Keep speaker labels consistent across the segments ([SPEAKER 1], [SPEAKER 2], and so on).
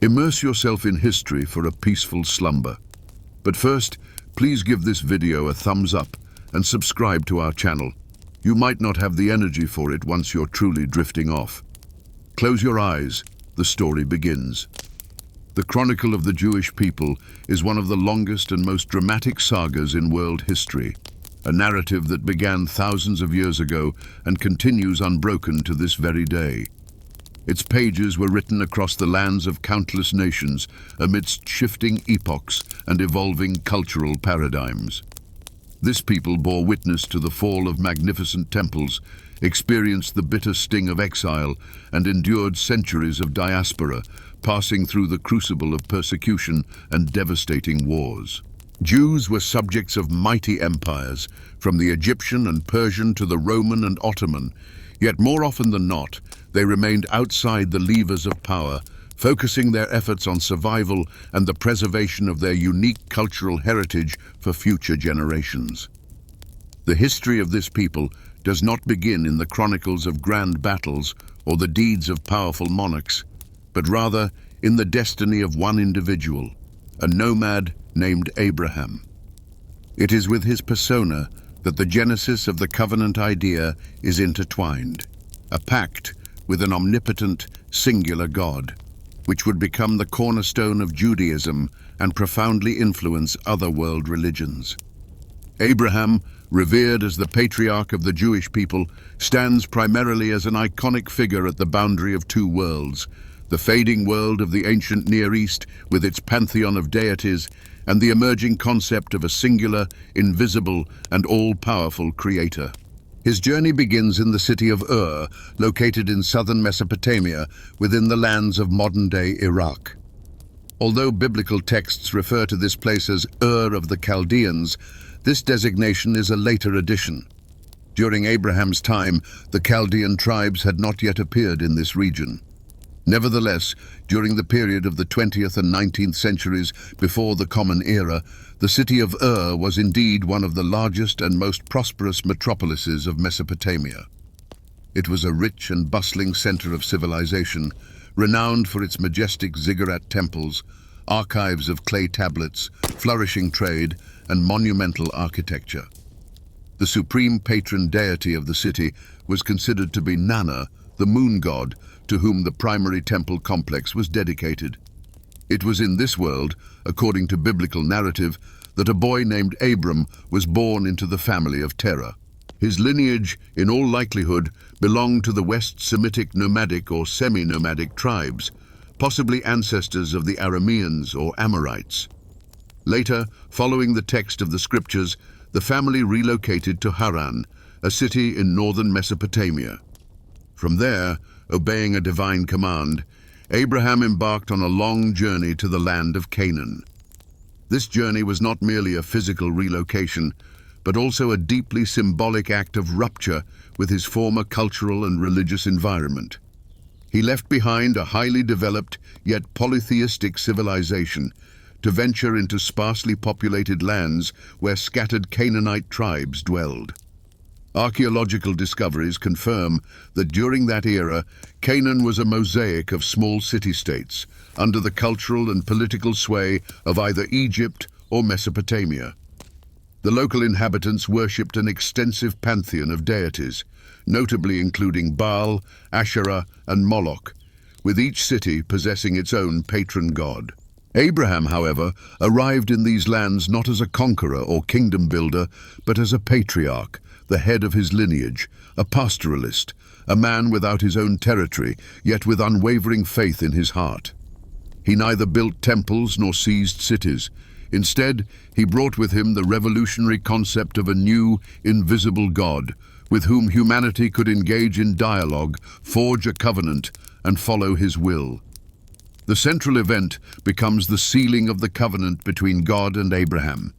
[SPEAKER 1] Immerse yourself in history for a peaceful slumber. But first, please give this video a thumbs up and subscribe to our channel. You might not have the energy for it once you're truly drifting off. Close your eyes, the story begins. The Chronicle of the Jewish People is one of the longest and most dramatic sagas in world history, a narrative that began thousands of years ago and continues unbroken to this very day. Its pages were written across the lands of countless nations amidst shifting epochs and evolving cultural paradigms. This people bore witness to the fall of magnificent temples, experienced the bitter sting of exile, and endured centuries of diaspora, passing through the crucible of persecution and devastating wars. Jews were subjects of mighty empires, from the Egyptian and Persian to the Roman and Ottoman, yet more often than not, they remained outside the levers of power, focusing their efforts on survival and the preservation of their unique cultural heritage for future generations. The history of this people does not begin in the chronicles of grand battles or the deeds of powerful monarchs, but rather in the destiny of one individual, a nomad named Abraham. It is with his persona that the genesis of the covenant idea is intertwined, a pact with an omnipotent, singular God, which would become the cornerstone of Judaism and profoundly influence other world religions. Abraham, revered as the patriarch of the Jewish people, stands primarily as an iconic figure at the boundary of two worlds, the fading world of the ancient Near East with its pantheon of deities, and the emerging concept of a singular, invisible, and all-powerful creator. His journey begins in the city of Ur, located in southern Mesopotamia, within the lands of modern-day Iraq. Although biblical texts refer to this place as Ur of the Chaldeans, this designation is a later addition. During Abraham's time, the Chaldean tribes had not yet appeared in this region. Nevertheless, during the period of the 20th and 19th centuries before the Common Era, the city of Ur was indeed one of the largest and most prosperous metropolises of Mesopotamia. It was a rich and bustling center of civilization, renowned for its majestic ziggurat temples, archives of clay tablets, flourishing trade, and monumental architecture. The supreme patron deity of the city was considered to be Nana, the moon god, to whom the primary temple complex was dedicated. It was in this world, according to biblical narrative, that a boy named Abram was born into the family of Terah. His lineage, in all likelihood, belonged to the West Semitic nomadic or semi-nomadic tribes, possibly ancestors of the Arameans or Amorites. Later, following the text of the scriptures, the family relocated to Haran, a city in northern Mesopotamia. From there, obeying a divine command, Abraham embarked on a long journey to the land of Canaan. This journey was not merely a physical relocation, but also a deeply symbolic act of rupture with his former cultural and religious environment. He left behind a highly developed yet polytheistic civilization to venture into sparsely populated lands where scattered Canaanite tribes dwelled. Archaeological discoveries confirm that during that era, Canaan was a mosaic of small city-states under the cultural and political sway of either Egypt or Mesopotamia. The local inhabitants worshipped an extensive pantheon of deities, notably including Baal, Asherah, and Moloch, with each city possessing its own patron god. Abraham, however, arrived in these lands not as a conqueror or kingdom builder, but as a patriarch, the head of his lineage, a pastoralist, a man without his own territory, yet with unwavering faith in his heart. He neither built temples nor seized cities. Instead, he brought with him the revolutionary concept of a new, invisible God, with whom humanity could engage in dialogue, forge a covenant, and follow his will. The central event becomes the sealing of the covenant between God and Abraham.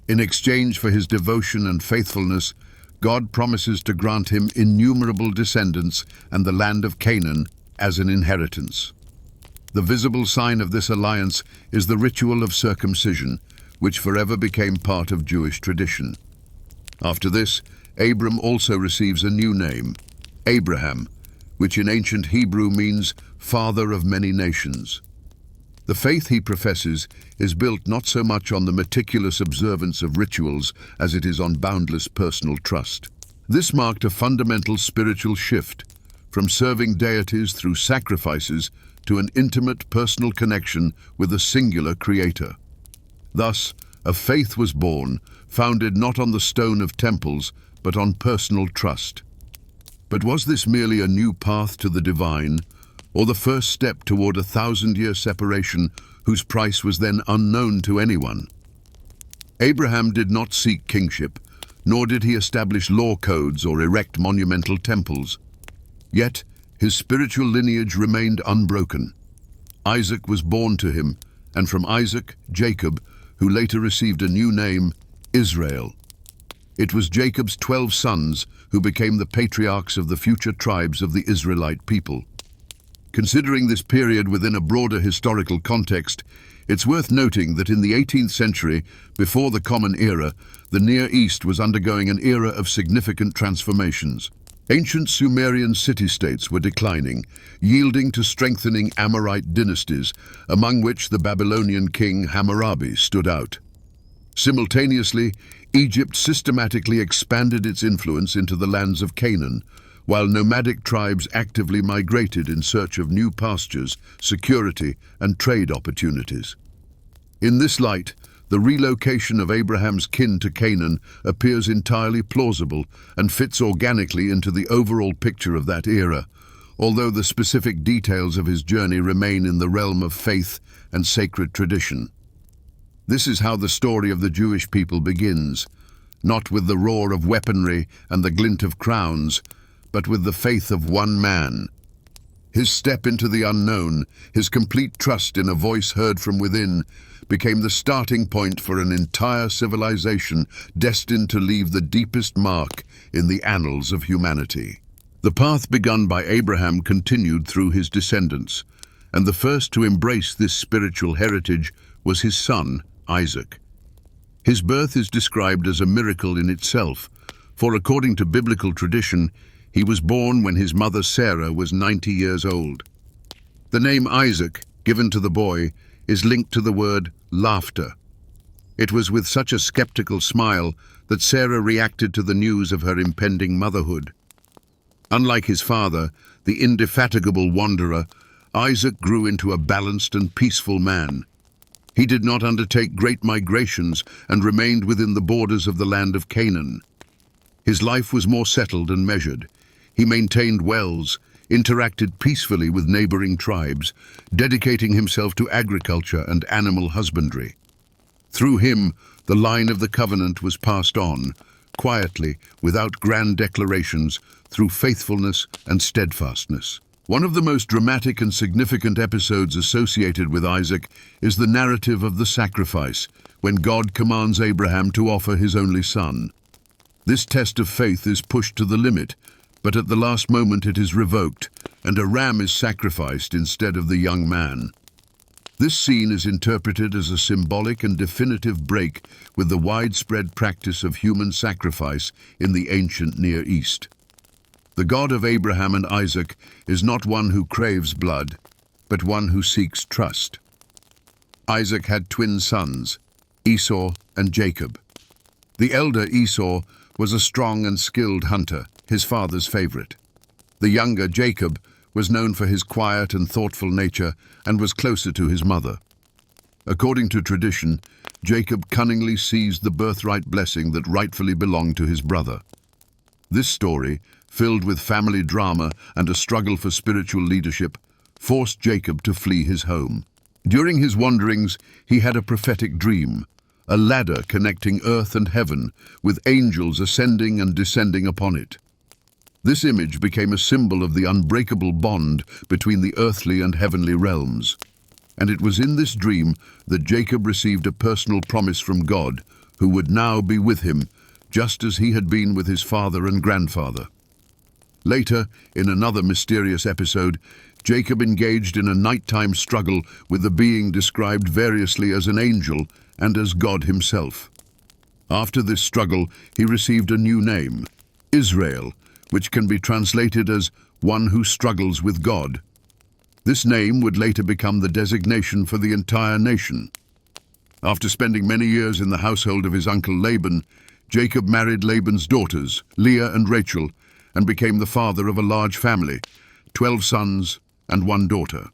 [SPEAKER 1] In exchange for his devotion and faithfulness, God promises to grant him innumerable descendants and the land of Canaan as an inheritance. The visible sign of this alliance is the ritual of circumcision, which forever became part of Jewish tradition. After this, Abram also receives a new name, Abraham, which in ancient Hebrew means father of many nations. The faith he professes is built not so much on the meticulous observance of rituals as it is on boundless personal trust. This marked a fundamental spiritual shift, from serving deities through sacrifices to an intimate personal connection with a singular creator. Thus, a faith was born, founded not on the stone of temples, but on personal trust. But was this merely a new path to the divine, or the first step toward a 1,000-year separation whose price was then unknown to anyone? Abraham did not seek kingship, nor did he establish law codes or erect monumental temples. Yet, his spiritual lineage remained unbroken. Isaac was born to him, and from Isaac, Jacob, who later received a new name, Israel. It was Jacob's 12 sons who became the patriarchs of the future tribes of the Israelite people. Considering this period within a broader historical context, it's worth noting that in the 18th century, before the Common Era, the Near East was undergoing an era of significant transformations. Ancient Sumerian city-states were declining, yielding to strengthening Amorite dynasties, among which the Babylonian king Hammurabi stood out. Simultaneously, Egypt systematically expanded its influence into the lands of Canaan, while nomadic tribes actively migrated in search of new pastures, security, and trade opportunities. In this light, the relocation of Abraham's kin to Canaan appears entirely plausible and fits organically into the overall picture of that era, although the specific details of his journey remain in the realm of faith and sacred tradition. This is how the story of the Jewish people begins, not with the roar of weaponry and the glint of crowns, but with the faith of one man. His step into the unknown, his complete trust in a voice heard from within, became the starting point for an entire civilization destined to leave the deepest mark in the annals of humanity. The path begun by Abraham continued through his descendants, and the first to embrace this spiritual heritage was his son, Isaac. His birth is described as a miracle in itself, for according to biblical tradition, he was born when his mother Sarah was 90 years old. The name Isaac, given to the boy, is linked to the word laughter. It was with such a skeptical smile that Sarah reacted to the news of her impending motherhood. Unlike his father, the indefatigable wanderer, Isaac grew into a balanced and peaceful man. He did not undertake great migrations and remained within the borders of the land of Canaan. His life was more settled and measured. He maintained wells, interacted peacefully with neighboring tribes, dedicating himself to agriculture and animal husbandry. Through him, the line of the covenant was passed on, quietly, without grand declarations, through faithfulness and steadfastness. One of the most dramatic and significant episodes associated with Isaac is the narrative of the sacrifice, when God commands Abraham to offer his only son. This test of faith is pushed to the limit, but at the last moment it is revoked, and a ram is sacrificed instead of the young man. This scene is interpreted as a symbolic and definitive break with the widespread practice of human sacrifice in the ancient Near East. The God of Abraham and Isaac is not one who craves blood, but one who seeks trust. Isaac had twin sons, Esau and Jacob. The elder Esau was a strong and skilled hunter, his father's favorite. The younger Jacob was known for his quiet and thoughtful nature and was closer to his mother. According to tradition, Jacob cunningly seized the birthright blessing that rightfully belonged to his brother. This story, filled with family drama and a struggle for spiritual leadership, forced Jacob to flee his home. During his wanderings, he had a prophetic dream, a ladder connecting earth and heaven, with angels ascending and descending upon it. This image became a symbol of the unbreakable bond between the earthly and heavenly realms. And it was in this dream that Jacob received a personal promise from God, who would now be with him, just as he had been with his father and grandfather. Later, in another mysterious episode, Jacob engaged in a nighttime struggle with the being described variously as an angel and as God himself. After this struggle, he received a new name, Israel, which can be translated as one who struggles with God. This name would later become the designation for the entire nation. After spending many years in the household of his uncle Laban, Jacob married Laban's daughters, Leah and Rachel, and became the father of a large family, 12 sons and 1 daughter.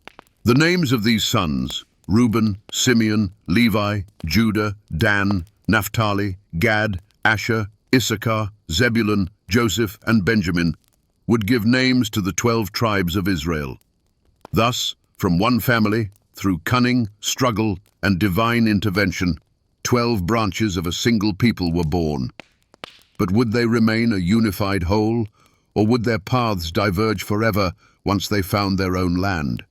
[SPEAKER 1] The names of these sons, Reuben, Simeon, Levi, Judah, Dan, Naphtali, Gad, Asher, Issachar, Zebulun, Joseph, and Benjamin, would give names to the 12 tribes of Israel. Thus, from one family, through cunning, struggle, and divine intervention, 12 branches of a single people were born. But would they remain a unified whole, or would their paths diverge forever once they found their own land?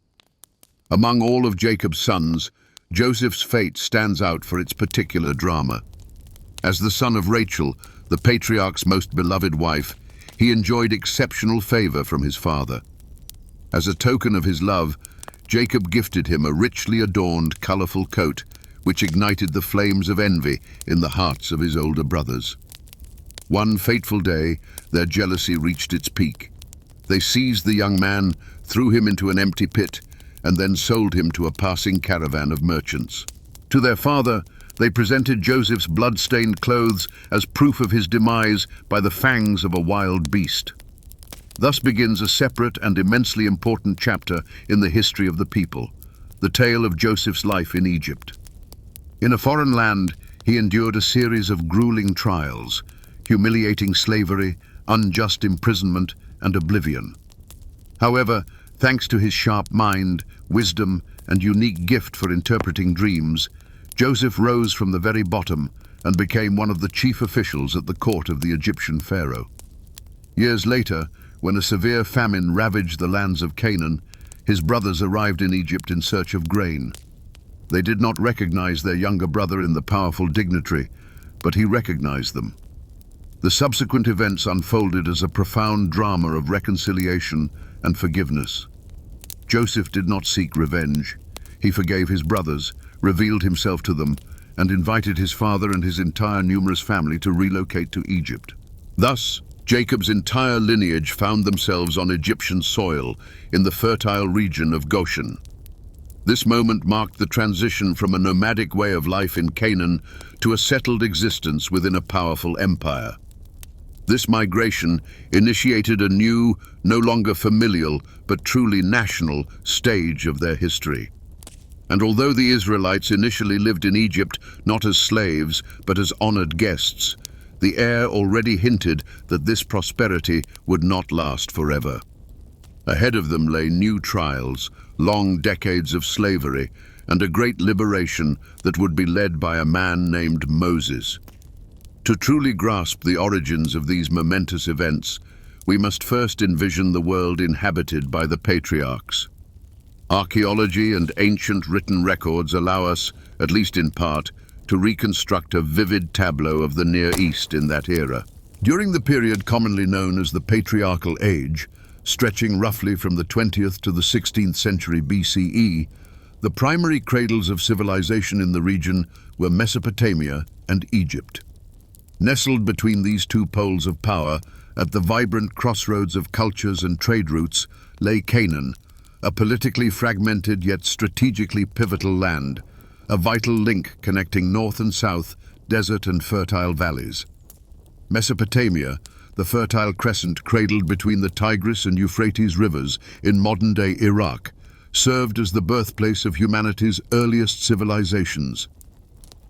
[SPEAKER 1] Among all of Jacob's sons, Joseph's fate stands out for its particular drama. As the son of Rachel, the patriarch's most beloved wife, he enjoyed exceptional favor from his father. As a token of his love, Jacob gifted him a richly adorned, colorful coat, which ignited the flames of envy in the hearts of his older brothers. One fateful day, their jealousy reached its peak. They seized the young man, threw him into an empty pit, and then sold him to a passing caravan of merchants. To their father, they presented Joseph's blood-stained clothes as proof of his demise by the fangs of a wild beast. Thus begins a separate and immensely important chapter in the history of the people, the tale of Joseph's life in Egypt. In a foreign land, he endured a series of grueling trials, humiliating slavery, unjust imprisonment, and oblivion. However, thanks to his sharp mind, wisdom, and unique gift for interpreting dreams, Joseph rose from the very bottom and became one of the chief officials at the court of the Egyptian pharaoh. Years later, when a severe famine ravaged the lands of Canaan, his brothers arrived in Egypt in search of grain. They did not recognize their younger brother in the powerful dignitary, but he recognized them. The subsequent events unfolded as a profound drama of reconciliation and forgiveness. Joseph did not seek revenge. He forgave his brothers, revealed himself to them, and invited his father and his entire numerous family to relocate to Egypt. Thus, Jacob's entire lineage found themselves on Egyptian soil in the fertile region of Goshen. This moment marked the transition from a nomadic way of life in Canaan to a settled existence within a powerful empire. This migration initiated a new, no longer familial, but truly national stage of their history. And although the Israelites initially lived in Egypt not as slaves, but as honored guests, the air already hinted that this prosperity would not last forever. Ahead of them lay new trials, long decades of slavery, and a great liberation that would be led by a man named Moses. To truly grasp the origins of these momentous events, we must first envision the world inhabited by the patriarchs. Archaeology and ancient written records allow us, at least in part, to reconstruct a vivid tableau of the Near East in that era. During the period commonly known as the Patriarchal Age, stretching roughly from the 20th to the 16th century BCE, the primary cradles of civilization in the region were Mesopotamia and Egypt. Nestled between these two poles of power, at the vibrant crossroads of cultures and trade routes, lay Canaan, a politically fragmented yet strategically pivotal land, a vital link connecting north and south, desert and fertile valleys. Mesopotamia, the fertile crescent cradled between the Tigris and Euphrates rivers in modern-day Iraq, served as the birthplace of humanity's earliest civilizations.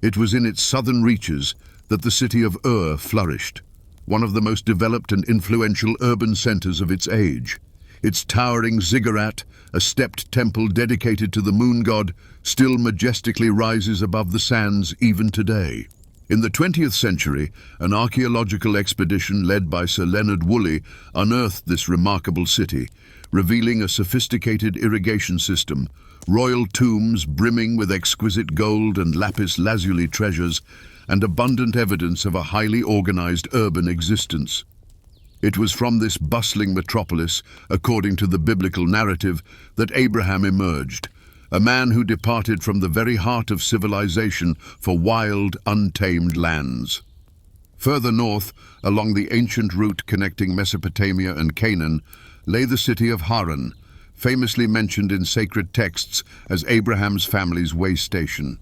[SPEAKER 1] It was in its southern reaches that the city of Ur flourished, one of the most developed and influential urban centers of its age. Its towering ziggurat, a stepped temple dedicated to the moon god, still majestically rises above the sands even today. In the 20th century, an archaeological expedition led by Sir Leonard Woolley unearthed this remarkable city, revealing a sophisticated irrigation system, royal tombs brimming with exquisite gold and lapis lazuli treasures, and abundant evidence of a highly organized urban existence. It was from this bustling metropolis, according to the biblical narrative, that Abraham emerged, a man who departed from the very heart of civilization for wild, untamed lands. Further north, along the ancient route connecting Mesopotamia and Canaan, lay the city of Haran, famously mentioned in sacred texts as Abraham's family's way station.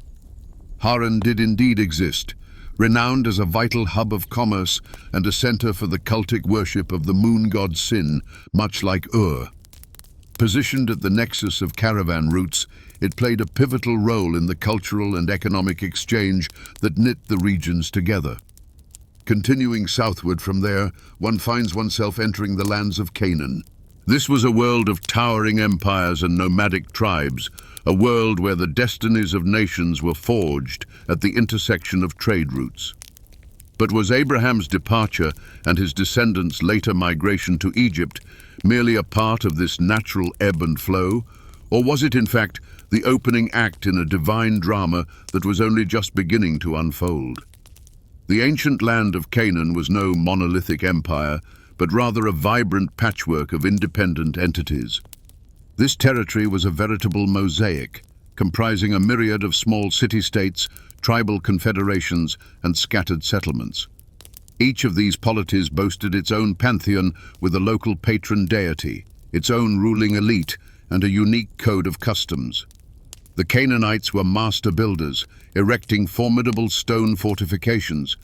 [SPEAKER 1] Haran did indeed exist, renowned as a vital hub of commerce and a center for the cultic worship of the moon god Sin, much like Ur. Positioned at the nexus of caravan routes, it played a pivotal role in the cultural and economic exchange that knit the regions together. Continuing southward from there, one finds oneself entering the lands of Canaan. This was a world of towering empires and nomadic tribes, a world where the destinies of nations were forged at the intersection of trade routes. But was Abraham's departure and his descendants' later migration to Egypt merely a part of this natural ebb and flow, or was it in fact the opening act in a divine drama that was only just beginning to unfold? The ancient land of Canaan was no monolithic empire, but rather a vibrant patchwork of independent entities. This territory was a veritable mosaic, comprising a myriad of small city-states, tribal confederations, and scattered settlements. Each of these polities boasted its own pantheon with a local patron deity, its own ruling elite, and a unique code of customs. The Canaanites were master builders, erecting formidable stone fortifications.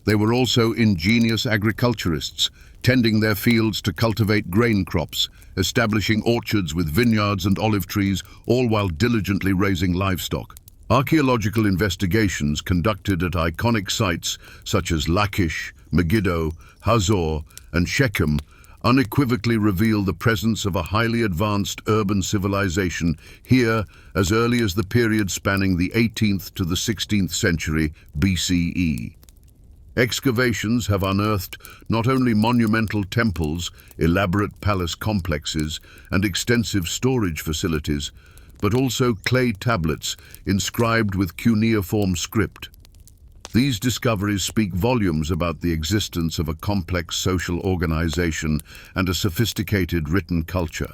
[SPEAKER 1] They were also ingenious agriculturists, tending their fields to cultivate grain crops, establishing orchards with vineyards and olive trees, all while diligently raising livestock. Archaeological investigations conducted at iconic sites such as Lachish, Megiddo, Hazor, and Shechem unequivocally reveal the presence of a highly advanced urban civilization here as early as the period spanning the 18th to the 16th century BCE. Excavations have unearthed not only monumental temples, elaborate palace complexes, and extensive storage facilities, but also clay tablets inscribed with cuneiform script. These discoveries speak volumes about the existence of a complex social organization and a sophisticated written culture.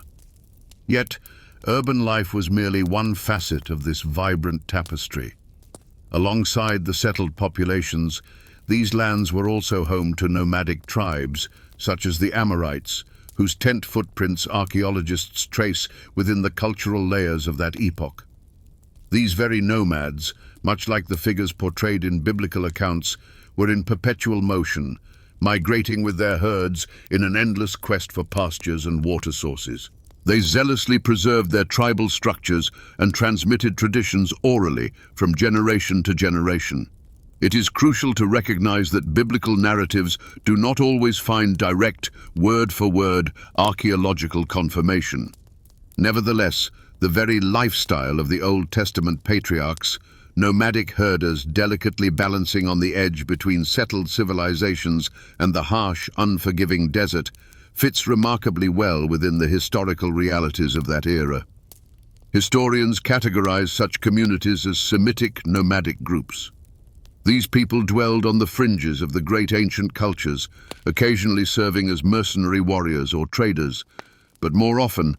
[SPEAKER 1] Yet, urban life was merely one facet of this vibrant tapestry. Alongside the settled populations, these lands were also home to nomadic tribes, such as the Amorites, whose tent footprints archaeologists trace within the cultural layers of that epoch. These very nomads, much like the figures portrayed in biblical accounts, were in perpetual motion, migrating with their herds in an endless quest for pastures and water sources. They zealously preserved their tribal structures and transmitted traditions orally from generation to generation. It is crucial to recognize that biblical narratives do not always find direct, word-for-word archaeological confirmation. Nevertheless, the very lifestyle of the Old Testament patriarchs, nomadic herders delicately balancing on the edge between settled civilizations and the harsh, unforgiving desert, fits remarkably well within the historical realities of that era. Historians categorize such communities as Semitic nomadic groups. These people dwelled on the fringes of the great ancient cultures, occasionally serving as mercenary warriors or traders, but more often,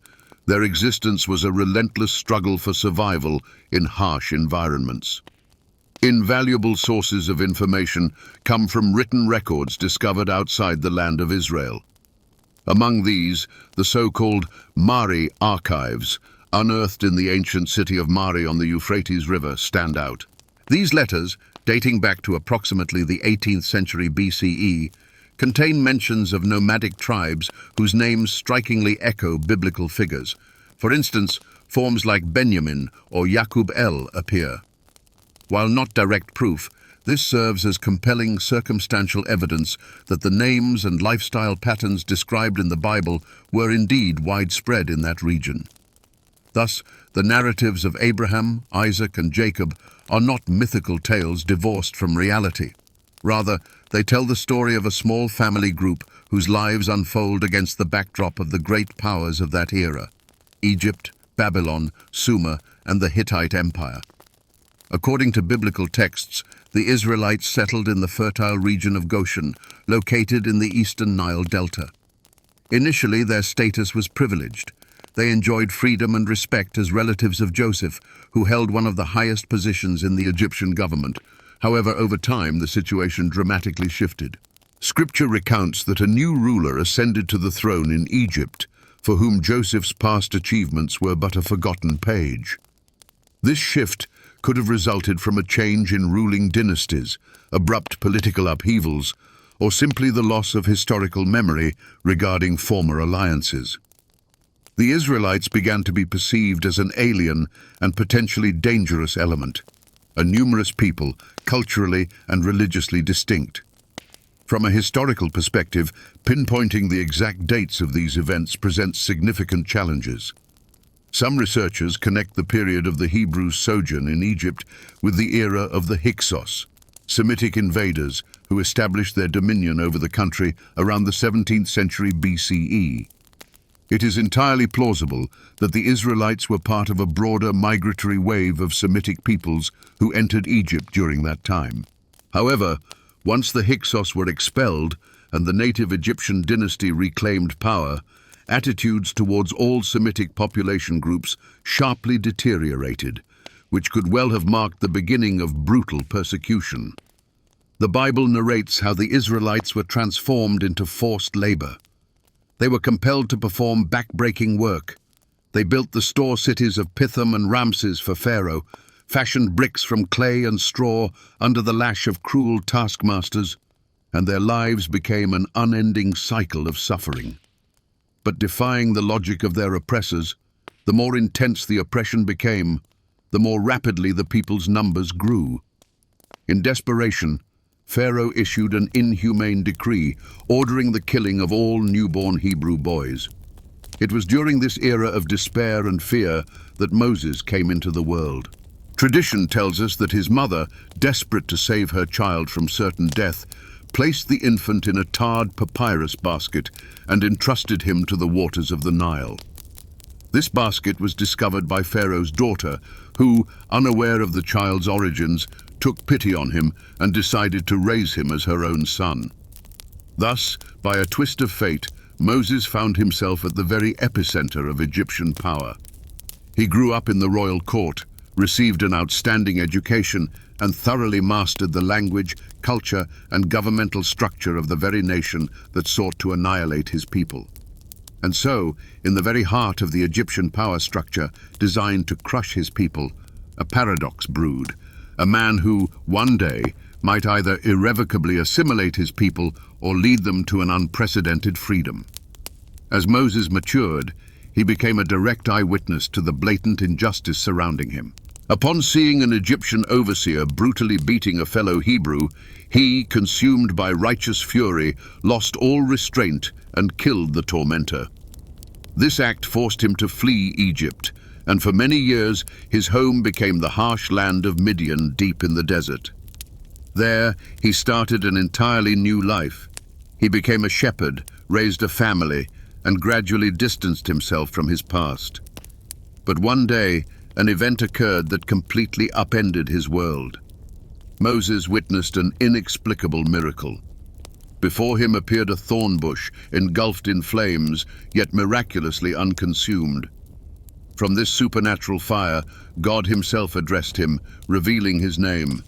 [SPEAKER 1] their existence was a relentless struggle for survival in harsh environments. Invaluable sources of information come from written records discovered outside the land of Israel. Among these, the so-called Mari archives, unearthed in the ancient city of Mari on the Euphrates River, stand out. These letters, dating back to approximately the 18th century BCE, contain mentions of nomadic tribes whose names strikingly echo biblical figures. For instance, forms like Benjamin or Yaqub El appear. While not direct proof, this serves as compelling circumstantial evidence that the names and lifestyle patterns described in the Bible were indeed widespread in that region. Thus, the narratives of Abraham, Isaac, and Jacob are not mythical tales divorced from reality. Rather, they tell the story of a small family group whose lives unfold against the backdrop of the great powers of that era: Egypt, Babylon, Sumer, and the Hittite Empire. According to biblical texts, the Israelites settled in the fertile region of Goshen, located in the eastern Nile Delta. Initially, their status was privileged. They enjoyed freedom and respect as relatives of Joseph, who held one of the highest positions in the Egyptian government. However, over time, the situation dramatically shifted. Scripture recounts that a new ruler ascended to the throne in Egypt, for whom Joseph's past achievements were but a forgotten page. This shift could have resulted from a change in ruling dynasties, abrupt political upheavals, or simply the loss of historical memory regarding former alliances. The Israelites began to be perceived as an alien and potentially dangerous element, a numerous people, culturally and religiously distinct. From a historical perspective, pinpointing the exact dates of these events presents significant challenges. Some researchers connect the period of the Hebrews' sojourn in Egypt with the era of the Hyksos, Semitic invaders who established their dominion over the country around the 17th century BCE. It is entirely plausible that the Israelites were part of a broader migratory wave of Semitic peoples who entered Egypt during that time. However, once the Hyksos were expelled and the native Egyptian dynasty reclaimed power, attitudes towards all Semitic population groups sharply deteriorated, which could well have marked the beginning of brutal persecution. The Bible narrates how the Israelites were transformed into forced labor. They were compelled to perform back-breaking work. They built the store cities of Pithom and Ramses for Pharaoh, fashioned bricks from clay and straw under the lash of cruel taskmasters, and their lives became an unending cycle of suffering. But defying the logic of their oppressors, the more intense the oppression became, the more rapidly the people's numbers grew. In desperation, Pharaoh issued an inhumane decree ordering the killing of all newborn Hebrew boys. It was during this era of despair and fear that Moses came into the world. Tradition tells us that his mother, desperate to save her child from certain death, placed the infant in a tarred papyrus basket and entrusted him to the waters of the Nile. This basket was discovered by Pharaoh's daughter, who, unaware of the child's origins, took pity on him and decided to raise him as her own son. Thus, by a twist of fate, Moses found himself at the very epicenter of Egyptian power. He grew up in the royal court, received an outstanding education, and thoroughly mastered the language, culture, and governmental structure of the very nation that sought to annihilate his people. And so, in the very heart of the Egyptian power structure designed to crush his people, a paradox brewed. A man who, one day, might either irrevocably assimilate his people or lead them to an unprecedented freedom. As Moses matured, he became a direct eyewitness to the blatant injustice surrounding him. Upon seeing an Egyptian overseer brutally beating a fellow Hebrew, he, consumed by righteous fury, lost all restraint and killed the tormentor. This act forced him to flee Egypt, and for many years his home became the harsh land of Midian deep in the desert. There, he started an entirely new life. He became a shepherd, raised a family, and gradually distanced himself from his past. But one day, an event occurred that completely upended his world. Moses witnessed an inexplicable miracle. Before him appeared a thorn bush, engulfed in flames, yet miraculously unconsumed. From this supernatural fire, God himself addressed him, revealing his name.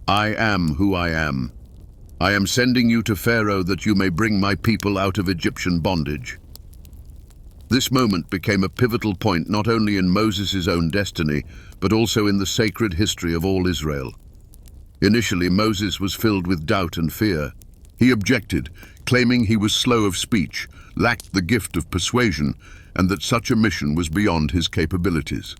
[SPEAKER 1] "I am who I am. I am sending you to Pharaoh that you may bring my people out of Egyptian bondage." This moment became a pivotal point not only in Moses' own destiny, but also in the sacred history of all Israel. Initially, Moses was filled with doubt and fear. He objected, claiming he was slow of speech, lacked the gift of persuasion, and that such a mission was beyond his capabilities.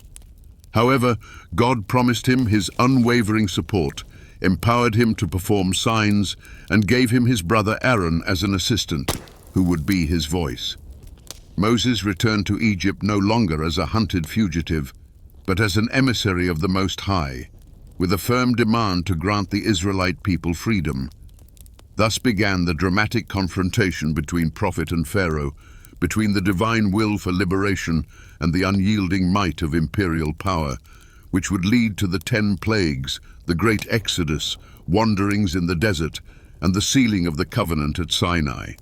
[SPEAKER 1] However, God promised him his unwavering support, empowered him to perform signs, and gave him his brother Aaron as an assistant, who would be his voice. Moses returned to Egypt no longer as a hunted fugitive, but as an emissary of the Most High, with a firm demand to grant the Israelite people freedom. Thus began the dramatic confrontation between prophet and Pharaoh, between the divine will for liberation and the unyielding might of imperial power, which would lead to the 10 plagues, the great Exodus, wanderings in the desert, and the sealing of the covenant at Sinai.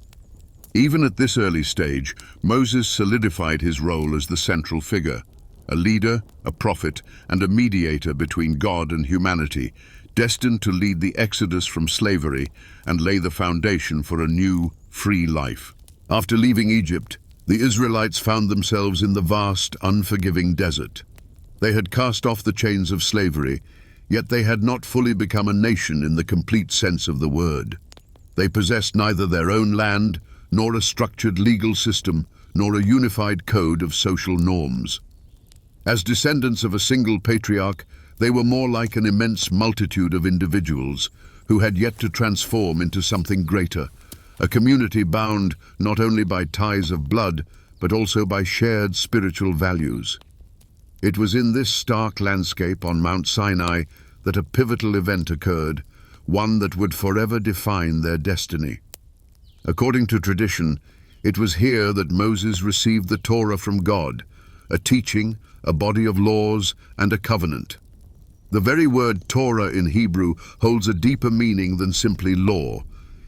[SPEAKER 1] Even at this early stage, Moses solidified his role as the central figure, a leader, a prophet, and a mediator between God and humanity, destined to lead the Exodus from slavery and lay the foundation for a new, free life. After leaving Egypt, The Israelites found themselves in the vast, unforgiving desert. They had cast off the chains of slavery, yet they had not fully become a nation in the complete sense of the word. They possessed neither their own land, nor a structured legal system, nor a unified code of social norms. As descendants of a single patriarch, they were more like an immense multitude of individuals who had yet to transform into something greater, a community bound not only by ties of blood, but also by shared spiritual values. It was in this stark landscape on Mount Sinai that a pivotal event occurred, one that would forever define their destiny. According to tradition, it was here that Moses received the Torah from God, a teaching, a body of laws, and a covenant. The very word Torah in Hebrew holds a deeper meaning than simply law.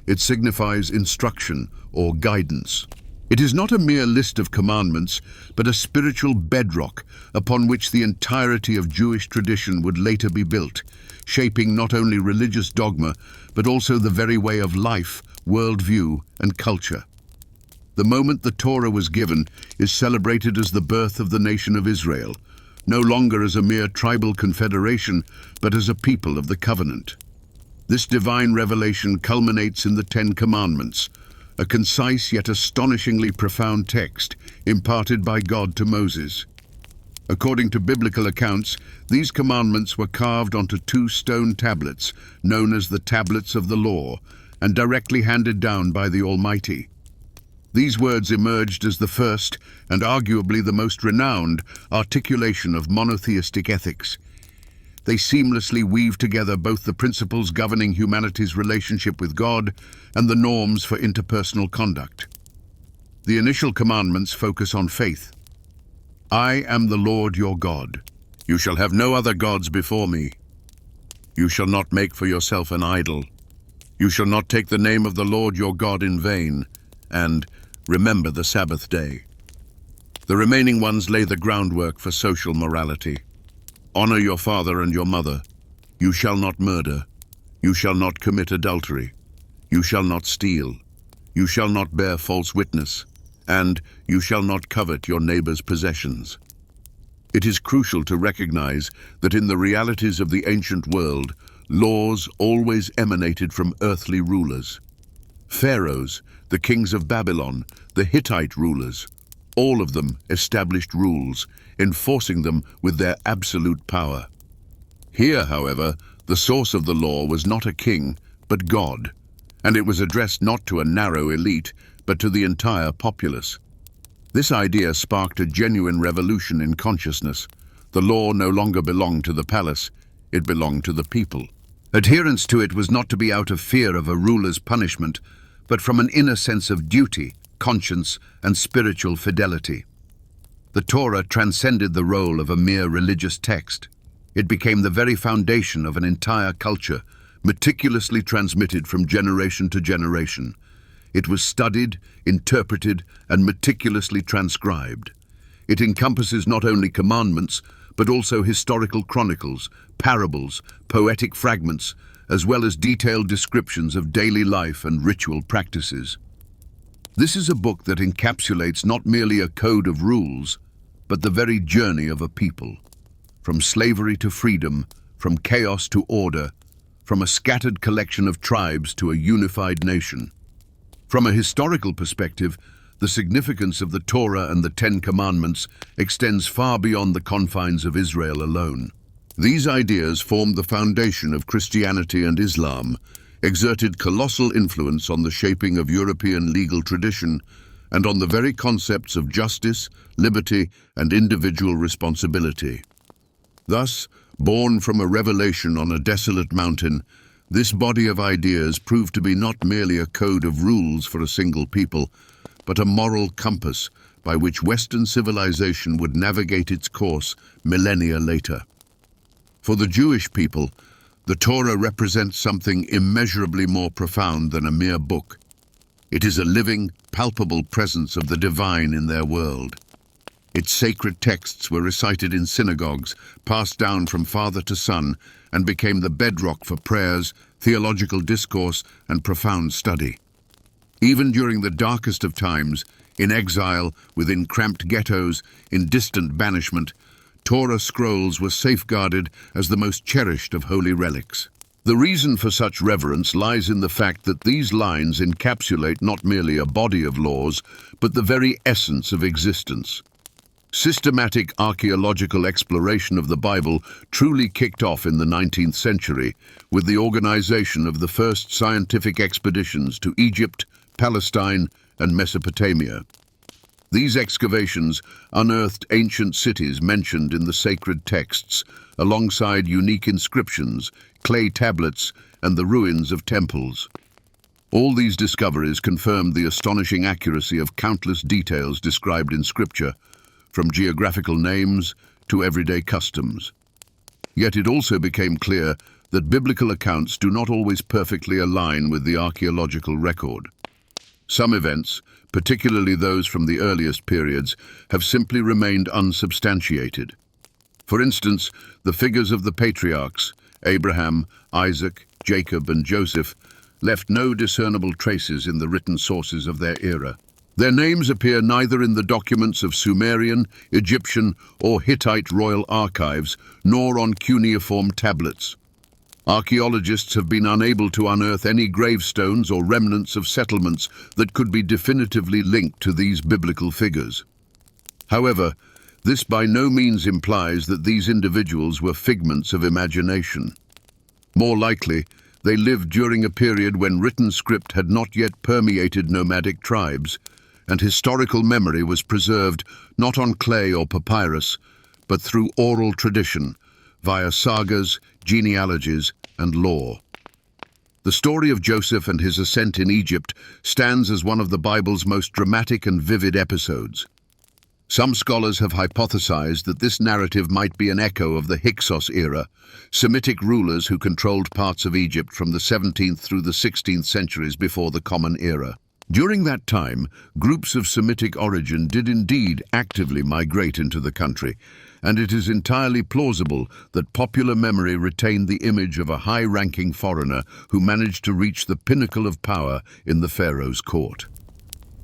[SPEAKER 1] It signifies instruction or guidance. It is not a mere list of commandments, but a spiritual bedrock upon which the entirety of Jewish tradition would later be built, shaping not only religious dogma, but also the very way of life, worldview, and culture. The moment the Torah was given is celebrated as the birth of the nation of Israel, no longer as a mere tribal confederation, but as a people of the covenant. This divine revelation culminates in the Ten Commandments, a concise yet astonishingly profound text imparted by God to Moses. According to biblical accounts, these commandments were carved onto 2 stone tablets, known as the Tablets of the Law, and directly handed down by the Almighty. These words emerged as the first, and arguably the most renowned, articulation of monotheistic ethics. They seamlessly weave together both the principles governing humanity's relationship with God and the norms for interpersonal conduct. The initial commandments focus on faith. I am the Lord your God. You shall have no other gods before me. You shall not make for yourself an idol. You shall not take the name of the Lord your God in vain, and remember the Sabbath day. The remaining ones lay the groundwork for social morality. Honor your father and your mother. You shall not murder. You shall not commit adultery. You shall not steal. You shall not bear false witness. And you shall not covet your neighbor's possessions. It is crucial to recognize that in the realities of the ancient world, laws always emanated from earthly rulers. Pharaohs, the kings of Babylon, the Hittite rulers, all of them established rules, enforcing them with their absolute power. Here, however, the source of the law was not a king, but God, and it was addressed not to a narrow elite, but to the entire populace. This idea sparked a genuine revolution in consciousness. The law no longer belonged to the palace, it belonged to the people. Adherence to it was not to be out of fear of a ruler's punishment, but from an inner sense of duty, conscience, and spiritual fidelity. The Torah transcended the role of a mere religious text. It became the very foundation of an entire culture, meticulously transmitted from generation to generation. It was studied, interpreted, and meticulously transcribed. It encompasses not only commandments, but also historical chronicles, parables, poetic fragments, as well as detailed descriptions of daily life and ritual practices. This is a book that encapsulates not merely a code of rules, but the very journey of a people. From slavery to freedom, from chaos to order, from a scattered collection of tribes to a unified nation. From a historical perspective, the significance of the Torah and the Ten Commandments extends far beyond the confines of Israel alone. These ideas formed the foundation of Christianity and Islam, exerted colossal influence on the shaping of European legal tradition, and on the very concepts of justice, liberty, and individual responsibility. Thus, born from a revelation on a desolate mountain, this body of ideas proved to be not merely a code of rules for a single people, but a moral compass by which Western civilization would navigate its course millennia later. For the Jewish people, the Torah represents something immeasurably more profound than a mere book. It is a living, palpable presence of the divine in their world. Its sacred texts were recited in synagogues, passed down from father to son, and became the bedrock for prayers, theological discourse, and profound study. Even during the darkest of times, In exile, within cramped ghettos, in distant banishment, Torah scrolls were safeguarded as the most cherished of holy relics. The reason for such reverence lies in the fact that these lines encapsulate not merely a body of laws, but the very essence of existence. Systematic archaeological exploration of the Bible truly kicked off in the 19th century with the organization of the first scientific expeditions to Egypt, Palestine, and Mesopotamia. These excavations unearthed ancient cities mentioned in the sacred texts, alongside unique inscriptions, clay tablets, and the ruins of temples. All these discoveries confirmed the astonishing accuracy of countless details described in Scripture, from geographical names to everyday customs. Yet it also became clear that biblical accounts do not always perfectly align with the archaeological record. Some events, particularly those from the earliest periods, have simply remained unsubstantiated. For instance, the figures of the patriarchs, Abraham, Isaac, Jacob, and Joseph, left no discernible traces in the written sources of their era. Their names appear neither in the documents of Sumerian, Egyptian, or Hittite royal archives, nor on cuneiform tablets. Archaeologists have been unable to unearth any gravestones or remnants of settlements that could be definitively linked to these biblical figures. However, this by no means implies that these individuals were figments of imagination. More likely, they lived during a period when written script had not yet permeated nomadic tribes, and historical memory was preserved not on clay or papyrus, but through oral tradition, via sagas, genealogies, and lore. The story of Joseph and his ascent in Egypt stands as one of the Bible's most dramatic and vivid episodes. Some scholars have hypothesized that this narrative might be an echo of the Hyksos era, Semitic rulers who controlled parts of Egypt from the 17th through the 16th centuries before the Common Era. During that time, groups of Semitic origin did indeed actively migrate into the country, and it is entirely plausible that popular memory retained the image of a high-ranking foreigner who managed to reach the pinnacle of power in the pharaoh's court.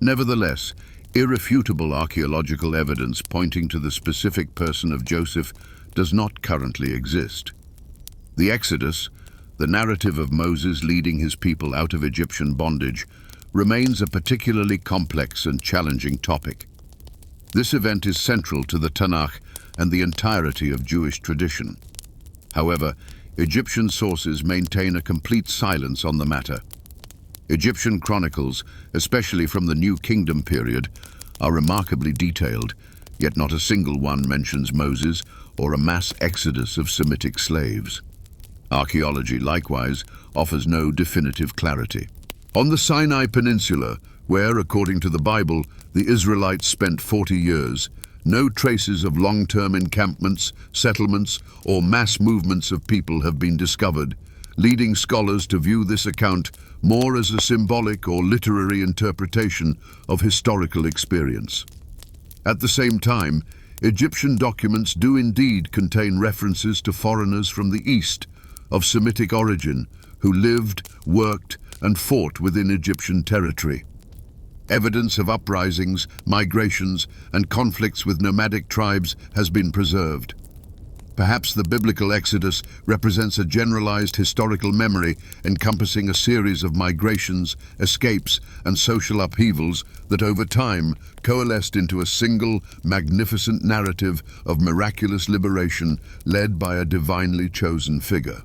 [SPEAKER 1] Nevertheless, irrefutable archaeological evidence pointing to the specific person of Joseph does not currently exist. The Exodus, the narrative of Moses leading his people out of Egyptian bondage, remains a particularly complex and challenging topic. This event is central to the Tanakh and the entirety of Jewish tradition. However, Egyptian sources maintain a complete silence on the matter. Egyptian chronicles, especially from the New Kingdom period, are remarkably detailed, yet not a single one mentions Moses or a mass exodus of Semitic slaves. Archaeology, likewise, offers no definitive clarity. On the Sinai Peninsula, where, according to the Bible, the Israelites spent 40 years, no traces of long-term encampments, settlements, or mass movements of people have been discovered, leading scholars to view this account more as a symbolic or literary interpretation of historical experience. At the same time, Egyptian documents do indeed contain references to foreigners from the East, of Semitic origin, who lived, worked, and fought within Egyptian territory. Evidence of uprisings, migrations, and conflicts with nomadic tribes has been preserved. Perhaps the biblical Exodus represents a generalized historical memory encompassing a series of migrations, escapes, and social upheavals that over time coalesced into a single, magnificent narrative of miraculous liberation led by a divinely chosen figure.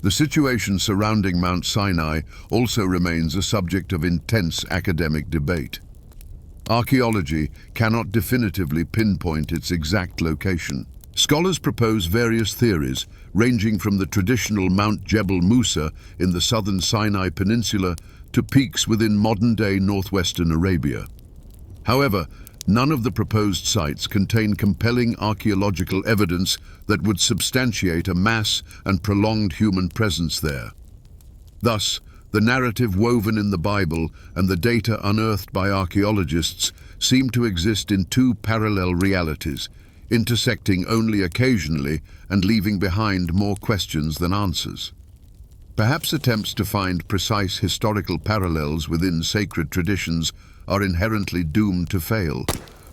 [SPEAKER 1] The situation surrounding Mount Sinai also remains a subject of intense academic debate. Archaeology cannot definitively pinpoint its exact location. Scholars propose various theories, ranging from the traditional Mount Jebel Musa in the southern Sinai Peninsula to peaks within modern-day northwestern Arabia. However, none of the proposed sites contain compelling archaeological evidence that would substantiate a mass and prolonged human presence there. Thus, the narrative woven in the Bible and the data unearthed by archaeologists seem to exist in two parallel realities, intersecting only occasionally and leaving behind more questions than answers. Perhaps attempts to find precise historical parallels within sacred traditions are inherently doomed to fail,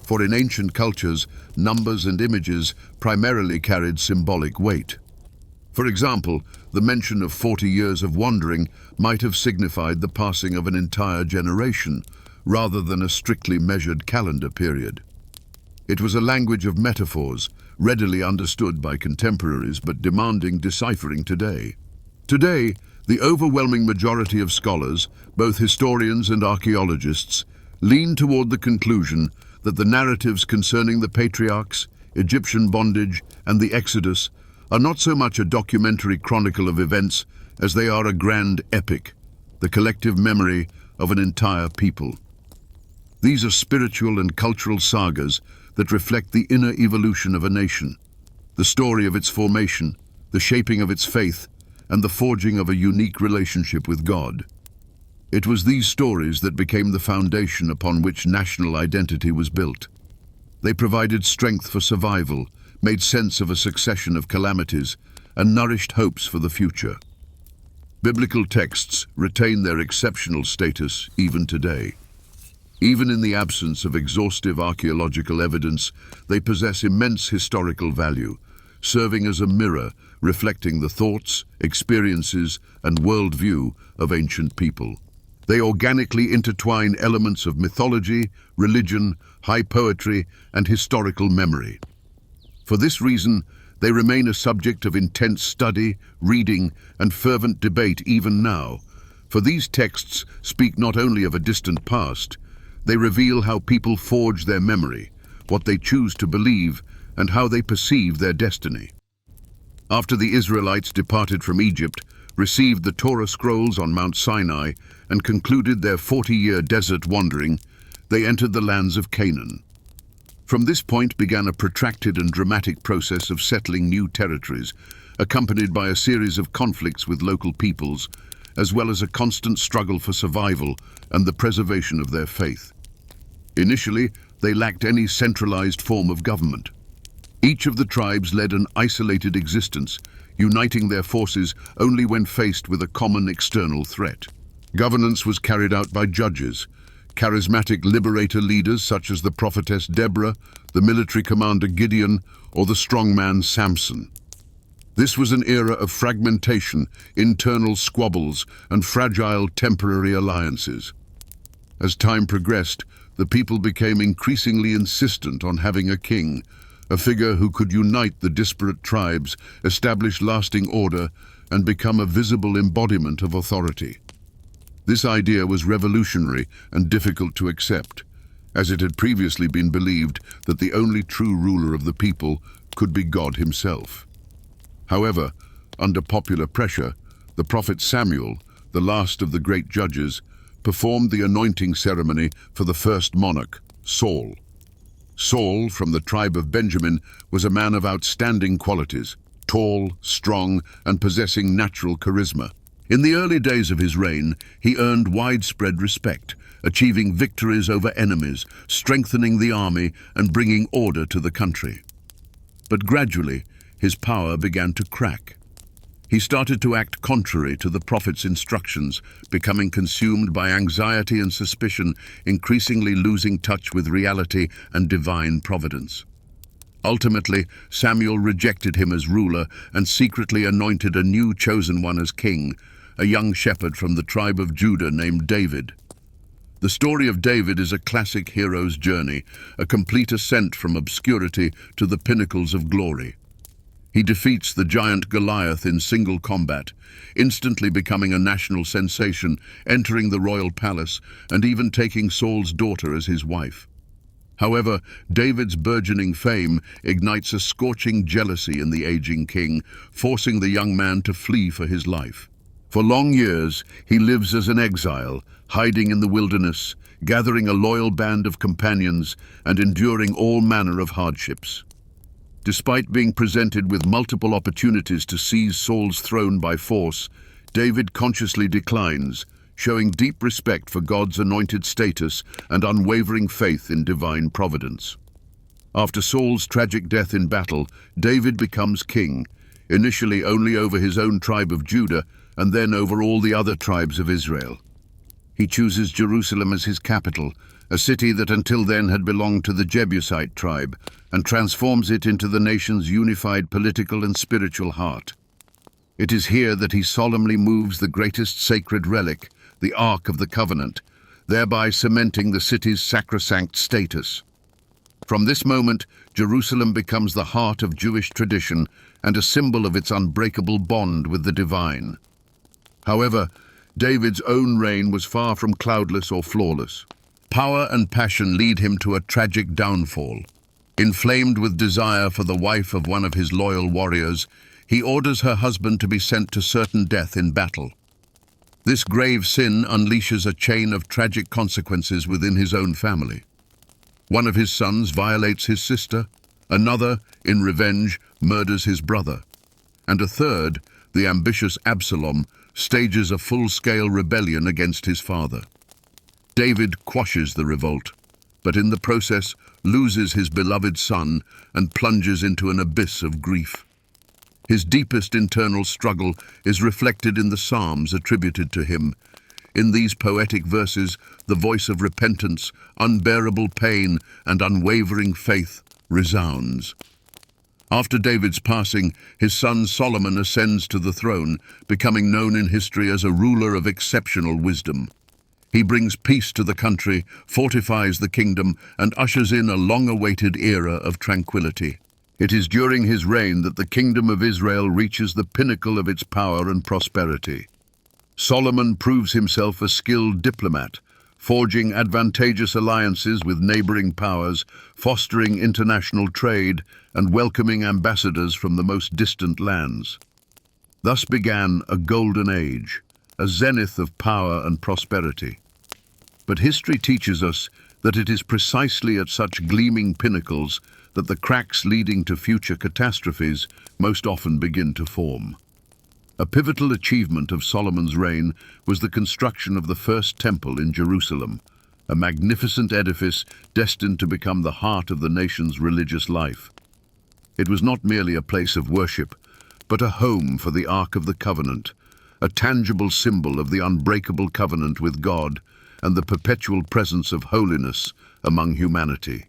[SPEAKER 1] for in ancient cultures, numbers and images primarily carried symbolic weight. For example, the mention of 40 years of wandering might have signified the passing of an entire generation, rather than a strictly measured calendar period. It was a language of metaphors, readily understood by contemporaries but demanding deciphering today. Today, the overwhelming majority of scholars, both historians and archaeologists, lean toward the conclusion that the narratives concerning the patriarchs, Egyptian bondage, and the Exodus are not so much a documentary chronicle of events as they are a grand epic, the collective memory of an entire people. These are spiritual and cultural sagas that reflect the inner evolution of a nation, the story of its formation, the shaping of its faith, and the forging of a unique relationship with God. It was these stories that became the foundation upon which national identity was built. They provided strength for survival, made sense of a succession of calamities, and nourished hopes for the future. Biblical texts retain their exceptional status even today. Even in the absence of exhaustive archaeological evidence, they possess immense historical value, serving as a mirror reflecting the thoughts, experiences, and worldview of ancient people. They organically intertwine elements of mythology, religion, high poetry, and historical memory. For this reason, they remain a subject of intense study, reading, and fervent debate even now, for these texts speak not only of a distant past, they reveal how people forge their memory, what they choose to believe, and how they perceive their destiny. After the Israelites departed from Egypt, received the Torah scrolls on Mount Sinai, and concluded their 40-year desert wandering, they entered the lands of Canaan. From this point began a protracted and dramatic process of settling new territories, accompanied by a series of conflicts with local peoples, as well as a constant struggle for survival and the preservation of their faith. Initially, they lacked any centralized form of government. Each of the tribes led an isolated existence, uniting their forces only when faced with a common external threat. Governance was carried out by judges, charismatic liberator leaders such as the prophetess Deborah, the military commander Gideon, or the strongman Samson. This was an era of fragmentation, internal squabbles, and fragile temporary alliances. As time progressed, the people became increasingly insistent on having a king, a figure who could unite the disparate tribes, establish lasting order, and become a visible embodiment of authority. This idea was revolutionary and difficult to accept, as it had previously been believed that the only true ruler of the people could be God himself. However, under popular pressure, the prophet Samuel, the last of the great judges, performed the anointing ceremony for the first monarch, Saul. Saul, from the tribe of Benjamin, was a man of outstanding qualities, tall, strong, and possessing natural charisma. In the early days of his reign, he earned widespread respect, achieving victories over enemies, strengthening the army, and bringing order to the country. But gradually, his power began to crack. He started to act contrary to the prophet's instructions, becoming consumed by anxiety and suspicion, increasingly losing touch with reality and divine providence. Ultimately, Samuel rejected him as ruler and secretly anointed a new chosen one as king, a young shepherd from the tribe of Judah named David. The story of David is a classic hero's journey, a complete ascent from obscurity to the pinnacles of glory. He defeats the giant Goliath in single combat, instantly becoming a national sensation, entering the royal palace, and even taking Saul's daughter as his wife. However, David's burgeoning fame ignites a scorching jealousy in the aging king, forcing the young man to flee for his life. For long years, he lives as an exile, hiding in the wilderness, gathering a loyal band of companions, and enduring all manner of hardships. Despite being presented with multiple opportunities to seize Saul's throne by force, David consciously declines, showing deep respect for God's anointed status and unwavering faith in divine providence. After Saul's tragic death in battle, David becomes king, initially only over his own tribe of Judah and then over all the other tribes of Israel. He chooses Jerusalem as his capital, a city that until then had belonged to the Jebusite tribe, and transforms it into the nation's unified political and spiritual heart. It is here that he solemnly moves the greatest sacred relic, the Ark of the Covenant, thereby cementing the city's sacrosanct status. From this moment, Jerusalem becomes the heart of Jewish tradition and a symbol of its unbreakable bond with the divine. However, David's own reign was far from cloudless or flawless. Power and passion lead him to a tragic downfall. Inflamed with desire for the wife of one of his loyal warriors, he orders her husband to be sent to certain death in battle. This grave sin unleashes a chain of tragic consequences within his own family. One of his sons violates his sister, another, in revenge, murders his brother, and a third, the ambitious Absalom, stages a full-scale rebellion against his father. David quashes the revolt, but in the process loses his beloved son and plunges into an abyss of grief. His deepest internal struggle is reflected in the Psalms attributed to him. In these poetic verses, the voice of repentance, unbearable pain, and unwavering faith resounds. After David's passing, his son Solomon ascends to the throne, becoming known in history as a ruler of exceptional wisdom. He brings peace to the country, fortifies the kingdom, and ushers in a long-awaited era of tranquility. It is during his reign that the kingdom of Israel reaches the pinnacle of its power and prosperity. Solomon proves himself a skilled diplomat, forging advantageous alliances with neighboring powers, fostering international trade, and welcoming ambassadors from the most distant lands. Thus began a golden age, a zenith of power and prosperity. But history teaches us that it is precisely at such gleaming pinnacles that the cracks leading to future catastrophes most often begin to form. A pivotal achievement of Solomon's reign was the construction of the first temple in Jerusalem, a magnificent edifice destined to become the heart of the nation's religious life. It was not merely a place of worship, but a home for the Ark of the Covenant, a tangible symbol of the unbreakable covenant with God and the perpetual presence of holiness among humanity.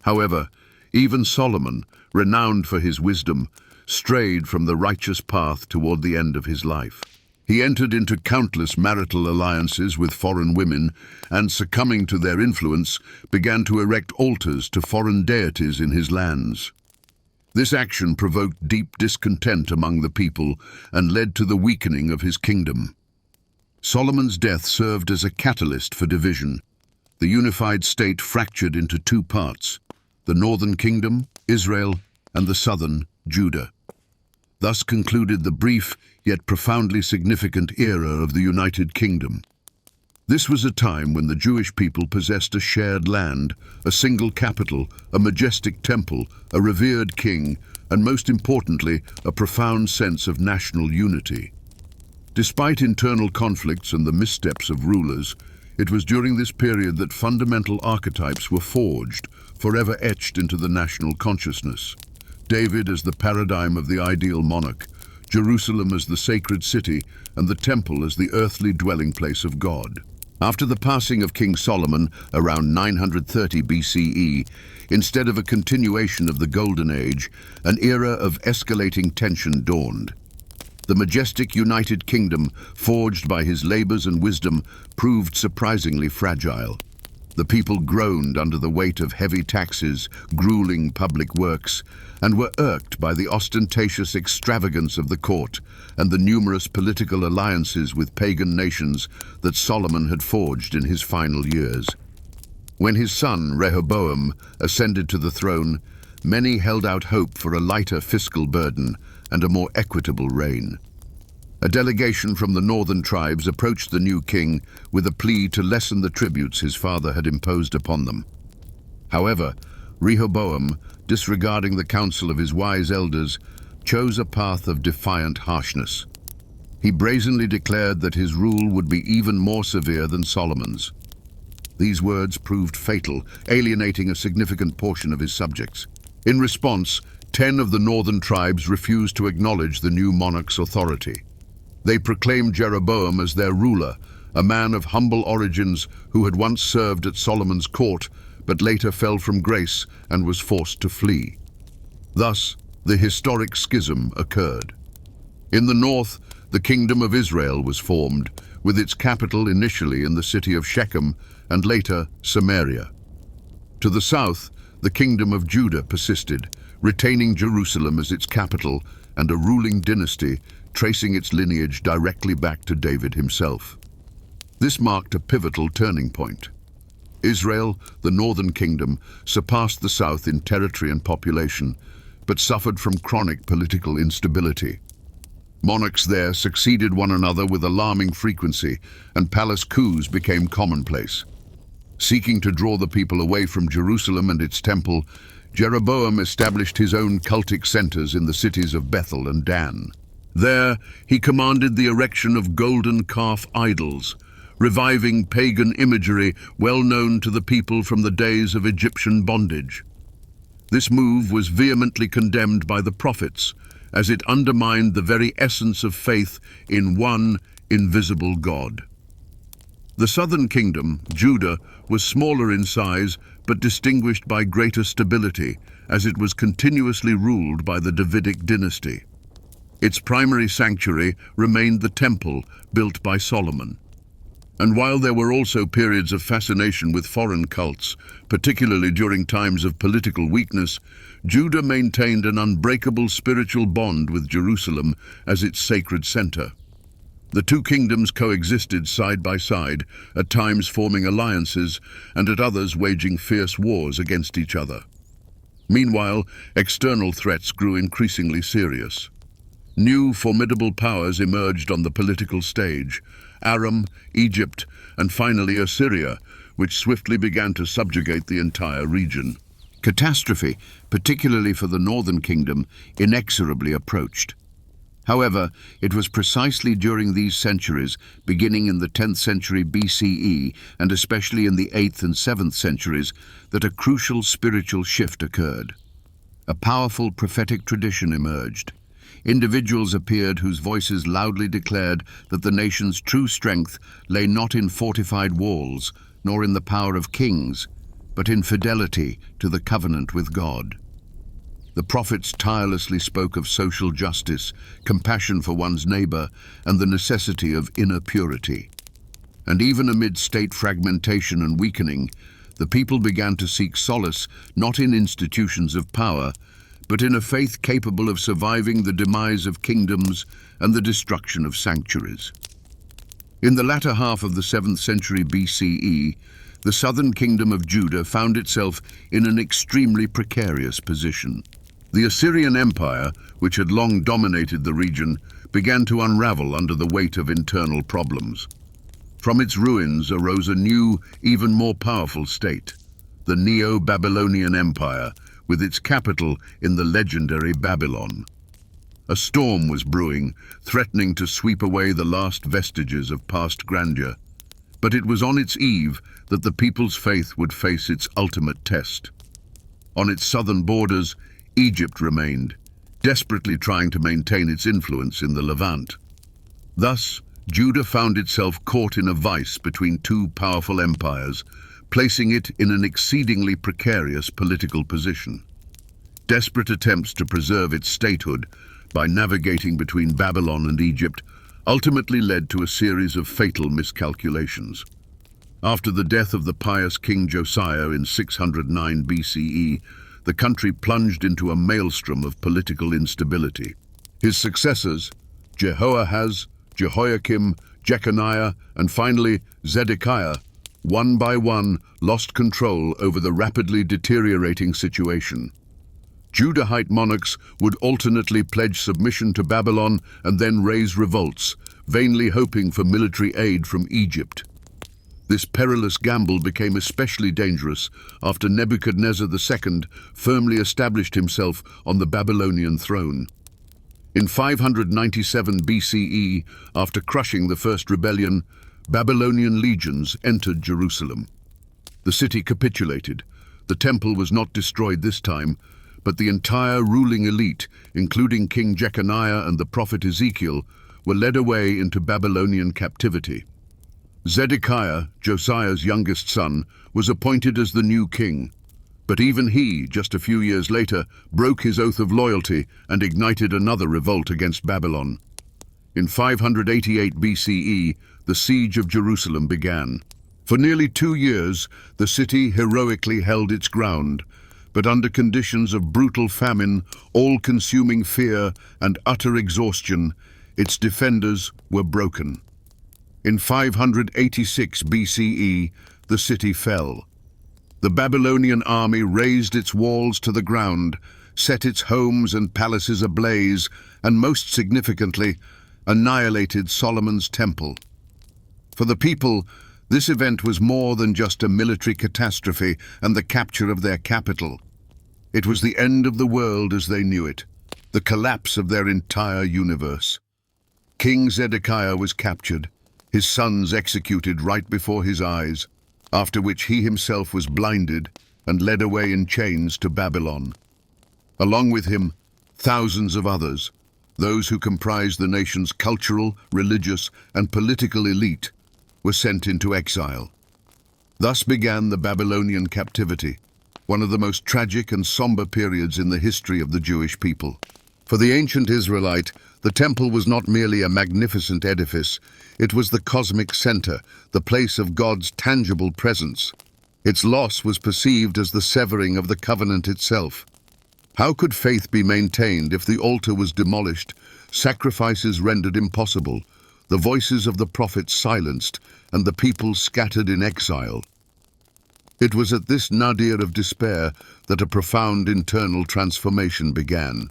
[SPEAKER 1] However, even Solomon, renowned for his wisdom, strayed from the righteous path toward the end of his life. He entered into countless marital alliances with foreign women and, succumbing to their influence, began to erect altars to foreign deities in his lands. This action provoked deep discontent among the people and led to the weakening of his kingdom. Solomon's death served as a catalyst for division. The unified state fractured into two parts: the northern kingdom, Israel, and the southern, Judah. Thus concluded the brief yet profoundly significant era of the United Kingdom. This was a time when the Jewish people possessed a shared land, a single capital, a majestic temple, a revered king, and most importantly, a profound sense of national unity. Despite internal conflicts and the missteps of rulers, it was during this period that fundamental archetypes were forged, forever etched into the national consciousness. David as the paradigm of the ideal monarch, Jerusalem as the sacred city, and the temple as the earthly dwelling place of God. After the passing of King Solomon around 930 BCE, instead of a continuation of the Golden Age, an era of escalating tension dawned. The majestic United Kingdom, forged by his labors and wisdom, proved surprisingly fragile. The people groaned under the weight of heavy taxes, grueling public works, and were irked by the ostentatious extravagance of the court and the numerous political alliances with pagan nations that Solomon had forged in his final years. When his son, Rehoboam, ascended to the throne, many held out hope for a lighter fiscal burden and a more equitable reign. A delegation from the northern tribes approached the new king with a plea to lessen the tributes his father had imposed upon them. However, Rehoboam, disregarding the counsel of his wise elders, chose a path of defiant harshness. He brazenly declared that his rule would be even more severe than Solomon's. These words proved fatal, alienating a significant portion of his subjects. In response, 10 of the northern tribes refused to acknowledge the new monarch's authority. They proclaimed Jeroboam as their ruler, a man of humble origins who had once served at Solomon's court, but later fell from grace and was forced to flee. Thus, the historic schism occurred. In the north, the Kingdom of Israel was formed, with its capital initially in the city of Shechem and later Samaria. To the south, the Kingdom of Judah persisted, retaining Jerusalem as its capital and a ruling dynasty tracing its lineage directly back to David himself. This marked a pivotal turning point. Israel, the northern kingdom, surpassed the south in territory and population, but suffered from chronic political instability. Monarchs there succeeded one another with alarming frequency, and palace coups became commonplace. Seeking to draw the people away from Jerusalem and its temple, Jeroboam established his own cultic centers in the cities of Bethel and Dan. There, he commanded the erection of golden calf idols, reviving pagan imagery well known to the people from the days of Egyptian bondage. This move was vehemently condemned by the prophets, as it undermined the very essence of faith in one invisible God. The southern kingdom, Judah, was smaller in size but distinguished by greater stability, as it was continuously ruled by the Davidic dynasty. Its primary sanctuary remained the temple built by Solomon. And while there were also periods of fascination with foreign cults, particularly during times of political weakness, Judah maintained an unbreakable spiritual bond with Jerusalem as its sacred center. The two kingdoms coexisted side by side, at times forming alliances and at others waging fierce wars against each other. Meanwhile, external threats grew increasingly serious. New formidable powers emerged on the political stage: Aram, Egypt, and finally Assyria, which swiftly began to subjugate the entire region. Catastrophe, particularly for the northern kingdom, inexorably approached. However, it was precisely during these centuries, beginning in the 10th century BCE and especially in the 8th and 7th centuries, that a crucial spiritual shift occurred. A powerful prophetic tradition emerged. Individuals appeared whose voices loudly declared that the nation's true strength lay not in fortified walls, nor in the power of kings, but in fidelity to the covenant with God. The prophets tirelessly spoke of social justice, compassion for one's neighbor, and the necessity of inner purity. And even amid state fragmentation and weakening, the people began to seek solace not in institutions of power, but in a faith capable of surviving the demise of kingdoms and the destruction of sanctuaries. In the latter half of the 7th century BCE, the southern kingdom of Judah found itself in an extremely precarious position. The Assyrian Empire, which had long dominated the region, began to unravel under the weight of internal problems. From its ruins arose a new, even more powerful state, the Neo-Babylonian Empire, with its capital in the legendary Babylon. A storm was brewing, threatening to sweep away the last vestiges of past grandeur. But it was on its eve that the people's faith would face its ultimate test. On its southern borders, Egypt remained, desperately trying to maintain its influence in the Levant. Thus, Judah found itself caught in a vice between two powerful empires, placing it in an exceedingly precarious political position. Desperate attempts to preserve its statehood by navigating between Babylon and Egypt ultimately led to a series of fatal miscalculations. After the death of the pious King Josiah in 609 BCE, the country plunged into a maelstrom of political instability. His successors, Jehoahaz, Jehoiakim, Jeconiah, and finally Zedekiah, one by one lost control over the rapidly deteriorating situation. Judahite monarchs would alternately pledge submission to Babylon and then raise revolts, vainly hoping for military aid from Egypt. This perilous gamble became especially dangerous after Nebuchadnezzar II firmly established himself on the Babylonian throne. In 597 BCE, after crushing the first rebellion, Babylonian legions entered Jerusalem. The city capitulated. The temple was not destroyed this time, but the entire ruling elite, including King Jeconiah and the prophet Ezekiel, were led away into Babylonian captivity. Zedekiah, Josiah's youngest son, was appointed as the new king, but even he, just a few years later, broke his oath of loyalty and ignited another revolt against Babylon. In 588 BCE, the siege of Jerusalem began. For nearly 2 years, the city heroically held its ground, but under conditions of brutal famine, all-consuming fear, and utter exhaustion, its defenders were broken. In 586 BCE, the city fell. The Babylonian army razed its walls to the ground, set its homes and palaces ablaze, and most significantly, annihilated Solomon's temple. For the people, this event was more than just a military catastrophe and the capture of their capital. It was the end of the world as they knew it, the collapse of their entire universe. King Zedekiah was captured, his sons executed right before his eyes, after which he himself was blinded and led away in chains to Babylon. Along with him, thousands of others, those who comprised the nation's cultural, religious, and political elite, were sent into exile. Thus began the Babylonian captivity, one of the most tragic and somber periods in the history of the Jewish people. For the ancient Israelite, the temple was not merely a magnificent edifice, it was the cosmic center, the place of God's tangible presence. Its loss was perceived as the severing of the covenant itself. How could faith be maintained if the altar was demolished, sacrifices rendered impossible, the voices of the prophets silenced, and the people scattered in exile? It was at this nadir of despair that a profound internal transformation began.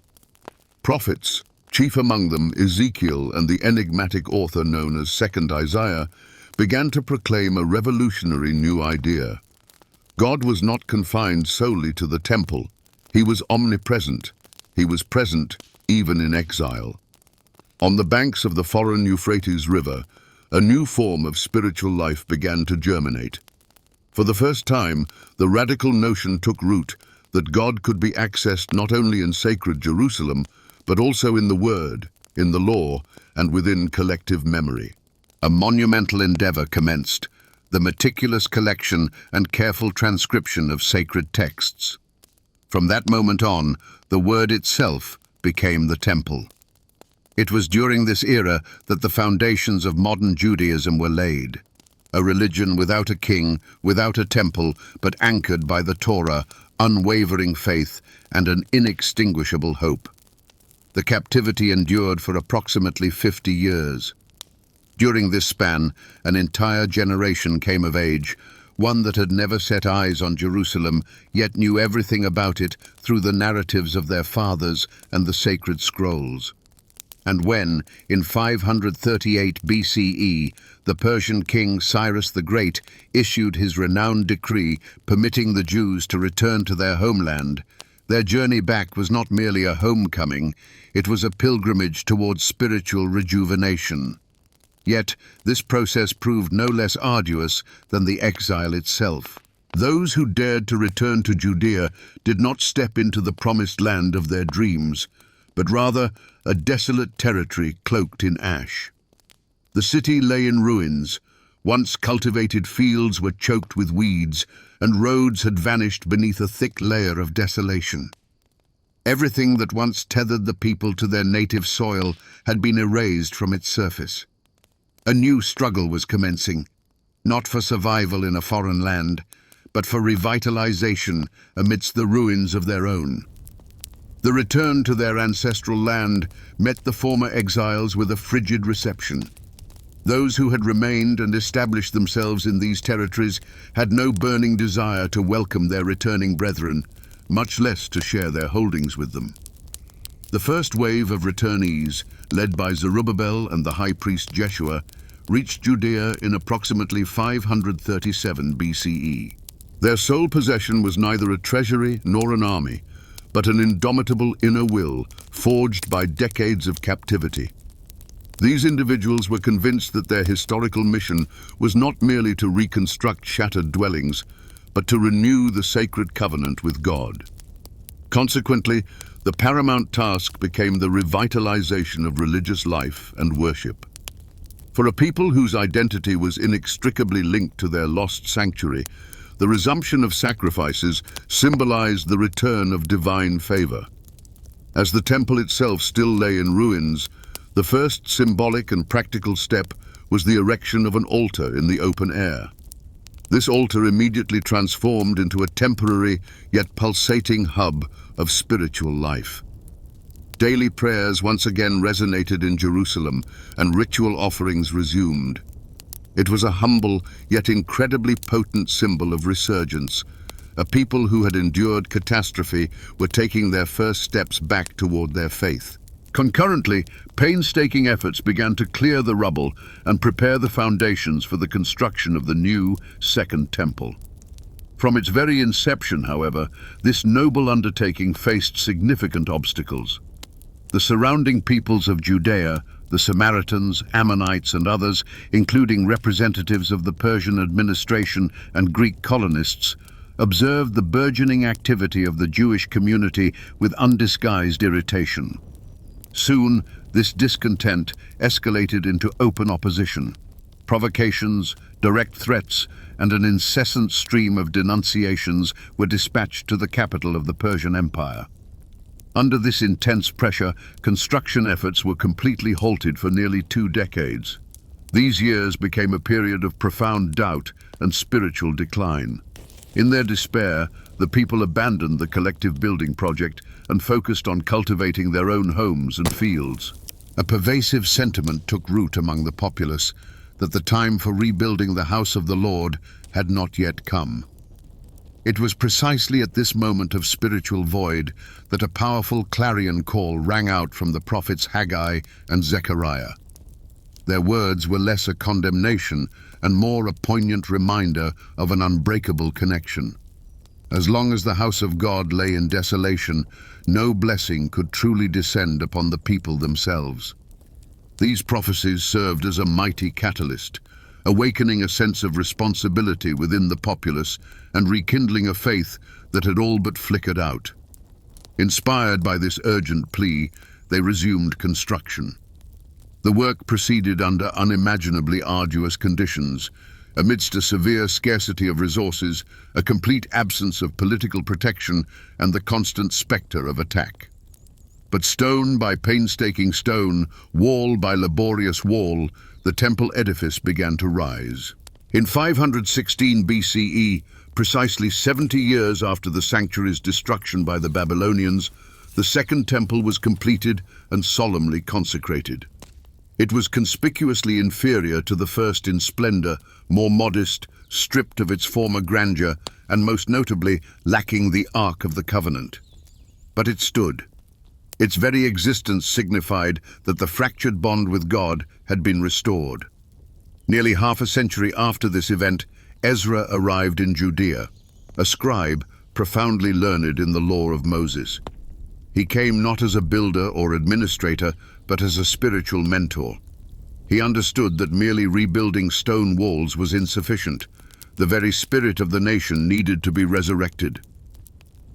[SPEAKER 1] Prophets, chief among them Ezekiel and the enigmatic author known as Second Isaiah, began to proclaim a revolutionary new idea. God was not confined solely to the temple. He was omnipresent. He was present even in exile. On the banks of the foreign Euphrates River, a new form of spiritual life began to germinate. For the first time, the radical notion took root that God could be accessed not only in sacred Jerusalem, but also in the Word, in the law, and within collective memory. A monumental endeavor commenced, the meticulous collection and careful transcription of sacred texts. From that moment on, the Word itself became the temple. It was during this era that the foundations of modern Judaism were laid. A religion without a king, without a temple, but anchored by the Torah, unwavering faith, and an inextinguishable hope. The captivity endured for approximately 50 years. During this span, an entire generation came of age, one that had never set eyes on Jerusalem, yet knew everything about it through the narratives of their fathers and the sacred scrolls. And when, in 538 BCE, the Persian king Cyrus the Great issued his renowned decree permitting the Jews to return to their homeland, their journey back was not merely a homecoming, it was a pilgrimage towards spiritual rejuvenation. Yet, this process proved no less arduous than the exile itself. Those who dared to return to Judea did not step into the promised land of their dreams, but rather a desolate territory cloaked in ash. The city lay in ruins. Once cultivated fields were choked with weeds, and roads had vanished beneath a thick layer of desolation. Everything that once tethered the people to their native soil had been erased from its surface. A new struggle was commencing, not for survival in a foreign land, but for revitalization amidst the ruins of their own. The return to their ancestral land met the former exiles with a frigid reception. Those who had remained and established themselves in these territories had no burning desire to welcome their returning brethren, much less to share their holdings with them. The first wave of returnees, led by Zerubbabel and the high priest Jeshua, reached Judea in approximately 537 BCE. Their sole possession was neither a treasury nor an army, but an indomitable inner will forged by decades of captivity. These individuals were convinced that their historical mission was not merely to reconstruct shattered dwellings, but to renew the sacred covenant with God. Consequently, the paramount task became the revitalization of religious life and worship. For a people whose identity was inextricably linked to their lost sanctuary, the resumption of sacrifices symbolized the return of divine favor. As the temple itself still lay in ruins, the first symbolic and practical step was the erection of an altar in the open air. This altar immediately transformed into a temporary yet pulsating hub of spiritual life. Daily prayers once again resonated in Jerusalem, and ritual offerings resumed. It was a humble yet incredibly potent symbol of resurgence. A people who had endured catastrophe were taking their first steps back toward their faith. Concurrently, painstaking efforts began to clear the rubble and prepare the foundations for the construction of the new Second Temple. From its very inception, however, this noble undertaking faced significant obstacles. The surrounding peoples of Judea, the Samaritans, Ammonites, and others, including representatives of the Persian administration and Greek colonists, observed the burgeoning activity of the Jewish community with undisguised irritation. Soon, this discontent escalated into open opposition. Provocations, direct threats, and an incessant stream of denunciations were dispatched to the capital of the Persian Empire. Under this intense pressure, construction efforts were completely halted for nearly 2 decades. These years became a period of profound doubt and spiritual decline. In their despair, the people abandoned the collective building project and focused on cultivating their own homes and fields. A pervasive sentiment took root among the populace that the time for rebuilding the house of the Lord had not yet come. It was precisely at this moment of spiritual void that a powerful clarion call rang out from the prophets Haggai and Zechariah. Their words were less a condemnation and more a poignant reminder of an unbreakable connection. As long as the house of God lay in desolation, no blessing could truly descend upon the people themselves. These prophecies served as a mighty catalyst, awakening a sense of responsibility within the populace and rekindling a faith that had all but flickered out. Inspired by this urgent plea, they resumed construction. The work proceeded under unimaginably arduous conditions, amidst a severe scarcity of resources, a complete absence of political protection, and the constant specter of attack. But stone by painstaking stone, wall by laborious wall, the temple edifice began to rise. In 516 BCE, precisely 70 years after the sanctuary's destruction by the Babylonians, the Second Temple was completed and solemnly consecrated. It was conspicuously inferior to the first in splendor, more modest, stripped of its former grandeur, and most notably lacking the Ark of the Covenant. But it stood. Its very existence signified that the fractured bond with God had been restored. Nearly half a century after this event, Ezra arrived in Judea, a scribe profoundly learned in the law of Moses. He came not as a builder or administrator, but as a spiritual mentor. He understood that merely rebuilding stone walls was insufficient. The very spirit of the nation needed to be resurrected.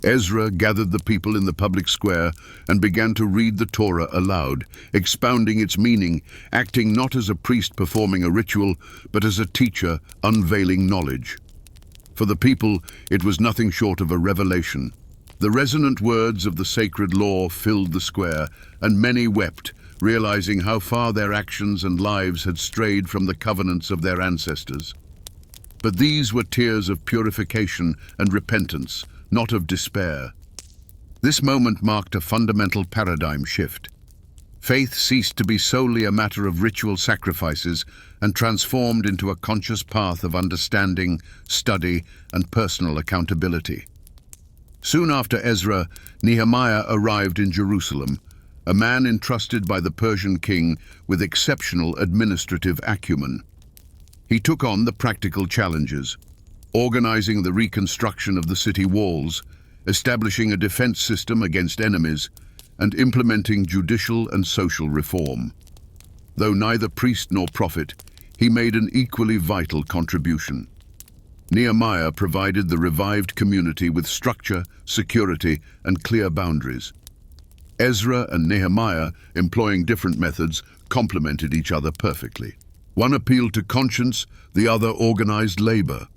[SPEAKER 1] Ezra gathered the people in the public square and began to read the Torah aloud, expounding its meaning, acting not as a priest performing a ritual, but as a teacher unveiling knowledge. For the people, it was nothing short of a revelation. The resonant words of the sacred law filled the square, and many wept, realizing how far their actions and lives had strayed from the covenants of their ancestors. But these were tears of purification and repentance, not of despair. This moment marked a fundamental paradigm shift. Faith ceased to be solely a matter of ritual sacrifices and transformed into a conscious path of understanding, study, and personal accountability. Soon after Ezra, Nehemiah arrived in Jerusalem, a man entrusted by the Persian king with exceptional administrative acumen. He took on the practical challenges, organizing the reconstruction of the city walls, establishing a defense system against enemies, and implementing judicial and social reform. Though neither priest nor prophet, he made an equally vital contribution. Nehemiah provided the revived community with structure, security, and clear boundaries. Ezra and Nehemiah, employing different methods, complemented each other perfectly. One appealed to conscience, the other organized labor.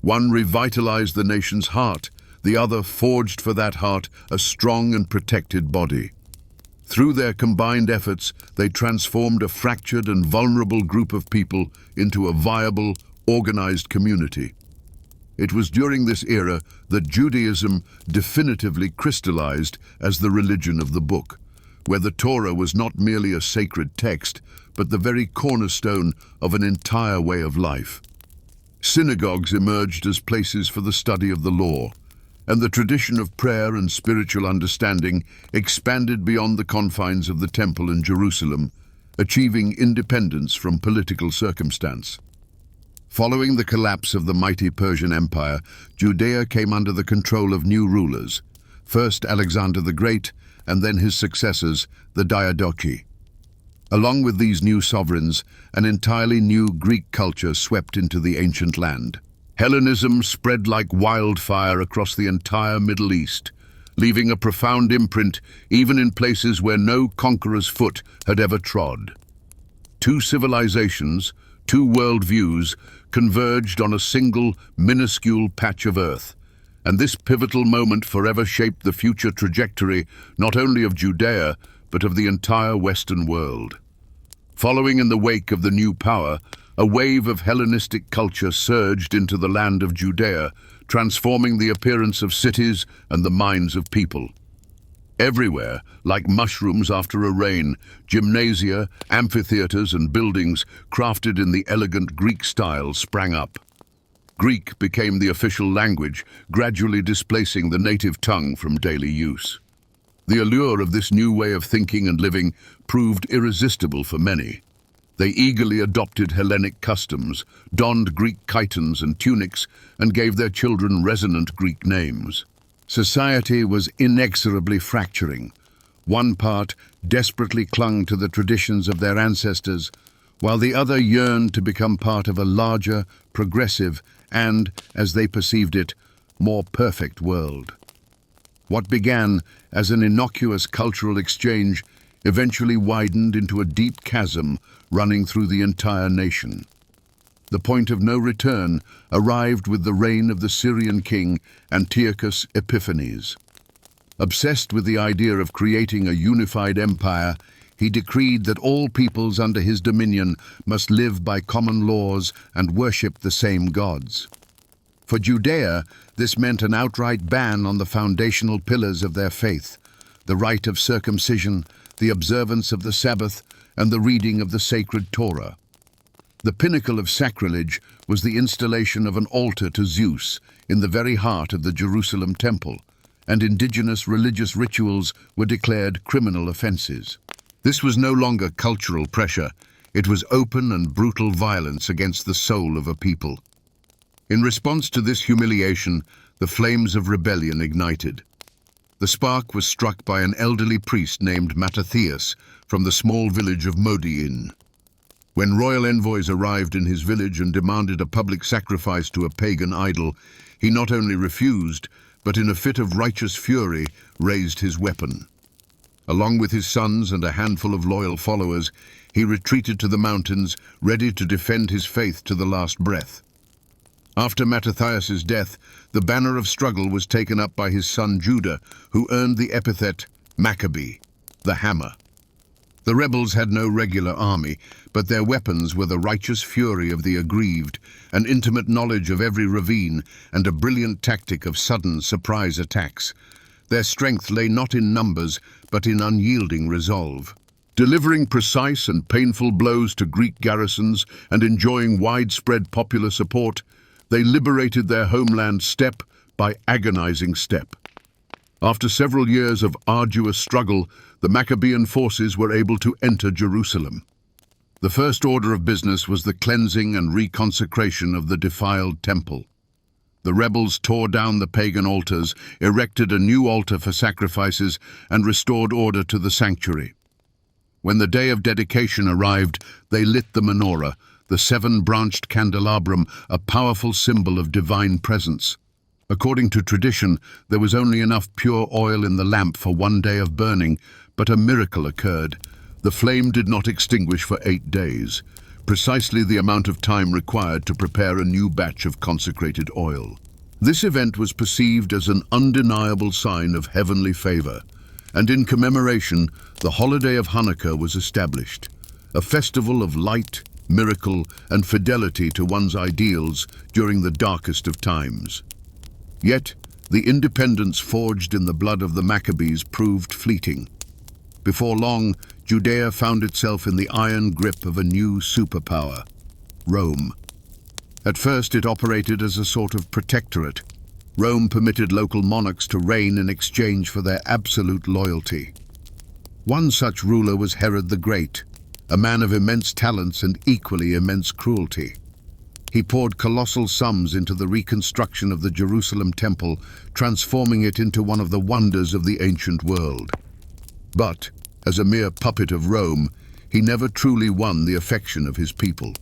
[SPEAKER 1] One revitalized the nation's heart, the other forged for that heart a strong and protected body. Through their combined efforts, they transformed a fractured and vulnerable group of people into a viable, organized community. It was during this era that Judaism definitively crystallized as the religion of the book, where the Torah was not merely a sacred text, but the very cornerstone of an entire way of life. Synagogues emerged as places for the study of the law, and the tradition of prayer and spiritual understanding expanded beyond the confines of the temple in Jerusalem, achieving independence from political circumstance. Following the collapse of the mighty Persian Empire, Judea came under the control of new rulers, first Alexander the Great, and then his successors, the Diadochi. Along with these new sovereigns, an entirely new Greek culture swept into the ancient land. Hellenism spread like wildfire across the entire Middle East, leaving a profound imprint even in places where no conqueror's foot had ever trod. Two civilizations, two worldviews, converged on a single, minuscule patch of earth, and this pivotal moment forever shaped the future trajectory not only of Judea, but of the entire Western world. Following in the wake of the new power, a wave of Hellenistic culture surged into the land of Judea, transforming the appearance of cities and the minds of people. Everywhere, like mushrooms after a rain, gymnasia, amphitheaters, and buildings crafted in the elegant Greek style sprang up. Greek became the official language, gradually displacing the native tongue from daily use. The allure of this new way of thinking and living proved irresistible for many. They eagerly adopted Hellenic customs, donned Greek chitons and tunics, and gave their children resonant Greek names. Society was inexorably fracturing. One part desperately clung to the traditions of their ancestors, while the other yearned to become part of a larger, progressive, and, as they perceived it, more perfect world. What began as an innocuous cultural exchange eventually widened into a deep chasm running through the entire nation. The point of no return arrived with the reign of the Syrian king Antiochus Epiphanes. Obsessed with the idea of creating a unified empire, he decreed that all peoples under his dominion must live by common laws and worship the same gods. For Judea, this meant an outright ban on the foundational pillars of their faith, the rite of circumcision, the observance of the Sabbath, and the reading of the sacred Torah. The pinnacle of sacrilege was the installation of an altar to Zeus in the very heart of the Jerusalem temple, and indigenous religious rituals were declared criminal offenses. This was no longer cultural pressure, it was open and brutal violence against the soul of a people. In response to this humiliation, the flames of rebellion ignited. The spark was struck by an elderly priest named Mattathias from the small village of Modi'in. When royal envoys arrived in his village and demanded a public sacrifice to a pagan idol, he not only refused, but in a fit of righteous fury raised his weapon. Along with his sons and a handful of loyal followers, he retreated to the mountains, ready to defend his faith to the last breath. After Mattathias's death, the banner of struggle was taken up by his son Judah, who earned the epithet Maccabee, the hammer. The rebels had no regular army, but their weapons were the righteous fury of the aggrieved, an intimate knowledge of every ravine, and a brilliant tactic of sudden surprise attacks. Their strength lay not in numbers, but in unyielding resolve. Delivering precise and painful blows to Greek garrisons and enjoying widespread popular support, they liberated their homeland step by agonizing step. After several years of arduous struggle, the Maccabean forces were able to enter Jerusalem. The first order of business was the cleansing and reconsecration of the defiled temple. The rebels tore down the pagan altars, erected a new altar for sacrifices, and restored order to the sanctuary. When the day of dedication arrived, they lit the menorah, the seven-branched candelabrum, a powerful symbol of divine presence. According to tradition, there was only enough pure oil in the lamp for 1 day of burning, but a miracle occurred. The flame did not extinguish for 8 days, precisely the amount of time required to prepare a new batch of consecrated oil. This event was perceived as an undeniable sign of heavenly favor, and in commemoration, the holiday of Hanukkah was established, a festival of light, miracle, and fidelity to one's ideals during the darkest of times. Yet, the independence forged in the blood of the Maccabees proved fleeting. Before long, Judea found itself in the iron grip of a new superpower, Rome. At first, it operated as a sort of protectorate. Rome permitted local monarchs to reign in exchange for their absolute loyalty. One such ruler was Herod the Great, a man of immense talents and equally immense cruelty. He poured colossal sums into the reconstruction of the Jerusalem temple, transforming it into one of the wonders of the ancient world. But, as a mere puppet of Rome, he never truly won the affection of his people.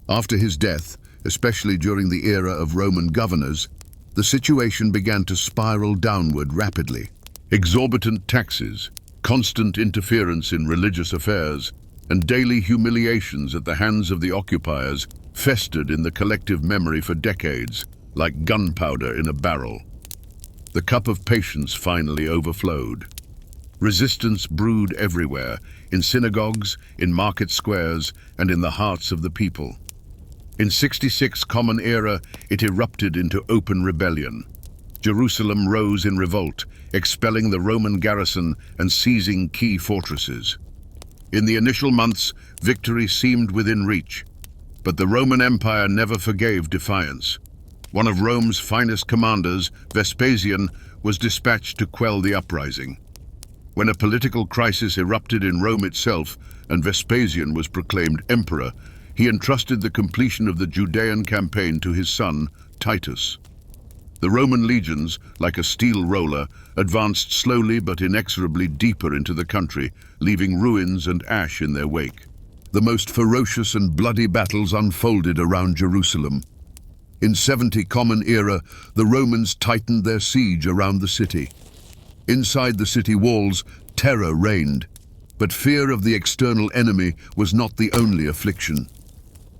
[SPEAKER 1] After his death, especially during the era of Roman governors, the situation began to spiral downward rapidly. Exorbitant taxes, constant interference in religious affairs, and daily humiliations at the hands of the occupiers festered in the collective memory for decades, like gunpowder in a barrel. The cup of patience finally overflowed. Resistance brewed everywhere, in synagogues, in market squares, and in the hearts of the people. In 66 Common Era, it erupted into open rebellion. Jerusalem rose in revolt, expelling the Roman garrison and seizing key fortresses. In the initial months, victory seemed within reach, but the Roman Empire never forgave defiance. One of Rome's finest commanders, Vespasian, was dispatched to quell the uprising. When a political crisis erupted in Rome itself and Vespasian was proclaimed emperor, he entrusted the completion of the Judean campaign to his son, Titus. The Roman legions, like a steel roller, advanced slowly but inexorably deeper into the country, leaving ruins and ash in their wake. The most ferocious and bloody battles unfolded around Jerusalem. In 70 Common Era, the Romans tightened their siege around the city. Inside the city walls, terror reigned, but fear of the external enemy was not the only affliction.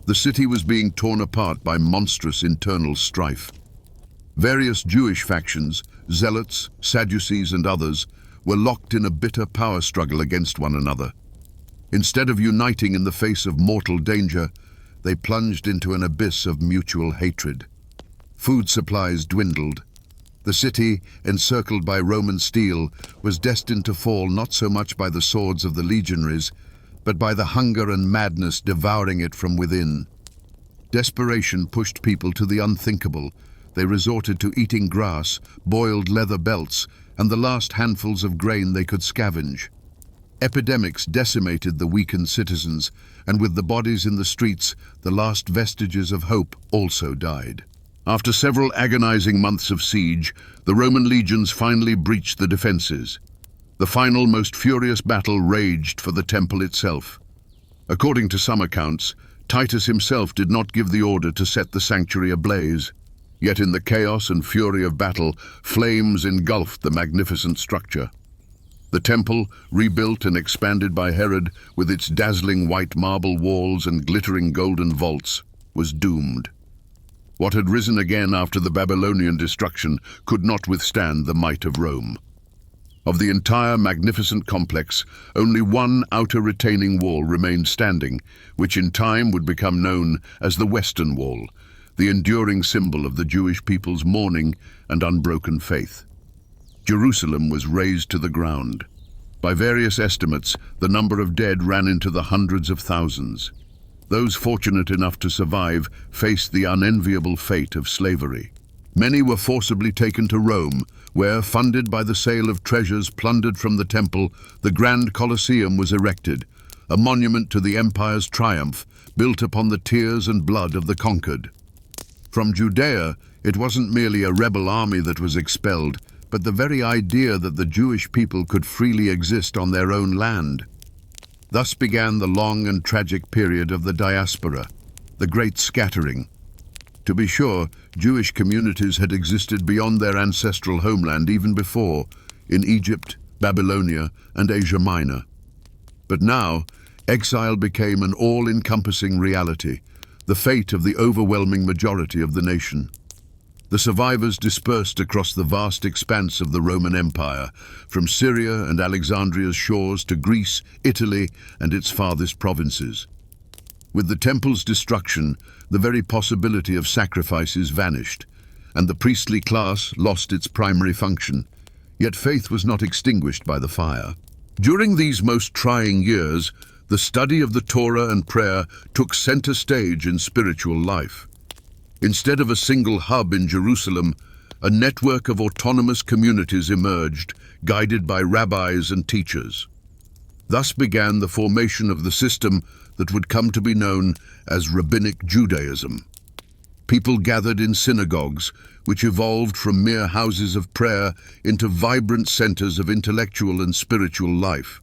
[SPEAKER 1] The city was being torn apart by monstrous internal strife. Various Jewish factions, Zealots, Sadducees, and others, were locked in a bitter power struggle against one another. Instead of uniting in the face of mortal danger, they plunged into an abyss of mutual hatred. Food supplies dwindled. The city, encircled by Roman steel, was destined to fall not so much by the swords of the legionaries, but by the hunger and madness devouring it from within. Desperation pushed people to the unthinkable. They resorted to eating grass, boiled leather belts, and the last handfuls of grain they could scavenge. Epidemics decimated the weakened citizens, and with the bodies in the streets, the last vestiges of hope also died. After several agonizing months of siege, the Roman legions finally breached the defenses. The final, most furious battle raged for the temple itself. According to some accounts, Titus himself did not give the order to set the sanctuary ablaze. Yet in the chaos and fury of battle, flames engulfed the magnificent structure. The temple, rebuilt and expanded by Herod, with its dazzling white marble walls and glittering golden vaults, was doomed. What had risen again after the Babylonian destruction could not withstand the might of Rome. Of the entire magnificent complex, only one outer retaining wall remained standing, which in time would become known as the Western Wall, the enduring symbol of the Jewish people's mourning and unbroken faith. Jerusalem was razed to the ground. By various estimates, the number of dead ran into the hundreds of thousands. Those fortunate enough to survive faced the unenviable fate of slavery. Many were forcibly taken to Rome, where, funded by the sale of treasures plundered from the temple, the Grand Colosseum was erected, a monument to the empire's triumph, built upon the tears and blood of the conquered. From Judea, it wasn't merely a rebel army that was expelled, but the very idea that the Jewish people could freely exist on their own land. Thus began the long and tragic period of the diaspora, the Great Scattering. To be sure, Jewish communities had existed beyond their ancestral homeland even before, in Egypt, Babylonia, and Asia Minor. But now, exile became an all-encompassing reality, the fate of the overwhelming majority of the nation. The survivors dispersed across the vast expanse of the Roman Empire, from Syria and Alexandria's shores to Greece, Italy, and its farthest provinces. With the temple's destruction, the very possibility of sacrifices vanished, and the priestly class lost its primary function. Yet faith was not extinguished by the fire. During these most trying years, the study of the Torah and prayer took center stage in spiritual life. Instead of a single hub in Jerusalem, a network of autonomous communities emerged, guided by rabbis and teachers. Thus began the formation of the system that would come to be known as Rabbinic Judaism. People gathered in synagogues, which evolved from mere houses of prayer into vibrant centers of intellectual and spiritual life.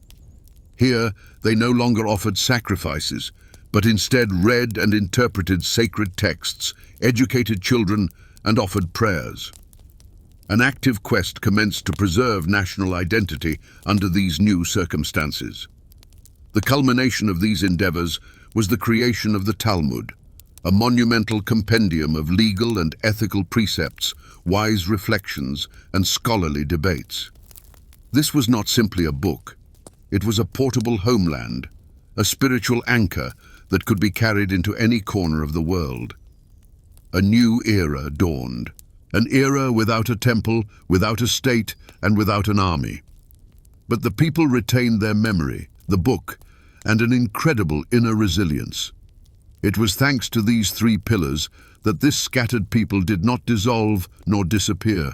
[SPEAKER 1] Here, they no longer offered sacrifices, but instead read and interpreted sacred texts, educated children, and offered prayers. An active quest commenced to preserve national identity under these new circumstances. The culmination of these endeavors was the creation of the Talmud, a monumental compendium of legal and ethical precepts, wise reflections, and scholarly debates. This was not simply a book. It was a portable homeland, a spiritual anchor that could be carried into any corner of the world. A new era dawned, an era without a temple, without a state, and without an army. But the people retained their memory, the book, and an incredible inner resilience. It was thanks to these three pillars that this scattered people did not dissolve nor disappear.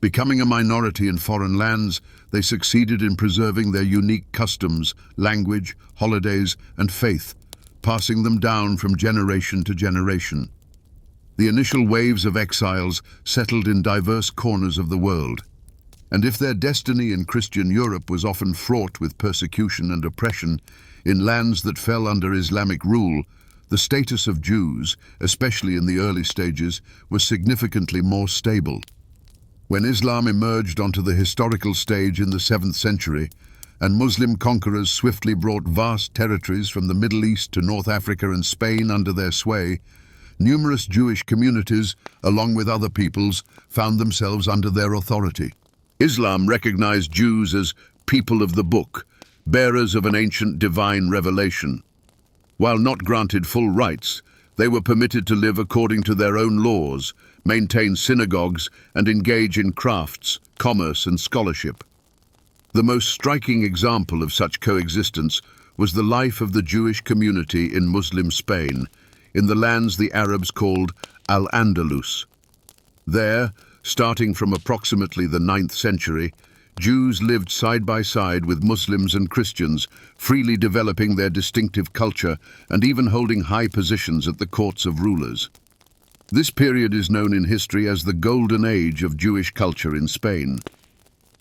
[SPEAKER 1] Becoming a minority in foreign lands, they succeeded in preserving their unique customs, language, holidays, and faith, passing them down from generation to generation. The initial waves of exiles settled in diverse corners of the world, and if their destiny in Christian Europe was often fraught with persecution and oppression, in lands that fell under Islamic rule, the status of Jews, especially in the early stages, was significantly more stable. When Islam emerged onto the historical stage in the 7th century, and Muslim conquerors swiftly brought vast territories from the Middle East to North Africa and Spain under their sway, numerous Jewish communities, along with other peoples, found themselves under their authority. Islam recognized Jews as people of the book, bearers of an ancient divine revelation. While not granted full rights, they were permitted to live according to their own laws, maintain synagogues, and engage in crafts, commerce, and scholarship. The most striking example of such coexistence was the life of the Jewish community in Muslim Spain, in the lands the Arabs called Al-Andalus. There, starting from approximately the 9th century, Jews lived side by side with Muslims and Christians, freely developing their distinctive culture and even holding high positions at the courts of rulers. This period is known in history as the Golden Age of Jewish culture in Spain.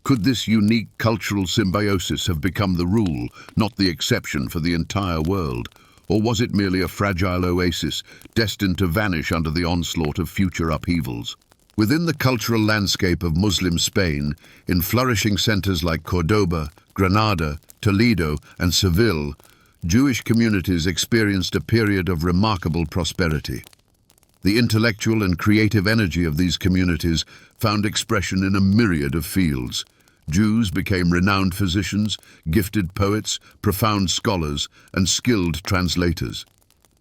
[SPEAKER 1] Could this unique cultural symbiosis have become the rule, not the exception, for the entire world? Or was it merely a fragile oasis, destined to vanish under the onslaught of future upheavals? Within the cultural landscape of Muslim Spain, in flourishing centers like Cordoba, Granada, Toledo, and Seville, Jewish communities experienced a period of remarkable prosperity. The intellectual and creative energy of these communities found expression in a myriad of fields. Jews became renowned physicians, gifted poets, profound scholars, and skilled translators.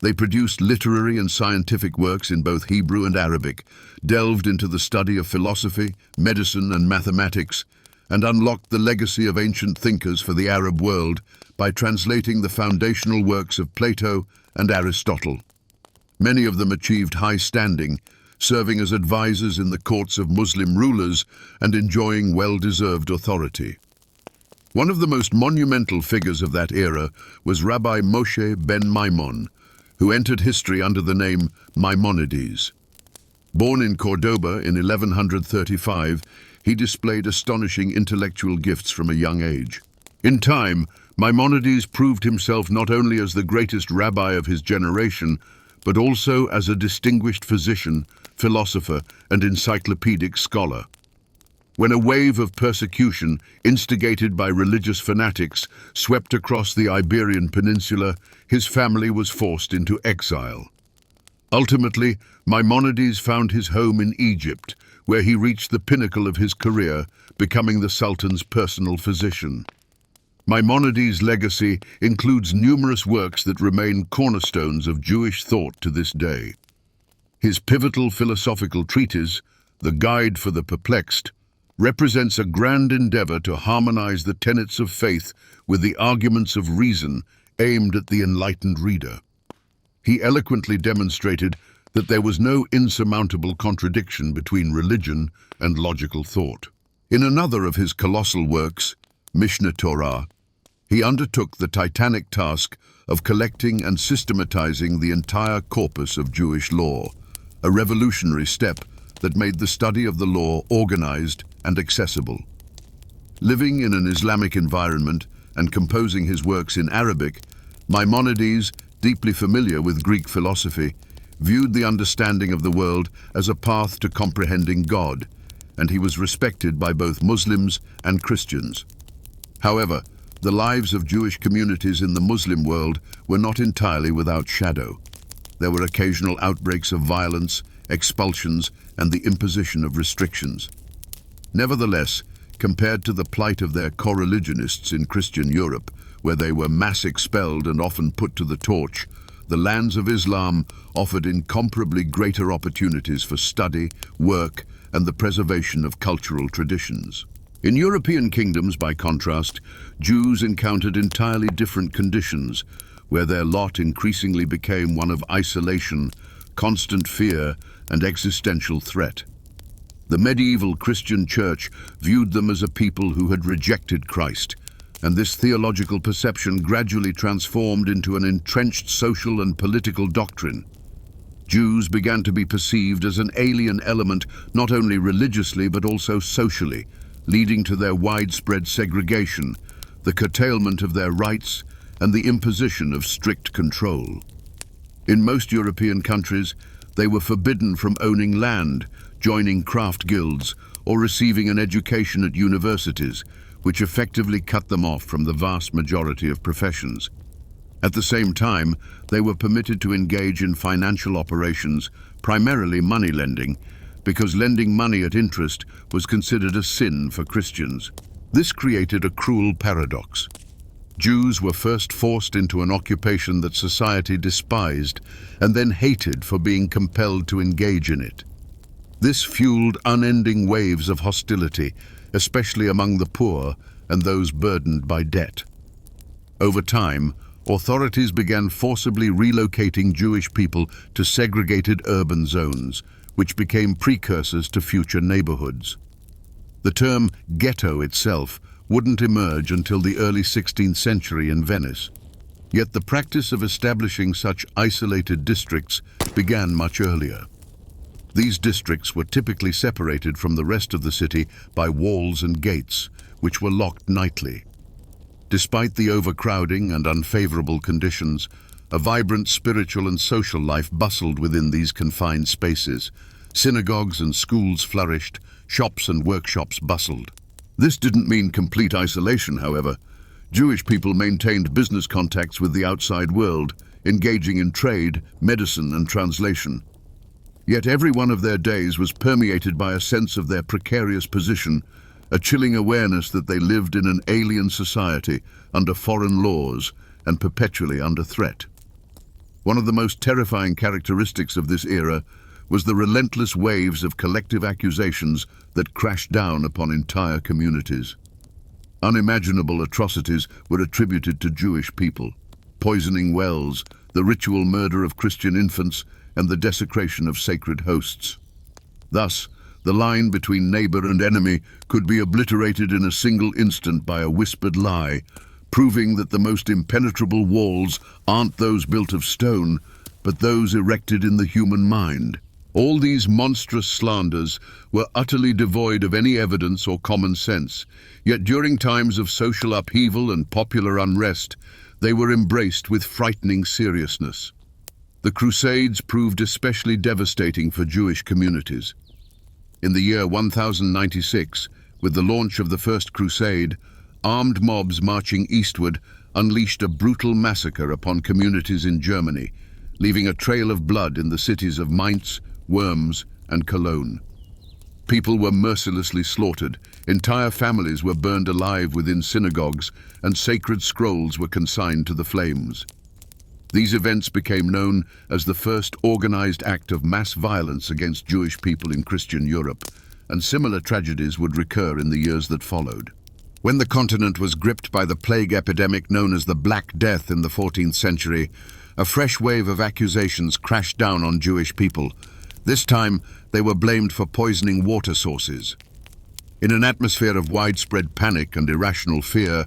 [SPEAKER 1] They produced literary and scientific works in both Hebrew and Arabic, delved into the study of philosophy, medicine, and mathematics, and unlocked the legacy of ancient thinkers for the Arab world by translating the foundational works of Plato and Aristotle. Many of them achieved high standing, serving as advisors in the courts of Muslim rulers and enjoying well-deserved authority. One of the most monumental figures of that era was Rabbi Moshe ben Maimon, who entered history under the name Maimonides. Born in Cordoba in 1135, he displayed astonishing intellectual gifts from a young age. In time, Maimonides proved himself not only as the greatest rabbi of his generation, but also as a distinguished physician, philosopher, and encyclopedic scholar. When a wave of persecution, instigated by religious fanatics, swept across the Iberian Peninsula, his family was forced into exile. Ultimately, Maimonides found his home in Egypt, where he reached the pinnacle of his career, becoming the Sultan's personal physician. Maimonides' legacy includes numerous works that remain cornerstones of Jewish thought to this day. His pivotal philosophical treatise, The Guide for the Perplexed, represents a grand endeavor to harmonize the tenets of faith with the arguments of reason aimed at the enlightened reader. He eloquently demonstrated that there was no insurmountable contradiction between religion and logical thought. In another of his colossal works, Mishneh Torah, he undertook the titanic task of collecting and systematizing the entire corpus of Jewish law, a revolutionary step that made the study of the law organized and accessible. Living in an Islamic environment and composing his works in Arabic, Maimonides, deeply familiar with Greek philosophy, viewed the understanding of the world as a path to comprehending God, and he was respected by both Muslims and Christians. However, the lives of Jewish communities in the Muslim world were not entirely without shadow. There were occasional outbreaks of violence, expulsions, and the imposition of restrictions. Nevertheless, compared to the plight of their co-religionists in Christian Europe, where they were mass expelled and often put to the torch, the lands of Islam offered incomparably greater opportunities for study, work, and the preservation of cultural traditions. In European kingdoms, by contrast, Jews encountered entirely different conditions, where their lot increasingly became one of isolation, constant fear, and existential threat. The medieval Christian Church viewed them as a people who had rejected Christ, and this theological perception gradually transformed into an entrenched social and political doctrine. Jews began to be perceived as an alien element not only religiously but also socially, leading to their widespread segregation, the curtailment of their rights, and the imposition of strict control. In most European countries, they were forbidden from owning land, joining craft guilds, or receiving an education at universities, which effectively cut them off from the vast majority of professions. At the same time, they were permitted to engage in financial operations, primarily money lending, because lending money at interest was considered a sin for Christians. This created a cruel paradox. Jews were first forced into an occupation that society despised and then hated for being compelled to engage in it. This fueled unending waves of hostility, especially among the poor and those burdened by debt. Over time, authorities began forcibly relocating Jewish people to segregated urban zones, which became precursors to future neighborhoods. The term ghetto itself wouldn't emerge until the early 16th century in Venice. Yet the practice of establishing such isolated districts began much earlier. These districts were typically separated from the rest of the city by walls and gates, which were locked nightly. Despite the overcrowding and unfavorable conditions, a vibrant spiritual and social life bustled within these confined spaces. Synagogues and schools flourished, shops and workshops bustled. This didn't mean complete isolation, however. Jewish people maintained business contacts with the outside world, engaging in trade, medicine, and translation. Yet every one of their days was permeated by a sense of their precarious position, a chilling awareness that they lived in an alien society, under foreign laws, and perpetually under threat. One of the most terrifying characteristics of this era was the relentless waves of collective accusations that crashed down upon entire communities. Unimaginable atrocities were attributed to Jewish people: poisoning wells, the ritual murder of Christian infants, and the desecration of sacred hosts. Thus, the line between neighbor and enemy could be obliterated in a single instant by a whispered lie, proving that the most impenetrable walls aren't those built of stone, but those erected in the human mind. All these monstrous slanders were utterly devoid of any evidence or common sense, yet during times of social upheaval and popular unrest, they were embraced with frightening seriousness. The Crusades proved especially devastating for Jewish communities. In the year 1096, with the launch of the First Crusade, armed mobs marching eastward unleashed a brutal massacre upon communities in Germany, leaving a trail of blood in the cities of Mainz, Worms, and Cologne. People were mercilessly slaughtered, entire families were burned alive within synagogues, and sacred scrolls were consigned to the flames. These events became known as the first organized act of mass violence against Jewish people in Christian Europe, and similar tragedies would recur in the years that followed. When the continent was gripped by the plague epidemic known as the Black Death in the 14th century, a fresh wave of accusations crashed down on Jewish people. This time, they were blamed for poisoning water sources. In an atmosphere of widespread panic and irrational fear,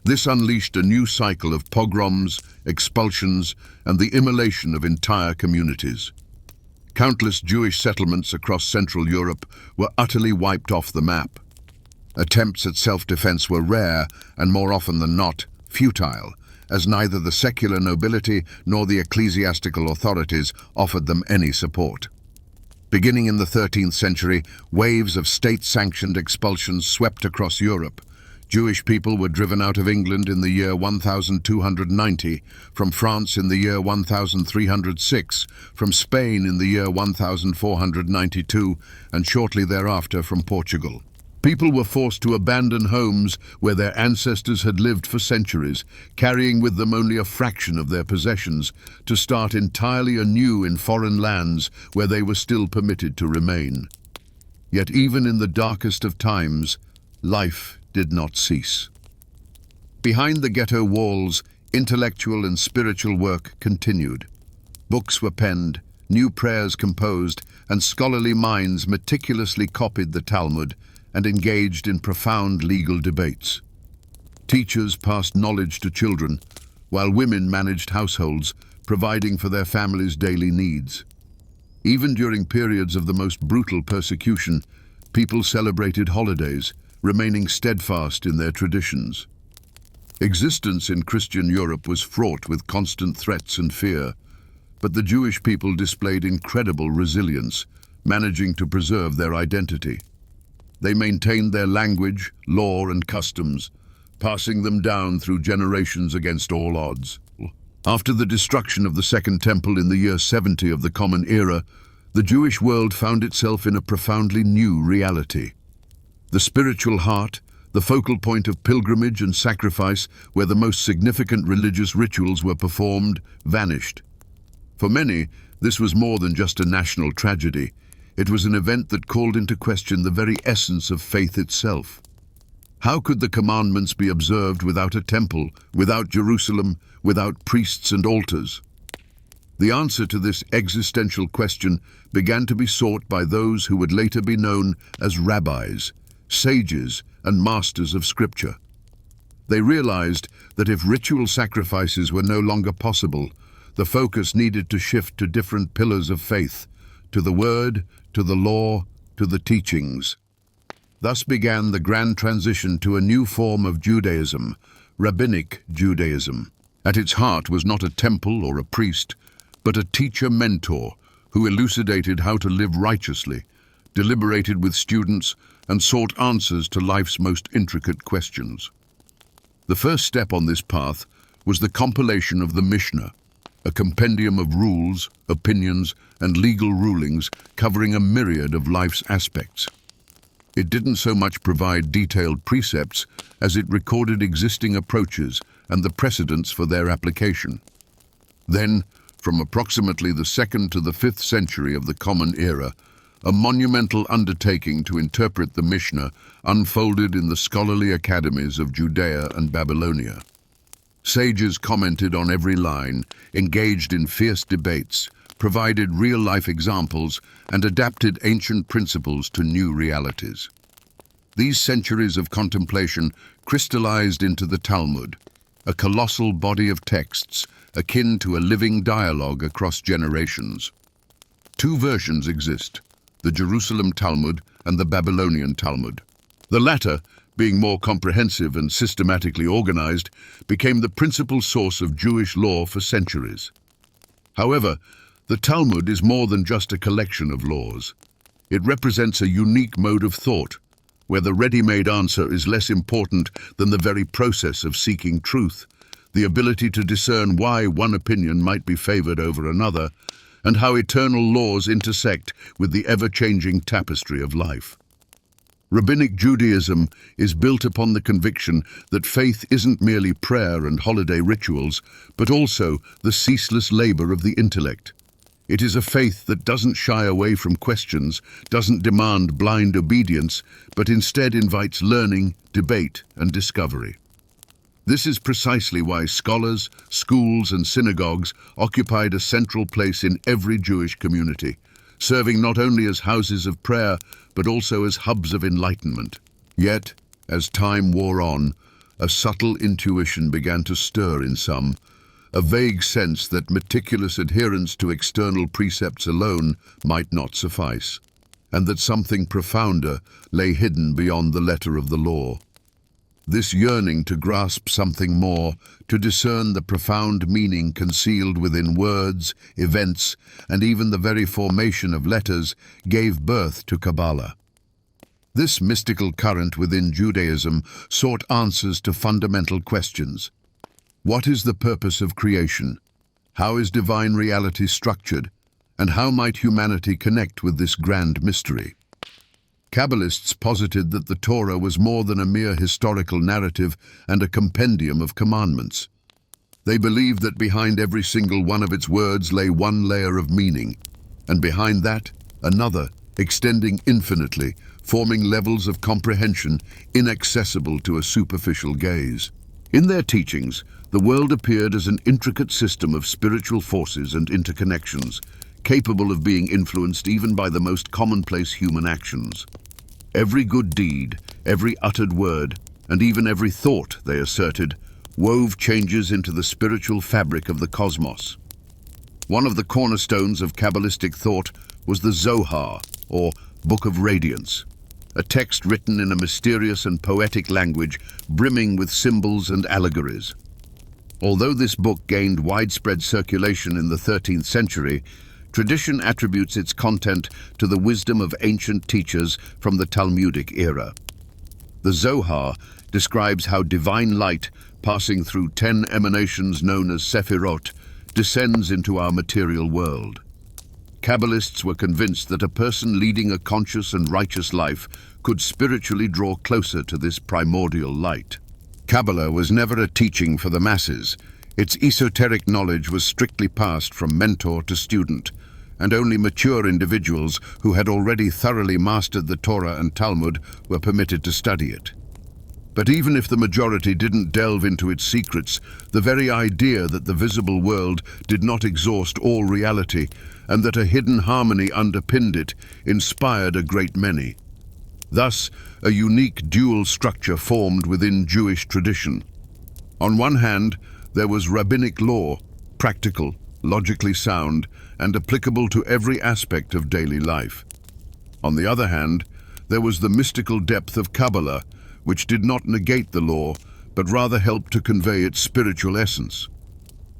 [SPEAKER 1] this unleashed a new cycle of pogroms, expulsions, and the immolation of entire communities. Countless Jewish settlements across Central Europe were utterly wiped off the map. Attempts at self-defense were rare and, more often than not, futile, as neither the secular nobility nor the ecclesiastical authorities offered them any support. Beginning in the 13th century, waves of state-sanctioned expulsions swept across Europe. Jewish people were driven out of England in the year 1290, from France in the year 1306, from Spain in the year 1492, and shortly thereafter from Portugal. People were forced to abandon homes where their ancestors had lived for centuries, carrying with them only a fraction of their possessions, to start entirely anew in foreign lands where they were still permitted to remain. Yet even in the darkest of times, life did not cease. Behind the ghetto walls, intellectual and spiritual work continued. Books were penned, new prayers composed, and scholarly minds meticulously copied the Talmud and engaged in profound legal debates. Teachers passed knowledge to children, while women managed households, providing for their families' daily needs. Even during periods of the most brutal persecution, people celebrated holidays, remaining steadfast in their traditions. Existence in Christian Europe was fraught with constant threats and fear, but the Jewish people displayed incredible resilience, managing to preserve their identity. They maintained their language, law, and customs, passing them down through generations against all odds. After the destruction of the Second Temple in the year 70 of the Common Era, the Jewish world found itself in a profoundly new reality. The spiritual heart, the focal point of pilgrimage and sacrifice where the most significant religious rituals were performed, vanished. For many, this was more than just a national tragedy. It was an event that called into question the very essence of faith itself. How could the commandments be observed without a temple, without Jerusalem, without priests and altars? The answer to this existential question began to be sought by those who would later be known as rabbis, sages, and masters of scripture. They realized that if ritual sacrifices were no longer possible, the focus needed to shift to different pillars of faith, to the word, to the law, to the teachings. Thus began the grand transition to a new form of Judaism, rabbinic Judaism. At its heart was not a temple or a priest, but a teacher-mentor who elucidated how to live righteously, deliberated with students, and sought answers to life's most intricate questions. The first step on this path was the compilation of the Mishnah, a compendium of rules, opinions, and legal rulings covering a myriad of life's aspects. It didn't so much provide detailed precepts as it recorded existing approaches and the precedents for their application. Then, from approximately the 2nd to the 5th century of the Common Era, a monumental undertaking to interpret the Mishnah unfolded in the scholarly academies of Judea and Babylonia. Sages commented on every line, engaged in fierce debates, provided real-life examples, and adapted ancient principles to new realities. These centuries of contemplation crystallized into the Talmud, a colossal body of texts akin to a living dialogue across generations. Two versions exist: the Jerusalem Talmud and the Babylonian Talmud. The latter, being more comprehensive and systematically organized, became the principal source of Jewish law for centuries. However, the Talmud is more than just a collection of laws. It represents a unique mode of thought, where the ready-made answer is less important than the very process of seeking truth, the ability to discern why one opinion might be favored over another, and how eternal laws intersect with the ever-changing tapestry of life. Rabbinic Judaism is built upon the conviction that faith isn't merely prayer and holiday rituals, but also the ceaseless labor of the intellect. It is a faith that doesn't shy away from questions, doesn't demand blind obedience, but instead invites learning, debate, and discovery. This is precisely why scholars, schools, and synagogues occupied a central place in every Jewish community, serving not only as houses of prayer, but also as hubs of enlightenment. Yet, as time wore on, a subtle intuition began to stir in some, a vague sense that meticulous adherence to external precepts alone might not suffice, and that something profounder lay hidden beyond the letter of the law. This yearning to grasp something more, to discern the profound meaning concealed within words, events, and even the very formation of letters, gave birth to Kabbalah. This mystical current within Judaism sought answers to fundamental questions. What is the purpose of creation? How is divine reality structured? And how might humanity connect with this grand mystery? Kabbalists posited that the Torah was more than a mere historical narrative and a compendium of commandments. They believed that behind every single one of its words lay one layer of meaning, and behind that, another, extending infinitely, forming levels of comprehension inaccessible to a superficial gaze. In their teachings, the world appeared as an intricate system of spiritual forces and interconnections, capable of being influenced even by the most commonplace human actions. Every good deed, every uttered word, and even every thought, they asserted, wove changes into the spiritual fabric of the cosmos. One of the cornerstones of Kabbalistic thought was the Zohar, or Book of Radiance, a text written in a mysterious and poetic language brimming with symbols and allegories. Although this book gained widespread circulation in the 13th century, tradition attributes its content to the wisdom of ancient teachers from the Talmudic era. The Zohar describes how divine light, passing through 10 emanations known as Sephirot, descends into our material world. Kabbalists were convinced that a person leading a conscious and righteous life could spiritually draw closer to this primordial light. Kabbalah was never a teaching for the masses. Its esoteric knowledge was strictly passed from mentor to student, and only mature individuals who had already thoroughly mastered the Torah and Talmud were permitted to study it. But even if the majority didn't delve into its secrets, the very idea that the visible world did not exhaust all reality and that a hidden harmony underpinned it inspired a great many. Thus, a unique dual structure formed within Jewish tradition. On one hand, there was rabbinic law, practical, logically sound, and applicable to every aspect of daily life. On the other hand, there was the mystical depth of Kabbalah, which did not negate the law, but rather helped to convey its spiritual essence.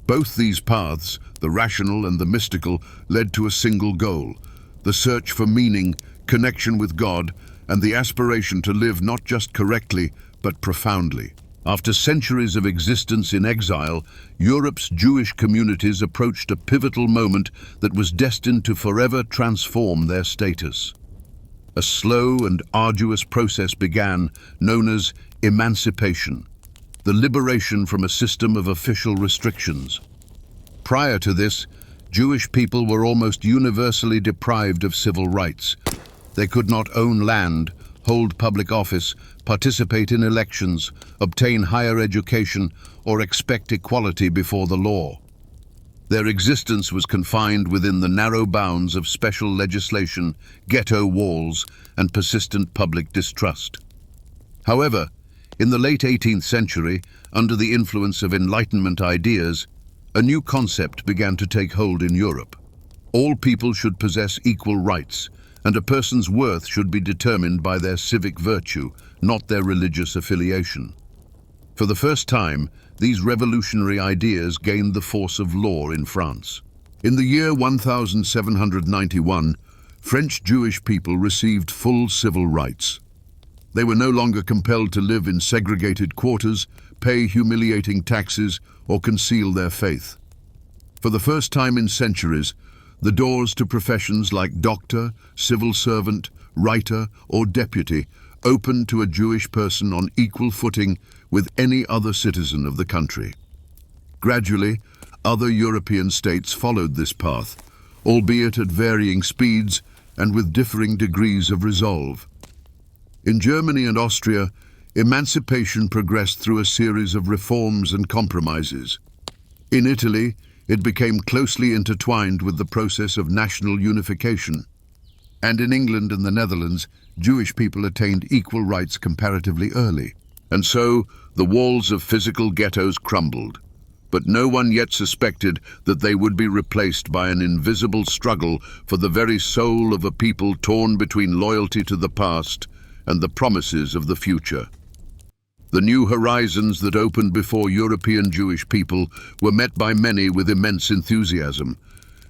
[SPEAKER 1] Both these paths, the rational and the mystical, led to a single goal: the search for meaning, connection with God, and the aspiration to live not just correctly, but profoundly. After centuries of existence in exile, Europe's Jewish communities approached a pivotal moment that was destined to forever transform their status. A slow and arduous process began, known as emancipation, the liberation from a system of official restrictions. Prior to this, Jewish people were almost universally deprived of civil rights. They could not own land, hold public office, participate in elections, obtain higher education, or expect equality before the law. Their existence was confined within the narrow bounds of special legislation, ghetto walls, and persistent public distrust. However, in the late 18th century, under the influence of Enlightenment ideas, a new concept began to take hold in Europe. All people should possess equal rights, and a person's worth should be determined by their civic virtue, not their religious affiliation. For the first time, these revolutionary ideas gained the force of law in France. In the year 1791, French Jewish people received full civil rights. They were no longer compelled to live in segregated quarters, pay humiliating taxes, or conceal their faith. For the first time in centuries, the doors to professions like doctor, civil servant, writer, or deputy opened to a Jewish person on equal footing with any other citizen of the country. Gradually, other European states followed this path, albeit at varying speeds and with differing degrees of resolve. In Germany and Austria, emancipation progressed through a series of reforms and compromises. In Italy, it became closely intertwined with the process of national unification. And in England and the Netherlands, Jewish people attained equal rights comparatively early. And so, the walls of physical ghettos crumbled. But no one yet suspected that they would be replaced by an invisible struggle for the very soul of a people torn between loyalty to the past and the promises of the future. The new horizons that opened before European Jewish people were met by many with immense enthusiasm.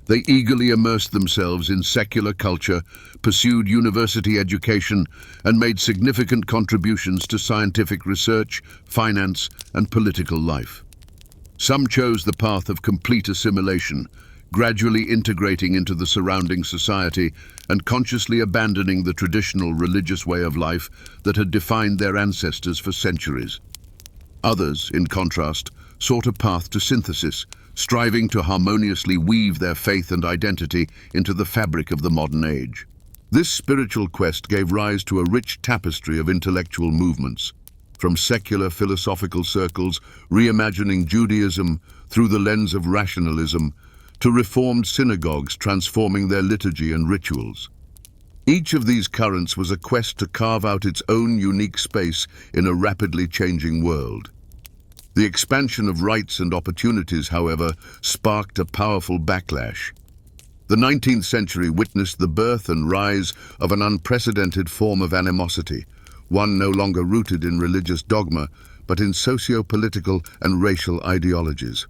[SPEAKER 1] They eagerly immersed themselves in secular culture, pursued university education, and made significant contributions to scientific research, finance, and political life. Some chose the path of complete assimilation, gradually integrating into the surrounding society and consciously abandoning the traditional religious way of life that had defined their ancestors for centuries. Others, in contrast, sought a path to synthesis, striving to harmoniously weave their faith and identity into the fabric of the modern age. This spiritual quest gave rise to a rich tapestry of intellectual movements, from secular philosophical circles reimagining Judaism through the lens of rationalism, to reformed synagogues transforming their liturgy and rituals. Each of these currents was a quest to carve out its own unique space in a rapidly changing world. The expansion of rights and opportunities, however, sparked a powerful backlash. The 19th century witnessed the birth and rise of an unprecedented form of animosity, one no longer rooted in religious dogma, but in socio-political and racial ideologies.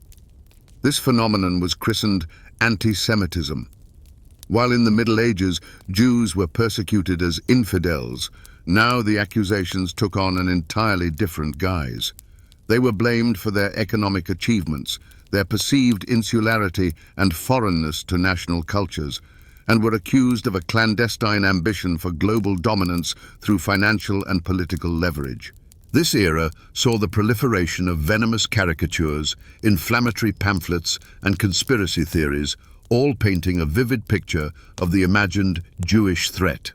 [SPEAKER 1] This phenomenon was christened anti-Semitism. While in the Middle Ages, Jews were persecuted as infidels, now the accusations took on an entirely different guise. They were blamed for their economic achievements, their perceived insularity and foreignness to national cultures, and were accused of a clandestine ambition for global dominance through financial and political leverage. This era saw the proliferation of venomous caricatures, inflammatory pamphlets, and conspiracy theories, all painting a vivid picture of the imagined Jewish threat.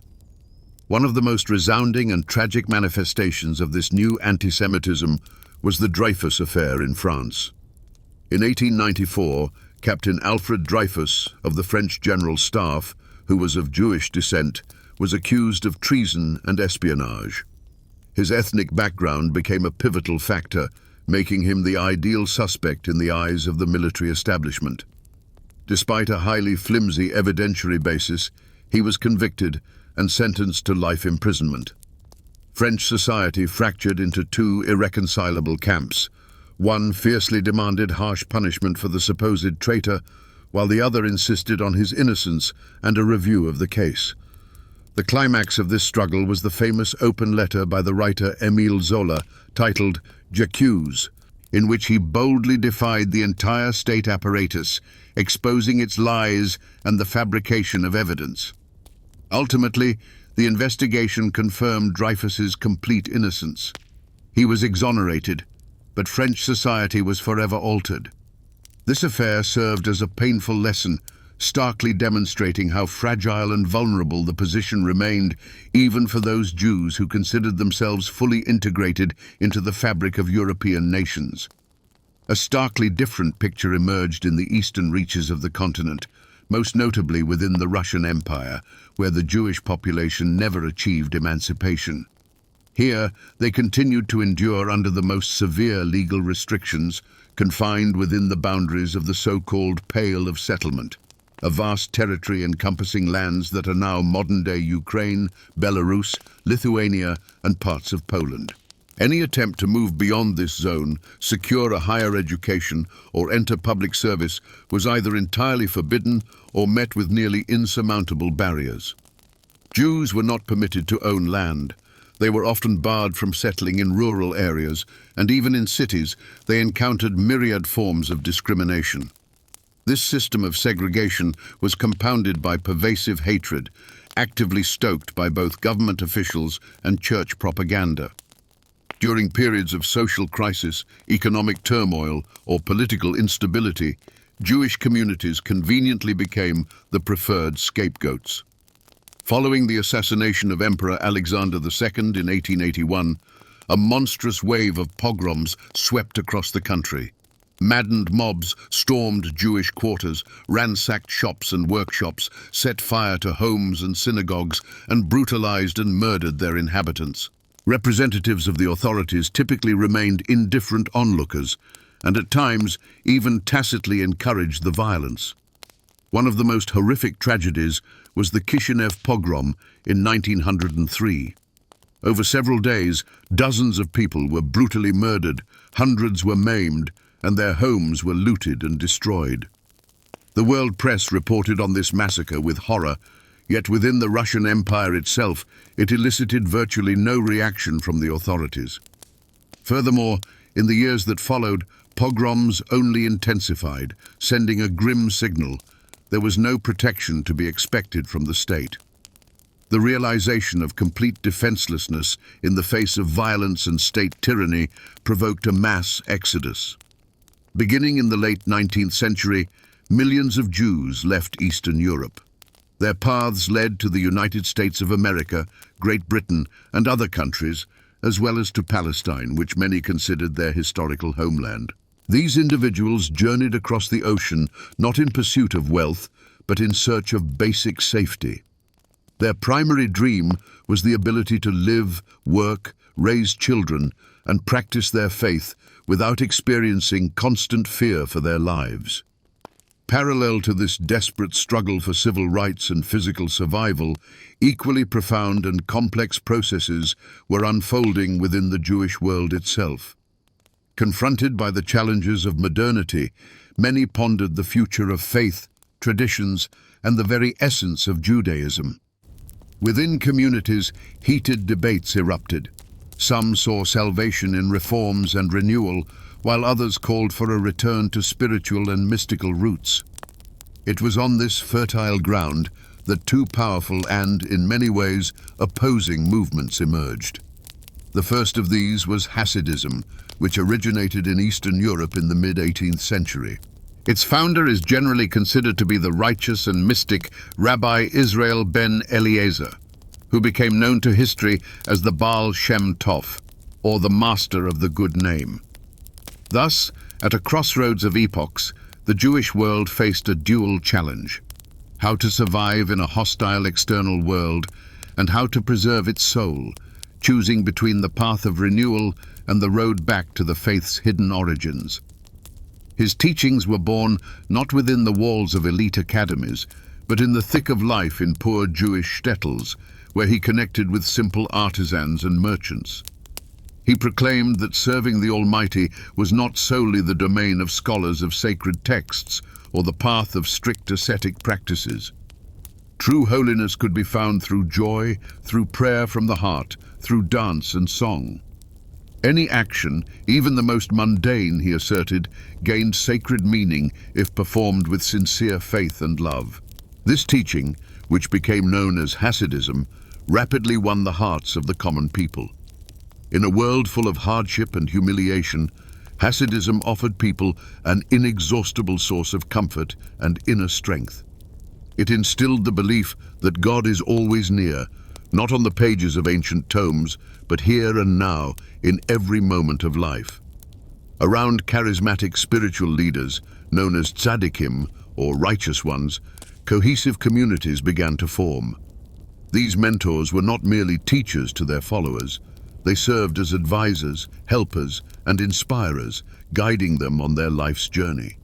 [SPEAKER 1] One of the most resounding and tragic manifestations of this new anti-Semitism was the Dreyfus affair in France. In 1894, Captain Alfred Dreyfus of the French General Staff, who was of Jewish descent, was accused of treason and espionage. His ethnic background became a pivotal factor, making him the ideal suspect in the eyes of the military establishment. Despite a highly flimsy evidentiary basis, he was convicted and sentenced to life imprisonment. French society fractured into two irreconcilable camps. One fiercely demanded harsh punishment for the supposed traitor, while the other insisted on his innocence and a review of the case. The climax of this struggle was the famous open letter by the writer Émile Zola, titled J'accuse, in which he boldly defied the entire state apparatus, exposing its lies and the fabrication of evidence. Ultimately, the investigation confirmed Dreyfus's complete innocence. He was exonerated, but French society was forever altered. This affair served as a painful lesson, starkly demonstrating how fragile and vulnerable the position remained even for those Jews who considered themselves fully integrated into the fabric of European nations. A starkly different picture emerged in the eastern reaches of the continent, most notably within the Russian Empire, where the Jewish population never achieved emancipation. Here, they continued to endure under the most severe legal restrictions, confined within the boundaries of the so-called Pale of Settlement, a vast territory encompassing lands that are now modern-day Ukraine, Belarus, Lithuania, and parts of Poland. Any attempt to move beyond this zone, secure a higher education, or enter public service was either entirely forbidden or met with nearly insurmountable barriers. Jews were not permitted to own land. They were often barred from settling in rural areas, and even in cities, they encountered myriad forms of discrimination. This system of segregation was compounded by pervasive hatred, actively stoked by both government officials and church propaganda. During periods of social crisis, economic turmoil, or political instability, Jewish communities conveniently became the preferred scapegoats. Following the assassination of Emperor Alexander II in 1881, a monstrous wave of pogroms swept across the country. Maddened mobs stormed Jewish quarters, ransacked shops and workshops, set fire to homes and synagogues, and brutalized and murdered their inhabitants. Representatives of the authorities typically remained indifferent onlookers, and at times even tacitly encouraged the violence. One of the most horrific tragedies was the Kishinev pogrom in 1903. Over several days, dozens of people were brutally murdered, hundreds were maimed, and their homes were looted and destroyed. The world press reported on this massacre with horror, yet within the Russian Empire itself, it elicited virtually no reaction from the authorities. Furthermore, in the years that followed, pogroms only intensified, sending a grim signal: there was no protection to be expected from the state. The realization of complete defenselessness in the face of violence and state tyranny provoked a mass exodus. Beginning in the late 19th century, millions of Jews left Eastern Europe. Their paths led to the United States of America, Great Britain, and other countries, as well as to Palestine, which many considered their historical homeland. These individuals journeyed across the ocean not in pursuit of wealth, but in search of basic safety. Their primary dream was the ability to live, work, raise children, and practice their faith without experiencing constant fear for their lives. Parallel to this desperate struggle for civil rights and physical survival, equally profound and complex processes were unfolding within the Jewish world itself. Confronted by the challenges of modernity, many pondered the future of faith, traditions, and the very essence of Judaism. Within communities, heated debates erupted. Some saw salvation in reforms and renewal, while others called for a return to spiritual and mystical roots. It was on this fertile ground that two powerful and, in many ways, opposing movements emerged. The first of these was Hasidism, which originated in Eastern Europe in the mid-18th century. Its founder is generally considered to be the righteous and mystic Rabbi Israel ben Eliezer, who became known to history as the Baal Shem Tov, or the Master of the Good Name. Thus, at a crossroads of epochs, the Jewish world faced a dual challenge: how to survive in a hostile external world and how to preserve its soul, choosing between the path of renewal and the road back to the faith's hidden origins. His teachings were born not within the walls of elite academies, but in the thick of life in poor Jewish shtetls, where he connected with simple artisans and merchants. He proclaimed that serving the Almighty was not solely the domain of scholars of sacred texts or the path of strict ascetic practices. True holiness could be found through joy, through prayer from the heart, through dance and song. Any action, even the most mundane, he asserted, gained sacred meaning if performed with sincere faith and love. This teaching, which became known as Hasidism, rapidly won the hearts of the common people. In a world full of hardship and humiliation, Hasidism offered people an inexhaustible source of comfort and inner strength. It instilled the belief that God is always near, not on the pages of ancient tomes, but here and now, in every moment of life. Around charismatic spiritual leaders, known as tzaddikim, or righteous ones, cohesive communities began to form. These mentors were not merely teachers to their followers. They served as advisors, helpers, and inspirers, guiding them on their life's journey.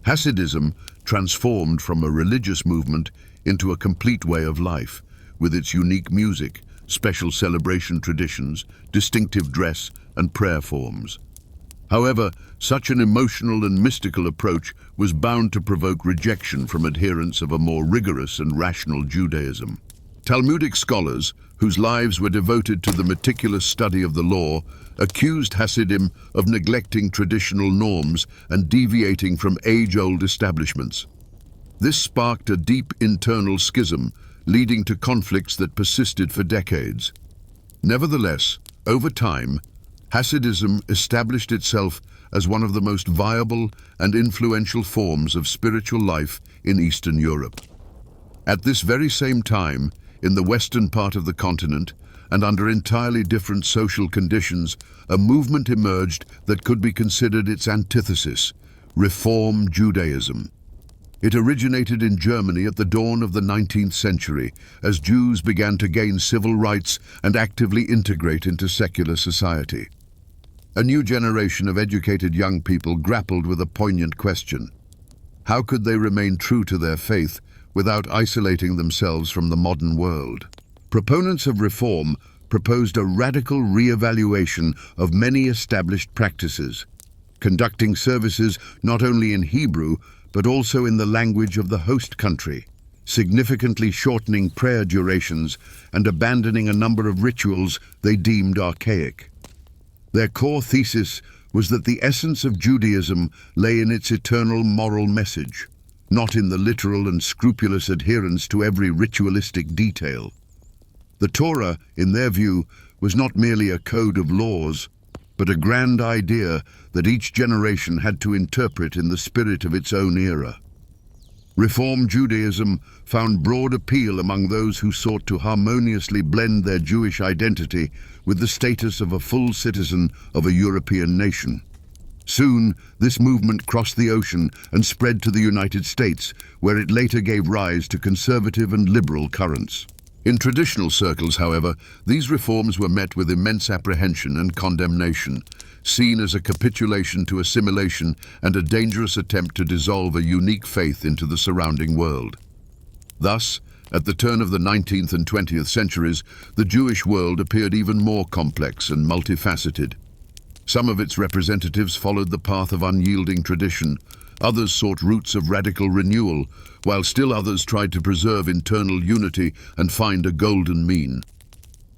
[SPEAKER 1] Hasidism transformed from a religious movement into a complete way of life, with its unique music, special celebration traditions, distinctive dress, and prayer forms. However, such an emotional and mystical approach was bound to provoke rejection from adherents of a more rigorous and rational Judaism. Talmudic scholars, whose lives were devoted to the meticulous study of the law, accused Hasidim of neglecting traditional norms and deviating from age-old establishments. This sparked a deep internal schism, leading to conflicts that persisted for decades. Nevertheless, over time, Hasidism established itself as one of the most viable and influential forms of spiritual life in Eastern Europe. At this very same time, in the western part of the continent, and under entirely different social conditions, a movement emerged that could be considered its antithesis: Reform Judaism. It originated in Germany at the dawn of the 19th century, as Jews began to gain civil rights and actively integrate into secular society. A new generation of educated young people grappled with a poignant question: how could they remain true to their faith without isolating themselves from the modern world? Proponents of reform proposed a radical re-evaluation of many established practices, conducting services not only in Hebrew but also in the language of the host country, significantly shortening prayer durations and abandoning a number of rituals they deemed archaic. Their core thesis was that the essence of Judaism lay in its eternal moral message, not in the literal and scrupulous adherence to every ritualistic detail. The Torah, in their view, was not merely a code of laws, but a grand idea that each generation had to interpret in the spirit of its own era. Reform Judaism found broad appeal among those who sought to harmoniously blend their Jewish identity with the status of a full citizen of a European nation. Soon, this movement crossed the ocean and spread to the United States, where it later gave rise to conservative and liberal currents. In traditional circles, however, these reforms were met with immense apprehension and condemnation, seen as a capitulation to assimilation and a dangerous attempt to dissolve a unique faith into the surrounding world. Thus, at the turn of the 19th and 20th centuries, the Jewish world appeared even more complex and multifaceted. Some of its representatives followed the path of unyielding tradition, others sought roots of radical renewal, while still others tried to preserve internal unity and find a golden mean.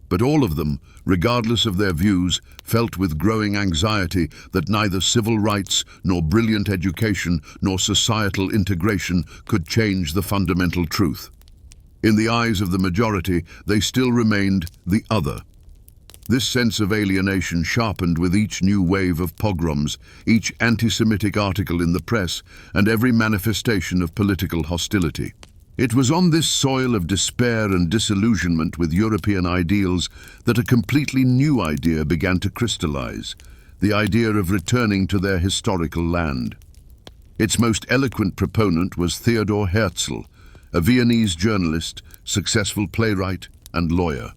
[SPEAKER 1] But all of them, regardless of their views, felt with growing anxiety that neither civil rights, nor brilliant education, nor societal integration could change the fundamental truth. In the eyes of the majority, they still remained the other. This sense of alienation sharpened with each new wave of pogroms, each anti-Semitic article in the press, and every manifestation of political hostility. It was on this soil of despair and disillusionment with European ideals that a completely new idea began to crystallize: the idea of returning to their historical land. Its most eloquent proponent was Theodor Herzl, a Viennese journalist, successful playwright, and lawyer.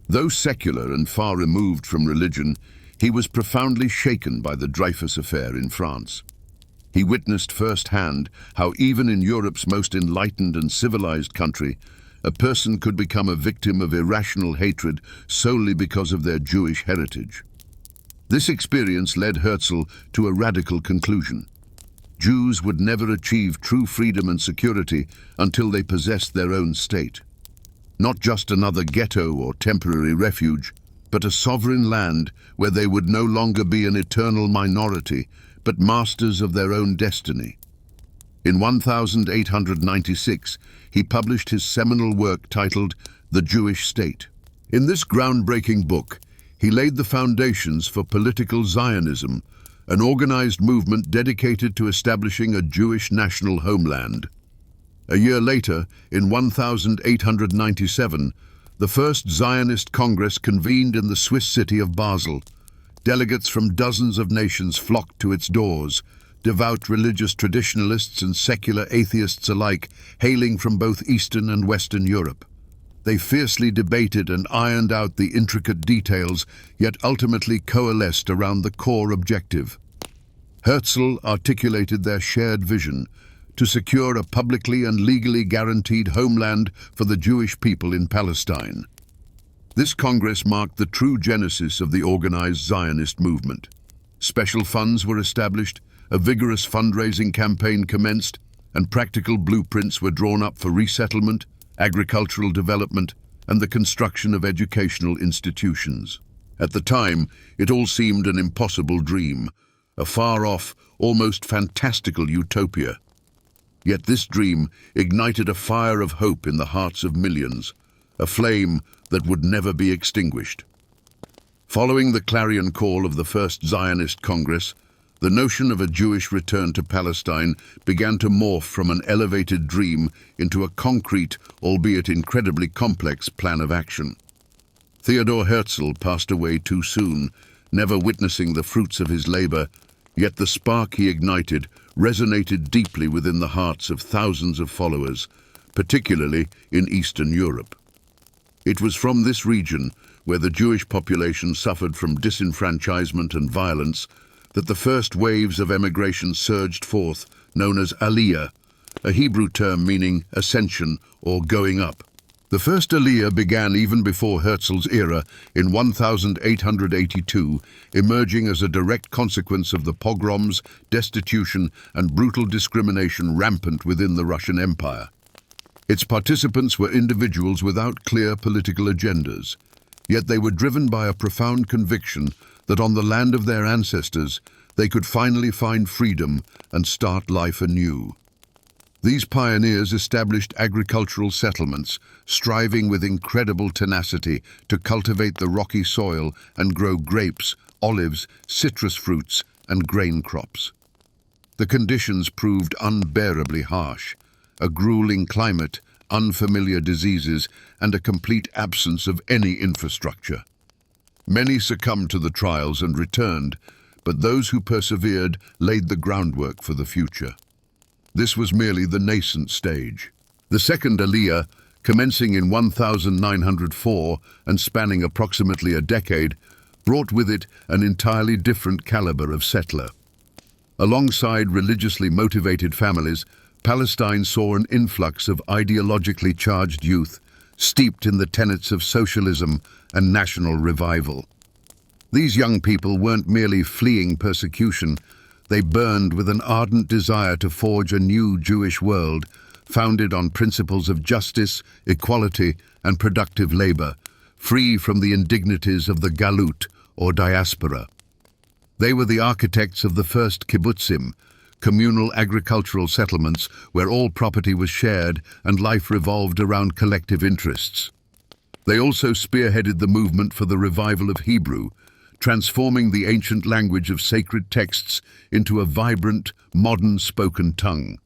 [SPEAKER 1] Though secular and far removed from religion, he was profoundly shaken by the Dreyfus affair in France. He witnessed firsthand how even in Europe's most enlightened and civilized country, a person could become a victim of irrational hatred solely because of their Jewish heritage. This experience led Herzl to a radical conclusion: Jews would never achieve true freedom and security until they possessed their own state. Not just another ghetto or temporary refuge, but a sovereign land where they would no longer be an eternal minority, but masters of their own destiny. In 1896, he published his seminal work titled The Jewish State. In this groundbreaking book, he laid the foundations for political Zionism, an organized movement dedicated to establishing a Jewish national homeland. A year later, in 1897, the first Zionist Congress convened in the Swiss city of Basel. Delegates from dozens of nations flocked to its doors, devout religious traditionalists and secular atheists alike, hailing from both Eastern and Western Europe. They fiercely debated and ironed out the intricate details, yet ultimately coalesced around the core objective. Herzl articulated their shared vision: to secure a publicly and legally guaranteed homeland for the Jewish people in Palestine. This Congress marked the true genesis of the organized Zionist movement. Special funds were established, a vigorous fundraising campaign commenced, and practical blueprints were drawn up for resettlement, agricultural development, and the construction of educational institutions. At the time, it all seemed an impossible dream, a far-off, almost fantastical utopia. Yet this dream ignited a fire of hope in the hearts of millions, a flame that would never be extinguished. Following the clarion call of the First Zionist Congress, the notion of a Jewish return to Palestine began to morph from an elevated dream into a concrete, albeit incredibly complex, plan of action. Theodor Herzl passed away too soon, never witnessing the fruits of his labor, yet the spark he ignited resonated deeply within the hearts of thousands of followers, particularly in Eastern Europe. It was from this region, where the Jewish population suffered from disenfranchisement and violence, that the first waves of emigration surged forth, known as Aliyah, a Hebrew term meaning ascension or going up. The first Aliyah began even before Herzl's era in 1882, emerging as a direct consequence of the pogroms, destitution, and brutal discrimination rampant within the Russian Empire. Its participants were individuals without clear political agendas, yet they were driven by a profound conviction that on the land of their ancestors they could finally find freedom and start life anew. These pioneers established agricultural settlements, striving with incredible tenacity to cultivate the rocky soil and grow grapes, olives, citrus fruits, and grain crops. The conditions proved unbearably harsh, a grueling climate, unfamiliar diseases, and a complete absence of any infrastructure. Many succumbed to the trials and returned, but those who persevered laid the groundwork for the future. This was merely the nascent stage. The second Aliyah, commencing in 1904 and spanning approximately a decade, brought with it an entirely different caliber of settler. Alongside religiously motivated families, Palestine saw an influx of ideologically charged youth, steeped in the tenets of socialism and national revival. These young people weren't merely fleeing persecution, they burned with an ardent desire to forge a new Jewish world, founded on principles of justice, equality, and productive labor, free from the indignities of the galut, or diaspora. They were the architects of the first kibbutzim, communal agricultural settlements where all property was shared and life revolved around collective interests. They also spearheaded the movement for the revival of Hebrew, transforming the ancient language of sacred texts into a vibrant, modern spoken tongue.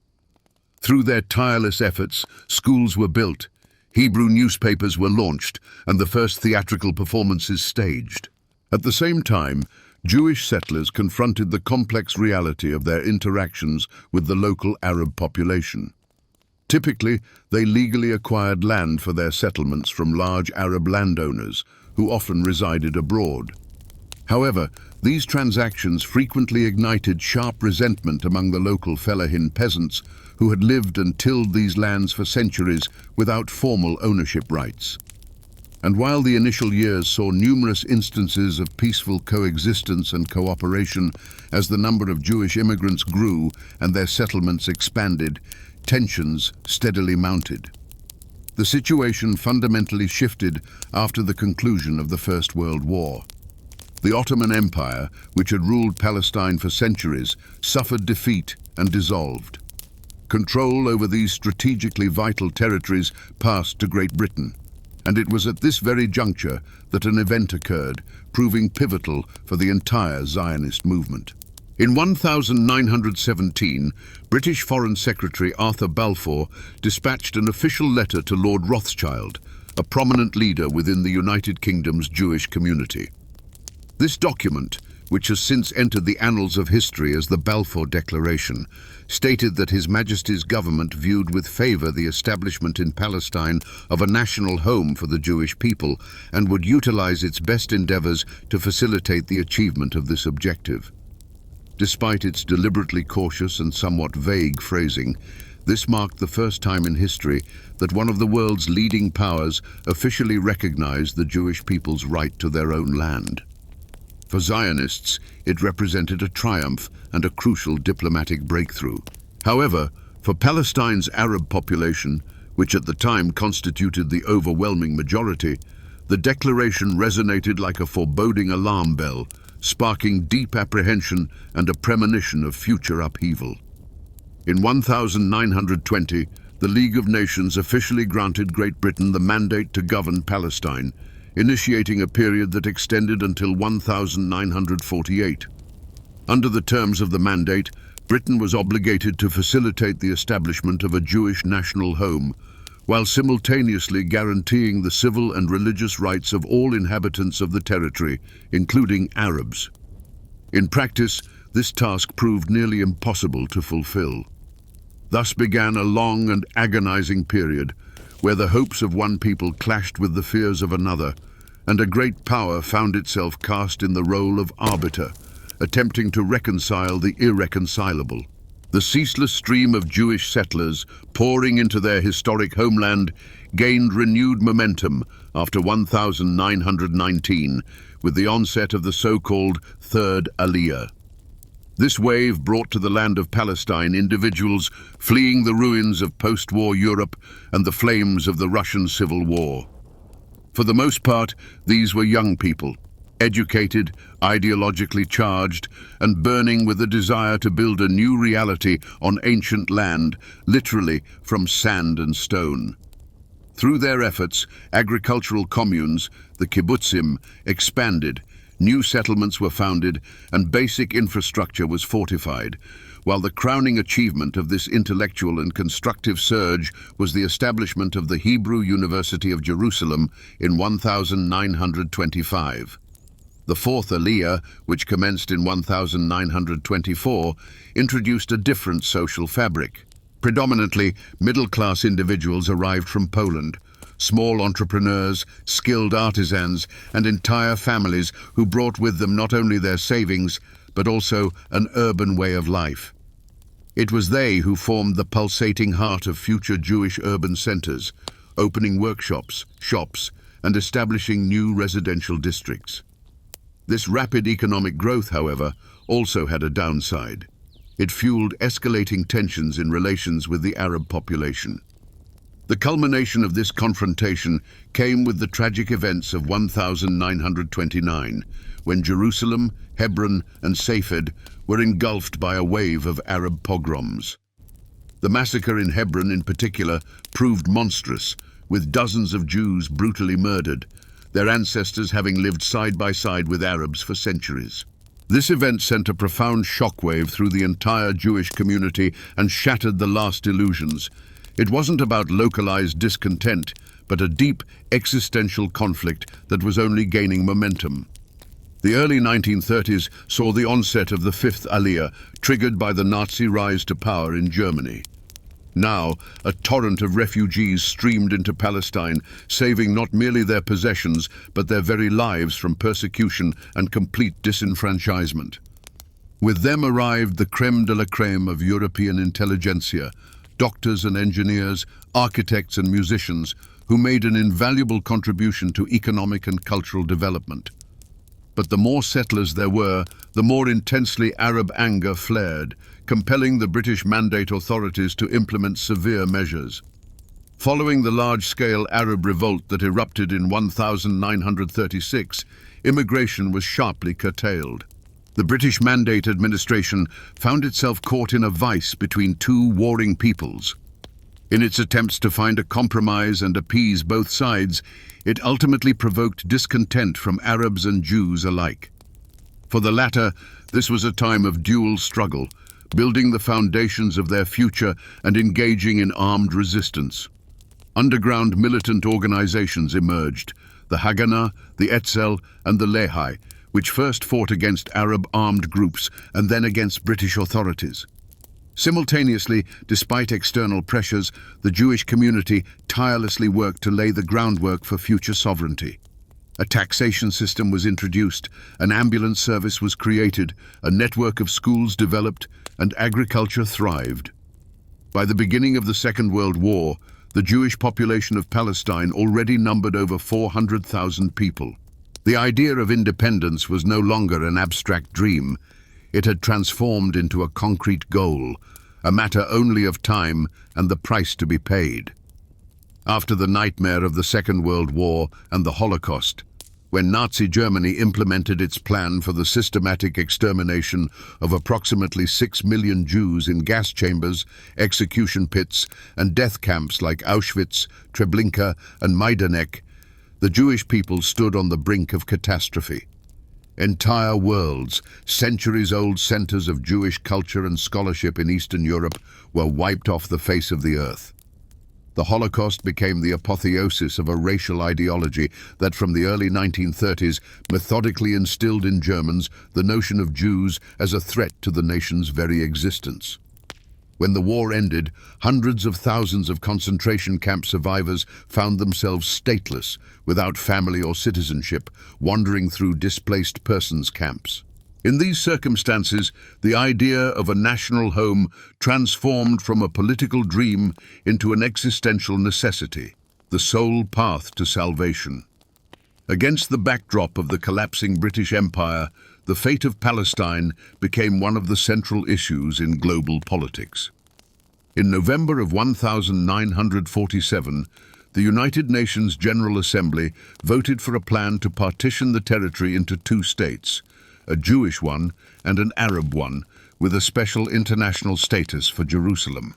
[SPEAKER 1] Through their tireless efforts, schools were built, Hebrew newspapers were launched, and the first theatrical performances staged. At the same time, Jewish settlers confronted the complex reality of their interactions with the local Arab population. Typically, they legally acquired land for their settlements from large Arab landowners, who often resided abroad. However, these transactions frequently ignited sharp resentment among the local fellahin peasants who had lived and tilled these lands for centuries without formal ownership rights. And while the initial years saw numerous instances of peaceful coexistence and cooperation, as the number of Jewish immigrants grew and their settlements expanded, tensions steadily mounted. The situation fundamentally shifted after the conclusion of the First World War. The Ottoman Empire, which had ruled Palestine for centuries, suffered defeat and dissolved. Control over these strategically vital territories passed to Great Britain, and it was at this very juncture that an event occurred, proving pivotal for the entire Zionist movement. In 1917, British Foreign Secretary Arthur Balfour dispatched an official letter to Lord Rothschild, a prominent leader within the United Kingdom's Jewish community. This document, which has since entered the annals of history as the Balfour Declaration, stated that His Majesty's government viewed with favour the establishment in Palestine of a national home for the Jewish people and would utilise its best endeavours to facilitate the achievement of this objective. Despite its deliberately cautious and somewhat vague phrasing, This marked the first time in history that one of the world's leading powers officially recognized the Jewish people's right to their own land. For Zionists, it represented a triumph and a crucial diplomatic breakthrough. However, for Palestine's Arab population, which at the time constituted the overwhelming majority, the declaration resonated like a foreboding alarm bell, sparking deep apprehension and a premonition of future upheaval. In 1920, the League of Nations officially granted Great Britain the mandate to govern Palestine, initiating a period that extended until 1948. Under the terms of the mandate, Britain was obligated to facilitate the establishment of a Jewish national home, while simultaneously guaranteeing the civil and religious rights of all inhabitants of the territory, including Arabs. In practice, this task proved nearly impossible to fulfill. Thus began a long and agonizing period, where the hopes of one people clashed with the fears of another, and a great power found itself cast in the role of arbiter, attempting to reconcile the irreconcilable. The ceaseless stream of Jewish settlers pouring into their historic homeland gained renewed momentum after 1919 with the onset of the so-called Third Aliyah. This wave brought to the land of Palestine individuals fleeing the ruins of post-war Europe and the flames of the Russian Civil War. For the most part, these were young people, educated, ideologically charged, and burning with a desire to build a new reality on ancient land, literally from sand and stone. Through their efforts, agricultural communes, the kibbutzim, expanded, new settlements were founded, and basic infrastructure was fortified, while the crowning achievement of this intellectual and constructive surge was the establishment of the Hebrew University of Jerusalem in 1925. The Fourth Aliyah, which commenced in 1924, introduced a different social fabric. Predominantly, middle-class individuals arrived from Poland, small entrepreneurs, skilled artisans, and entire families who brought with them not only their savings, but also an urban way of life. It was they who formed the pulsating heart of future Jewish urban centers, opening workshops, shops, and establishing new residential districts. This rapid economic growth, however, also had a downside. It fueled escalating tensions in relations with the Arab population. The culmination of this confrontation came with the tragic events of 1929, when Jerusalem, Hebron, and Safed were engulfed by a wave of Arab pogroms. The massacre in Hebron in particular proved monstrous, with dozens of Jews brutally murdered, their ancestors having lived side by side with Arabs for centuries. This event sent a profound shockwave through the entire Jewish community and shattered the last illusions. It wasn't about localized discontent, but a deep existential conflict that was only gaining momentum. The early 1930s saw the onset of the Fifth Aliyah, triggered by the Nazi rise to power in Germany. Now, a torrent of refugees streamed into Palestine, saving not merely their possessions, but their very lives from persecution and complete disenfranchisement. With them arrived the crème de la crème of European intelligentsia, doctors and engineers, architects and musicians, who made an invaluable contribution to economic and cultural development. But the more settlers there were, the more intensely Arab anger flared, compelling the British Mandate authorities to implement severe measures. Following the large-scale Arab revolt that erupted in 1936, immigration was sharply curtailed. The British Mandate administration found itself caught in a vice between two warring peoples. In its attempts to find a compromise and appease both sides, it ultimately provoked discontent from Arabs and Jews alike. For the latter, this was a time of dual struggle, building the foundations of their future and engaging in armed resistance. Underground militant organizations emerged, the Haganah, the Etzel, and the Lehi, which first fought against Arab armed groups and then against British authorities. Simultaneously, despite external pressures, the Jewish community tirelessly worked to lay the groundwork for future sovereignty. A taxation system was introduced, an ambulance service was created, a network of schools developed, and agriculture thrived. By the beginning of the Second World War, the Jewish population of Palestine already numbered over 400,000 people. The idea of independence was no longer an abstract dream. It had transformed into a concrete goal, a matter only of time and the price to be paid. After the nightmare of the Second World War and the Holocaust, when Nazi Germany implemented its plan for the systematic extermination of approximately 6 million Jews in gas chambers, execution pits, and death camps like Auschwitz, Treblinka, and Majdanek, the Jewish people stood on the brink of catastrophe. Entire worlds, centuries-old centers of Jewish culture and scholarship in Eastern Europe, were wiped off the face of the earth. The Holocaust became the apotheosis of a racial ideology that from the early 1930s methodically instilled in Germans the notion of Jews as a threat to the nation's very existence. When the war ended, hundreds of thousands of concentration camp survivors found themselves stateless, without family or citizenship, wandering through displaced persons camps. In these circumstances, the idea of a national home transformed from a political dream into an existential necessity, the sole path to salvation. Against the backdrop of the collapsing British Empire, the fate of Palestine became one of the central issues in global politics. In November of 1947, the United Nations General Assembly voted for a plan to partition the territory into two states, a Jewish one and an Arab one, with a special international status for Jerusalem.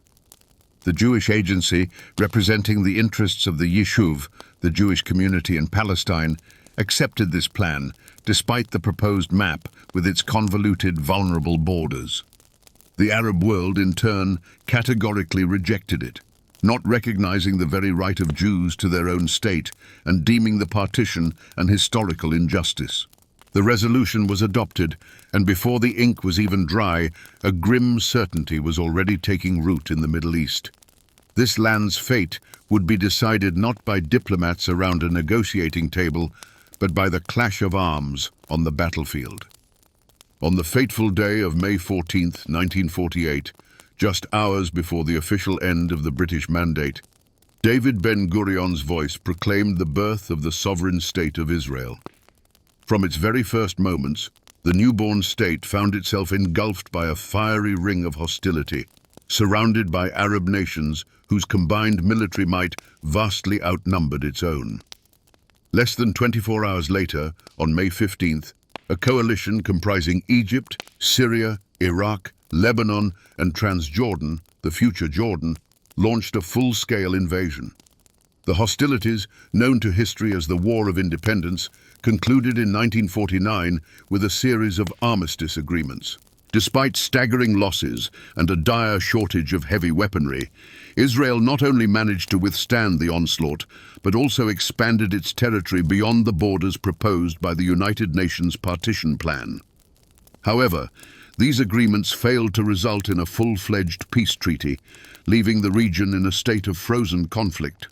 [SPEAKER 1] The Jewish Agency, representing the interests of the Yishuv, the Jewish community in Palestine, accepted this plan, despite the proposed map with its convoluted, vulnerable borders. The Arab world, in turn, categorically rejected it, not recognizing the very right of Jews to their own state and deeming the partition an historical injustice. The resolution was adopted, and before the ink was even dry, a grim certainty was already taking root in the Middle East. This land's fate would be decided not by diplomats around a negotiating table, but by the clash of arms on the battlefield. On the fateful day of May 14, 1948, just hours before the official end of the British Mandate, David Ben-Gurion's voice proclaimed the birth of the sovereign state of Israel. From its very first moments, the newborn state found itself engulfed by a fiery ring of hostility, surrounded by Arab nations whose combined military might vastly outnumbered its own. Less than 24 hours later, on May 15th, a coalition comprising Egypt, Syria, Iraq, Lebanon, and Transjordan, the future Jordan, launched a full-scale invasion. The hostilities, known to history as the War of Independence, concluded in 1949 with a series of armistice agreements. Despite staggering losses and a dire shortage of heavy weaponry, Israel not only managed to withstand the onslaught, but also expanded its territory beyond the borders proposed by the United Nations partition plan. However, these agreements failed to result in a full-fledged peace treaty, leaving the region in a state of frozen conflict.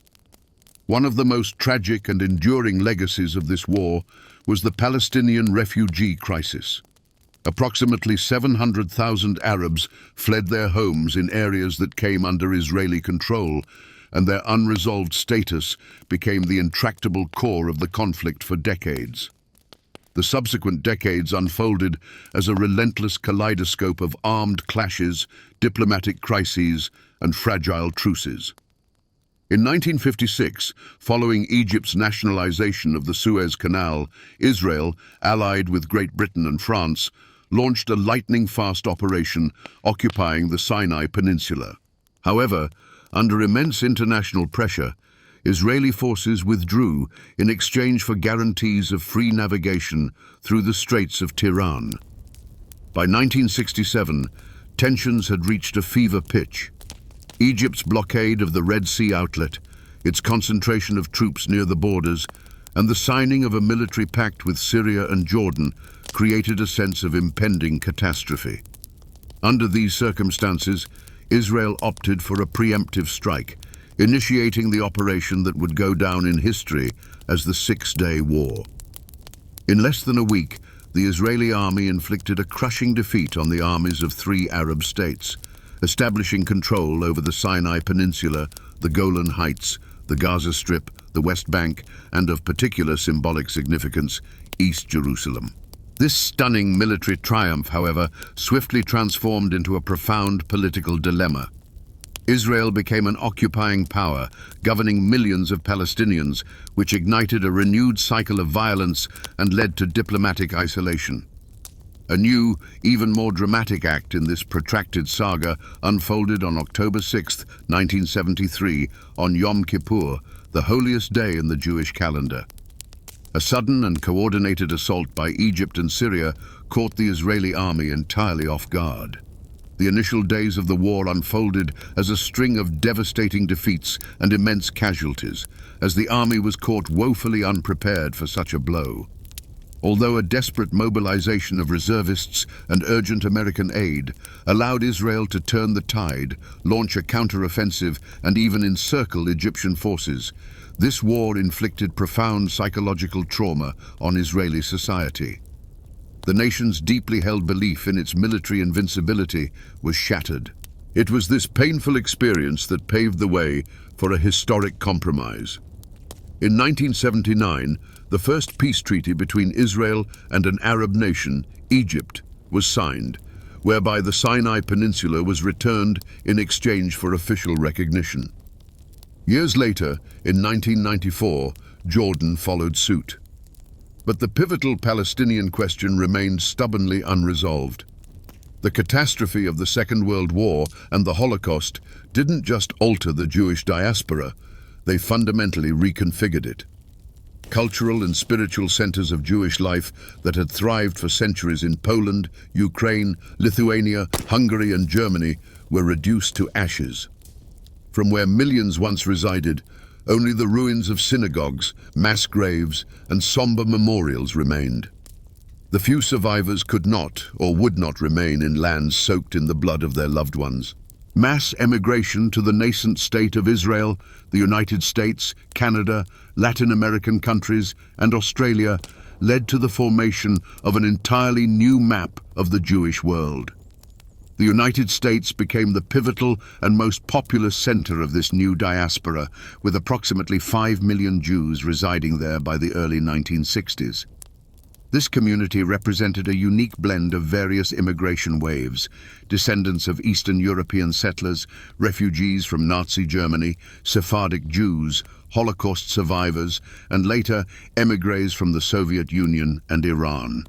[SPEAKER 1] One of the most tragic and enduring legacies of this war was the Palestinian refugee crisis. Approximately 700,000 Arabs fled their homes in areas that came under Israeli control, and their unresolved status became the intractable core of the conflict for decades. The subsequent decades unfolded as a relentless kaleidoscope of armed clashes, diplomatic crises, and fragile truces. In 1956, following Egypt's nationalization of the Suez Canal, Israel, allied with Great Britain and France, launched a lightning-fast operation occupying the Sinai Peninsula. However, under immense international pressure, Israeli forces withdrew in exchange for guarantees of free navigation through the Straits of Tiran. By 1967, tensions had reached a fever pitch. Egypt's blockade of the Red Sea outlet, its concentration of troops near the borders, and the signing of a military pact with Syria and Jordan created a sense of impending catastrophe. Under these circumstances, Israel opted for a preemptive strike, initiating the operation that would go down in history as the Six-Day War. In less than a week, the Israeli army inflicted a crushing defeat on the armies of three Arab states, establishing control over the Sinai Peninsula, the Golan Heights, the Gaza Strip, the West Bank, and of particular symbolic significance, East Jerusalem. This stunning military triumph, however, swiftly transformed into a profound political dilemma. Israel became an occupying power, governing millions of Palestinians, which ignited a renewed cycle of violence and led to diplomatic isolation. A new, even more dramatic act in this protracted saga unfolded on October 6, 1973, on Yom Kippur, the holiest day in the Jewish calendar. A sudden and coordinated assault by Egypt and Syria caught the Israeli army entirely off guard. The initial days of the war unfolded as a string of devastating defeats and immense casualties, as the army was caught woefully unprepared for such a blow. Although a desperate mobilization of reservists and urgent American aid allowed Israel to turn the tide, launch a counter-offensive, and even encircle Egyptian forces, this war inflicted profound psychological trauma on Israeli society. The nation's deeply held belief in its military invincibility was shattered. It was this painful experience that paved the way for a historic compromise. In 1979, the first peace treaty between Israel and an Arab nation, Egypt, was signed, whereby the Sinai Peninsula was returned in exchange for official recognition. Years later, in 1994, Jordan followed suit. But the pivotal Palestinian question remained stubbornly unresolved. The catastrophe of the Second World War and the Holocaust didn't just alter the Jewish diaspora, they fundamentally reconfigured it. Cultural and spiritual centers of Jewish life that had thrived for centuries in Poland, Ukraine, Lithuania, Hungary, and Germany were reduced to ashes. From where millions once resided, only the ruins of synagogues, mass graves, and somber memorials remained. The few survivors could not or would not remain in lands soaked in the blood of their loved ones. Mass emigration to the nascent state of Israel, the United States, Canada, Latin American countries, and Australia led to the formation of an entirely new map of the Jewish world. The United States became the pivotal and most populous center of this new diaspora, with approximately 5 million Jews residing there by the early 1960s. This community represented a unique blend of various immigration waves, descendants of Eastern European settlers, refugees from Nazi Germany, Sephardic Jews, Holocaust survivors, and later émigrés from the Soviet Union and Iran.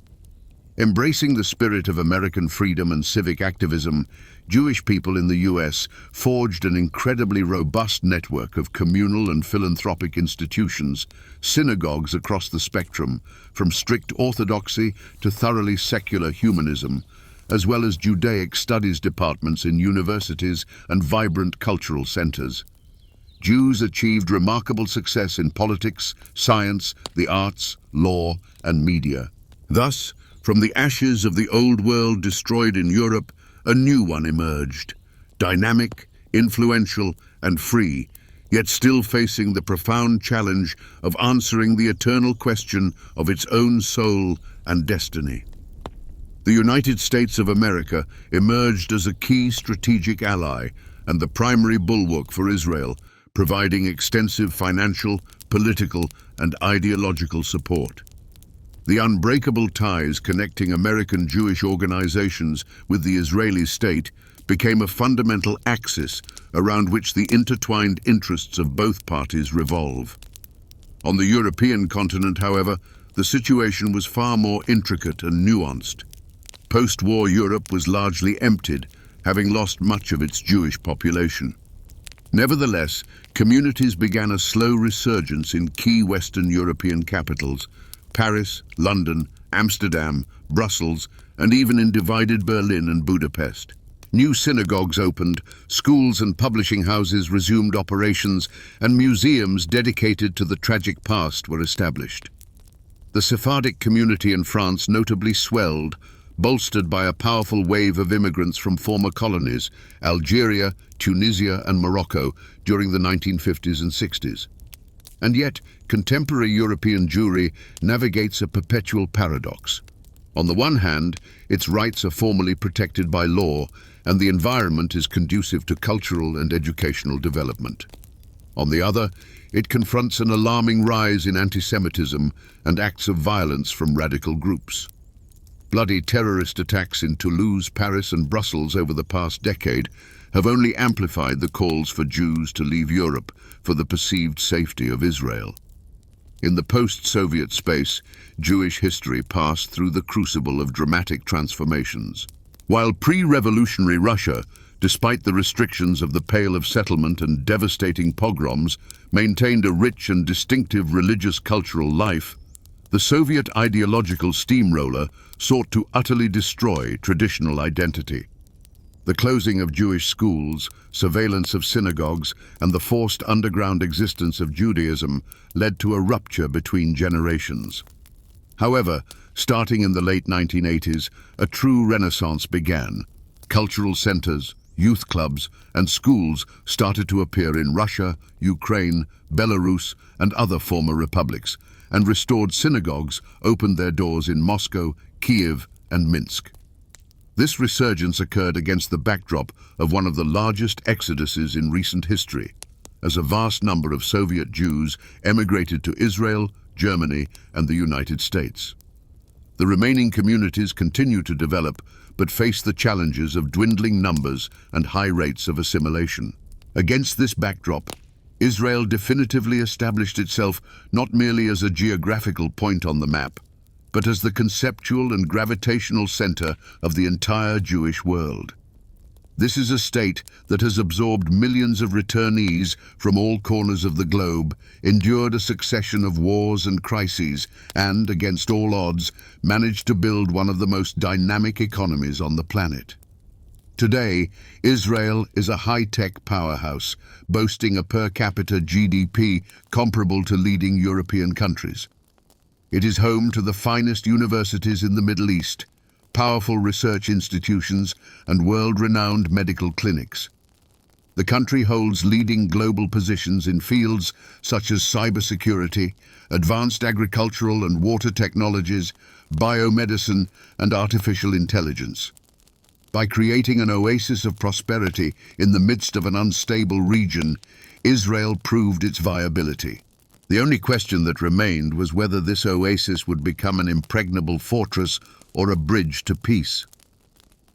[SPEAKER 1] Embracing the spirit of American freedom and civic activism, Jewish people in the U.S. forged an incredibly robust network of communal and philanthropic institutions, synagogues across the spectrum, from strict orthodoxy to thoroughly secular humanism, as well as Judaic studies departments in universities and vibrant cultural centers. Jews achieved remarkable success in politics, science, the arts, law, and media. Thus, from the ashes of the old world destroyed in Europe, a new one emerged, dynamic, influential, and free, yet still facing the profound challenge of answering the eternal question of its own soul and destiny. The United States of America emerged as a key strategic ally and the primary bulwark for Israel, providing extensive financial, political, and ideological support. The unbreakable ties connecting American Jewish organizations with the Israeli state became a fundamental axis around which the intertwined interests of both parties revolve. On the European continent, however, the situation was far more intricate and nuanced. Post-war Europe was largely emptied, having lost much of its Jewish population. Nevertheless, communities began a slow resurgence in key Western European capitals, Paris, London, Amsterdam, Brussels, and even in divided Berlin and Budapest. New synagogues opened, schools and publishing houses resumed operations, and museums dedicated to the tragic past were established. The Sephardic community in France notably swelled, bolstered by a powerful wave of immigrants from former colonies, Algeria, Tunisia, and Morocco, during the 1950s and 60s. And yet, contemporary European Jewry navigates a perpetual paradox. On the one hand, its rights are formally protected by law, and the environment is conducive to cultural and educational development. On the other, it confronts an alarming rise in anti-Semitism and acts of violence from radical groups. Bloody terrorist attacks in Toulouse, Paris, and Brussels over the past decade have only amplified the calls for Jews to leave Europe for the perceived safety of Israel. In the post-Soviet space, Jewish history passed through the crucible of dramatic transformations. While pre-revolutionary Russia, despite the restrictions of the Pale of Settlement and devastating pogroms, maintained a rich and distinctive religious cultural life, the Soviet ideological steamroller sought to utterly destroy traditional identity. The closing of Jewish schools, surveillance of synagogues, and the forced underground existence of Judaism led to a rupture between generations. However, starting in the late 1980s, a true renaissance began. Cultural centers, youth clubs, and schools started to appear in Russia, Ukraine, Belarus, and other former republics, and restored synagogues opened their doors in Moscow, Kiev, and Minsk. This resurgence occurred against the backdrop of one of the largest exoduses in recent history, as a vast number of Soviet Jews emigrated to Israel, Germany, and the United States. The remaining communities continue to develop, but face the challenges of dwindling numbers and high rates of assimilation. Against this backdrop, Israel definitively established itself not merely as a geographical point on the map, but as the conceptual and gravitational center of the entire Jewish world. This is a state that has absorbed millions of returnees from all corners of the globe, endured a succession of wars and crises, and, against all odds, managed to build one of the most dynamic economies on the planet. Today, Israel is a high-tech powerhouse, boasting a per capita GDP comparable to leading European countries. It is home to the finest universities in the Middle East, powerful research institutions, and world-renowned medical clinics. The country holds leading global positions in fields such as cybersecurity, advanced agricultural and water technologies, biomedicine, and artificial intelligence. By creating an oasis of prosperity in the midst of an unstable region, Israel proved its viability. The only question that remained was whether this oasis would become an impregnable fortress or a bridge to peace.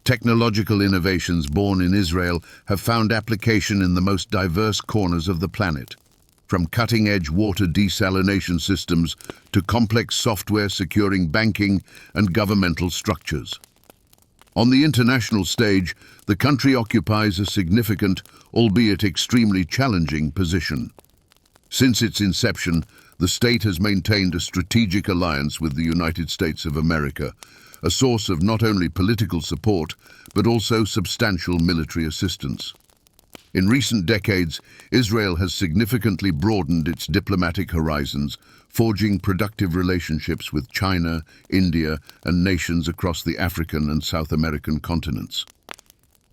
[SPEAKER 1] Technological innovations born in Israel have found application in the most diverse corners of the planet, from cutting-edge water desalination systems to complex software securing banking and governmental structures. On the international stage, the country occupies a significant, albeit extremely challenging, position. Since its inception, the state has maintained a strategic alliance with the United States of America, a source of not only political support, but also substantial military assistance. In recent decades, Israel has significantly broadened its diplomatic horizons, forging productive relationships with China, India, and nations across the African and South American continents.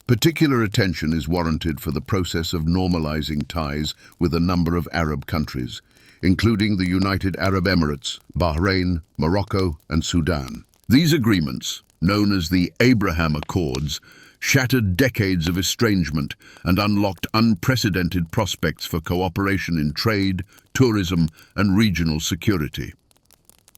[SPEAKER 1] Particular attention is warranted for the process of normalizing ties with a number of Arab countries, including the United Arab Emirates, Bahrain, Morocco, and Sudan. These agreements, known as the Abraham Accords, shattered decades of estrangement and unlocked unprecedented prospects for cooperation in trade, tourism, and regional security.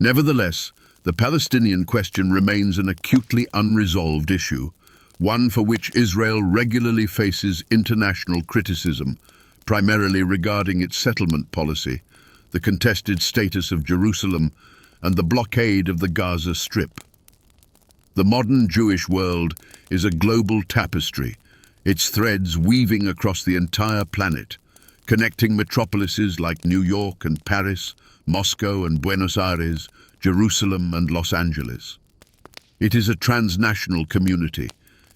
[SPEAKER 1] Nevertheless, the Palestinian question remains an acutely unresolved issue, one for which Israel regularly faces international criticism, primarily regarding its settlement policy, the contested status of Jerusalem, and the blockade of the Gaza Strip. The modern Jewish world is a global tapestry, its threads weaving across the entire planet, connecting metropolises like New York and Paris, Moscow and Buenos Aires, Jerusalem and Los Angeles. It is a transnational community,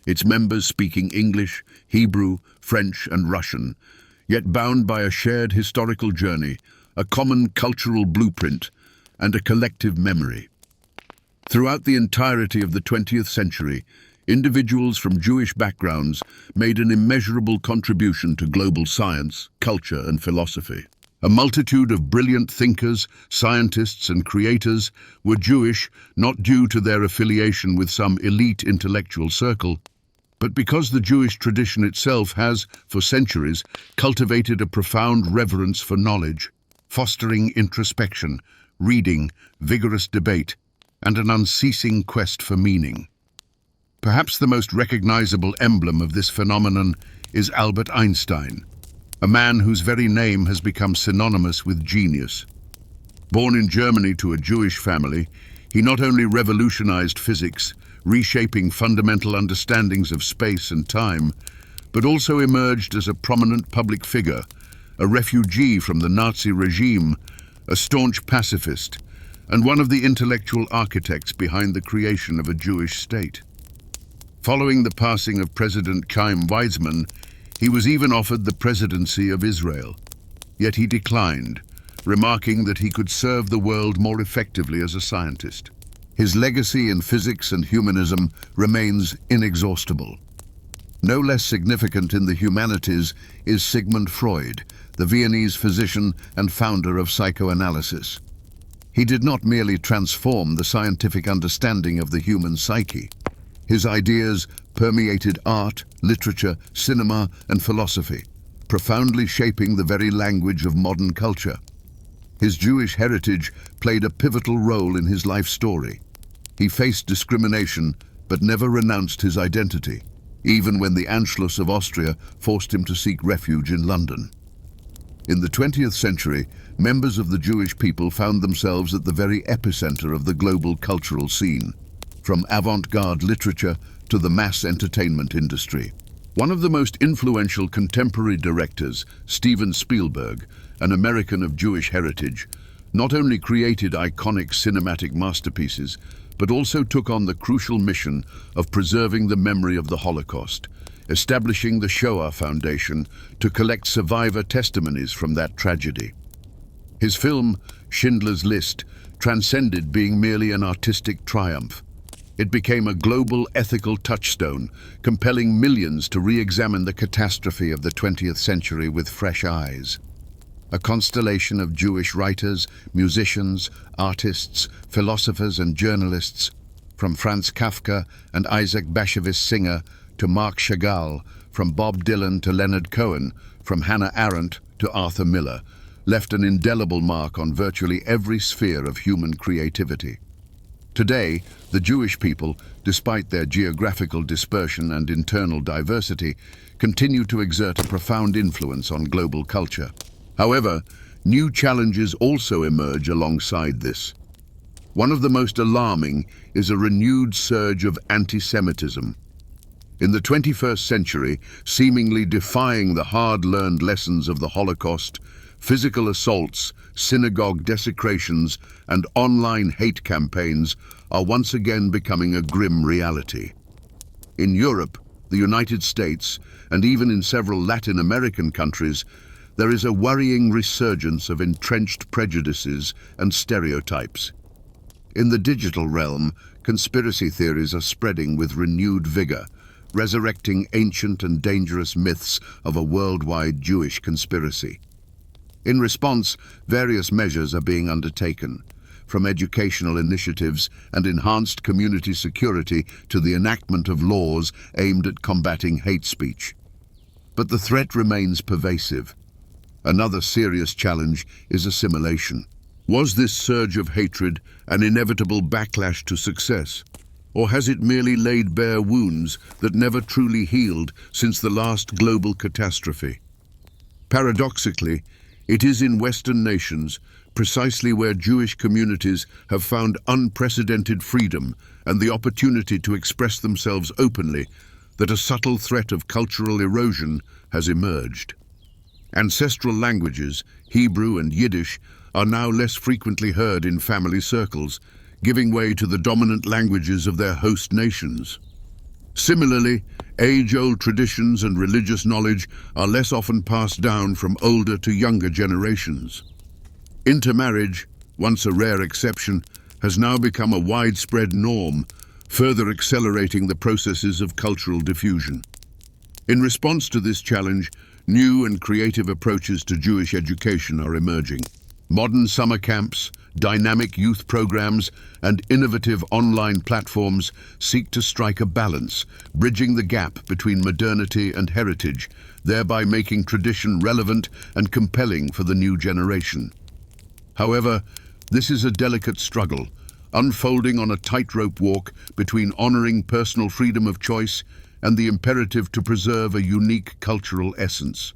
[SPEAKER 1] its members speaking English, Hebrew, French, and Russian, yet bound by a shared historical journey, a common cultural blueprint, and a collective memory. Throughout the entirety of the 20th century, individuals from Jewish backgrounds made an immeasurable contribution to global science, culture, and philosophy. A multitude of brilliant thinkers, scientists, and creators were Jewish not due to their affiliation with some elite intellectual circle, but because the Jewish tradition itself has, for centuries, cultivated a profound reverence for knowledge, fostering introspection, reading, vigorous debate, and an unceasing quest for meaning. Perhaps the most recognizable emblem of this phenomenon is Albert Einstein, a man whose very name has become synonymous with genius. Born in Germany to a Jewish family, he not only revolutionized physics, reshaping fundamental understandings of space and time, but also emerged as a prominent public figure, a refugee from the Nazi regime, a staunch pacifist, and one of the intellectual architects behind the creation of a Jewish state. Following the passing of President Chaim Weizmann, he was even offered the presidency of Israel. Yet he declined, remarking that he could serve the world more effectively as a scientist. His legacy in physics and humanism remains inexhaustible. No less significant in the humanities is Sigmund Freud, the Viennese physician and founder of psychoanalysis. He did not merely transform the scientific understanding of the human psyche. His ideas permeated art, literature, cinema, and philosophy, profoundly shaping the very language of modern culture. His Jewish heritage played a pivotal role in his life story. He faced discrimination, but never renounced his identity, even when the Anschluss of Austria forced him to seek refuge in London. In the 20th century, members of the Jewish people found themselves at the very epicenter of the global cultural scene, from avant-garde literature to the mass entertainment industry. One of the most influential contemporary directors, Steven Spielberg, an American of Jewish heritage, not only created iconic cinematic masterpieces, but also took on the crucial mission of preserving the memory of the Holocaust, establishing the Shoah Foundation to collect survivor testimonies from that tragedy. His film, Schindler's List, transcended being merely an artistic triumph. It became a global ethical touchstone, compelling millions to re-examine the catastrophe of the 20th century with fresh eyes. A constellation of Jewish writers, musicians, artists, philosophers and journalists, from Franz Kafka and Isaac Bashevis Singer to Marc Chagall, from Bob Dylan to Leonard Cohen, from Hannah Arendt to Arthur Miller, left an indelible mark on virtually every sphere of human creativity. Today, the Jewish people, despite their geographical dispersion and internal diversity, continue to exert a profound influence on global culture. However, new challenges also emerge alongside this. One of the most alarming is a renewed surge of anti-Semitism. In the 21st century, seemingly defying the hard-learned lessons of the Holocaust, physical assaults, synagogue desecrations, and online hate campaigns are once again becoming a grim reality. In Europe, the United States, and even in several Latin American countries, there is a worrying resurgence of entrenched prejudices and stereotypes. In the digital realm, conspiracy theories are spreading with renewed vigor, resurrecting ancient and dangerous myths of a worldwide Jewish conspiracy. In response, various measures are being undertaken, from educational initiatives and enhanced community security to the enactment of laws aimed at combating hate speech. But the threat remains pervasive. Another serious challenge is assimilation. Was this surge of hatred an inevitable backlash to success? Or has it merely laid bare wounds that never truly healed since the last global catastrophe? Paradoxically, it is in Western nations, precisely where Jewish communities have found unprecedented freedom and the opportunity to express themselves openly, that a subtle threat of cultural erosion has emerged. Ancestral languages, Hebrew and Yiddish, are now less frequently heard in family circles, giving way to the dominant languages of their host nations. Similarly, age-old traditions and religious knowledge are less often passed down from older to younger generations. Intermarriage, once a rare exception, has now become a widespread norm, further accelerating the processes of cultural diffusion. In response to this challenge, new and creative approaches to Jewish education are emerging. Modern summer camps, dynamic youth programs, and innovative online platforms seek to strike a balance, bridging the gap between modernity and heritage, thereby making tradition relevant and compelling for the new generation. However, this is a delicate struggle, unfolding on a tightrope walk between honoring personal freedom of choice and the imperative to preserve a unique cultural essence.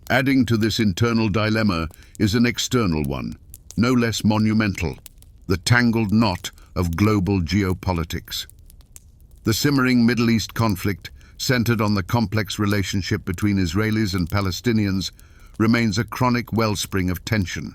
[SPEAKER 1] Adding to this internal dilemma is an external one, no less monumental: the tangled knot of global geopolitics. The simmering Middle East conflict, centered on the complex relationship between Israelis and Palestinians, remains a chronic wellspring of tension.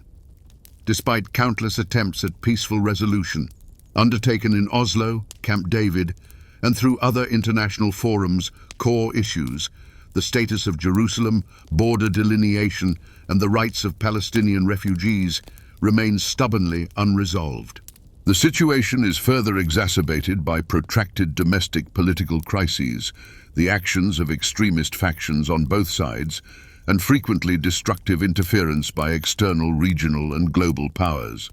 [SPEAKER 1] Despite countless attempts at peaceful resolution, undertaken in Oslo, Camp David, and through other international forums, core issues, the status of Jerusalem, border delineation, and the rights of Palestinian refugees, remain stubbornly unresolved. The situation is further exacerbated by protracted domestic political crises, the actions of extremist factions on both sides, and frequently destructive interference by external regional and global powers.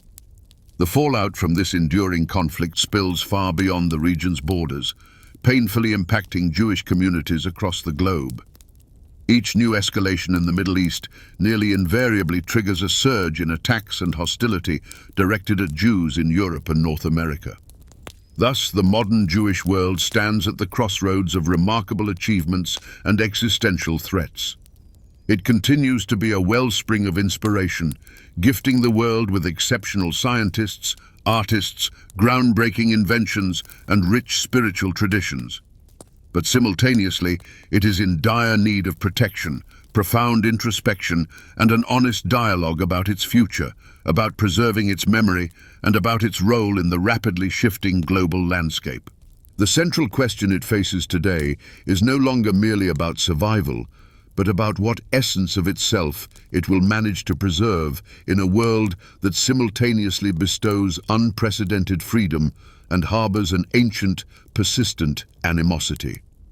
[SPEAKER 1] The fallout from this enduring conflict spills far beyond the region's borders, painfully impacting Jewish communities across the globe. Each new escalation in the Middle East nearly invariably triggers a surge in attacks and hostility directed at Jews in Europe and North America. Thus, the modern Jewish world stands at the crossroads of remarkable achievements and existential threats. It continues to be a wellspring of inspiration, gifting the world with exceptional scientists, artists, groundbreaking inventions, and rich spiritual traditions. But simultaneously, it is in dire need of protection, profound introspection, and an honest dialogue about its future, about preserving its memory, and about its role in the rapidly shifting global landscape. The central question it faces today is no longer merely about survival, but about what essence of itself it will manage to preserve in a world that simultaneously bestows unprecedented freedom and harbors an ancient, persistent animosity.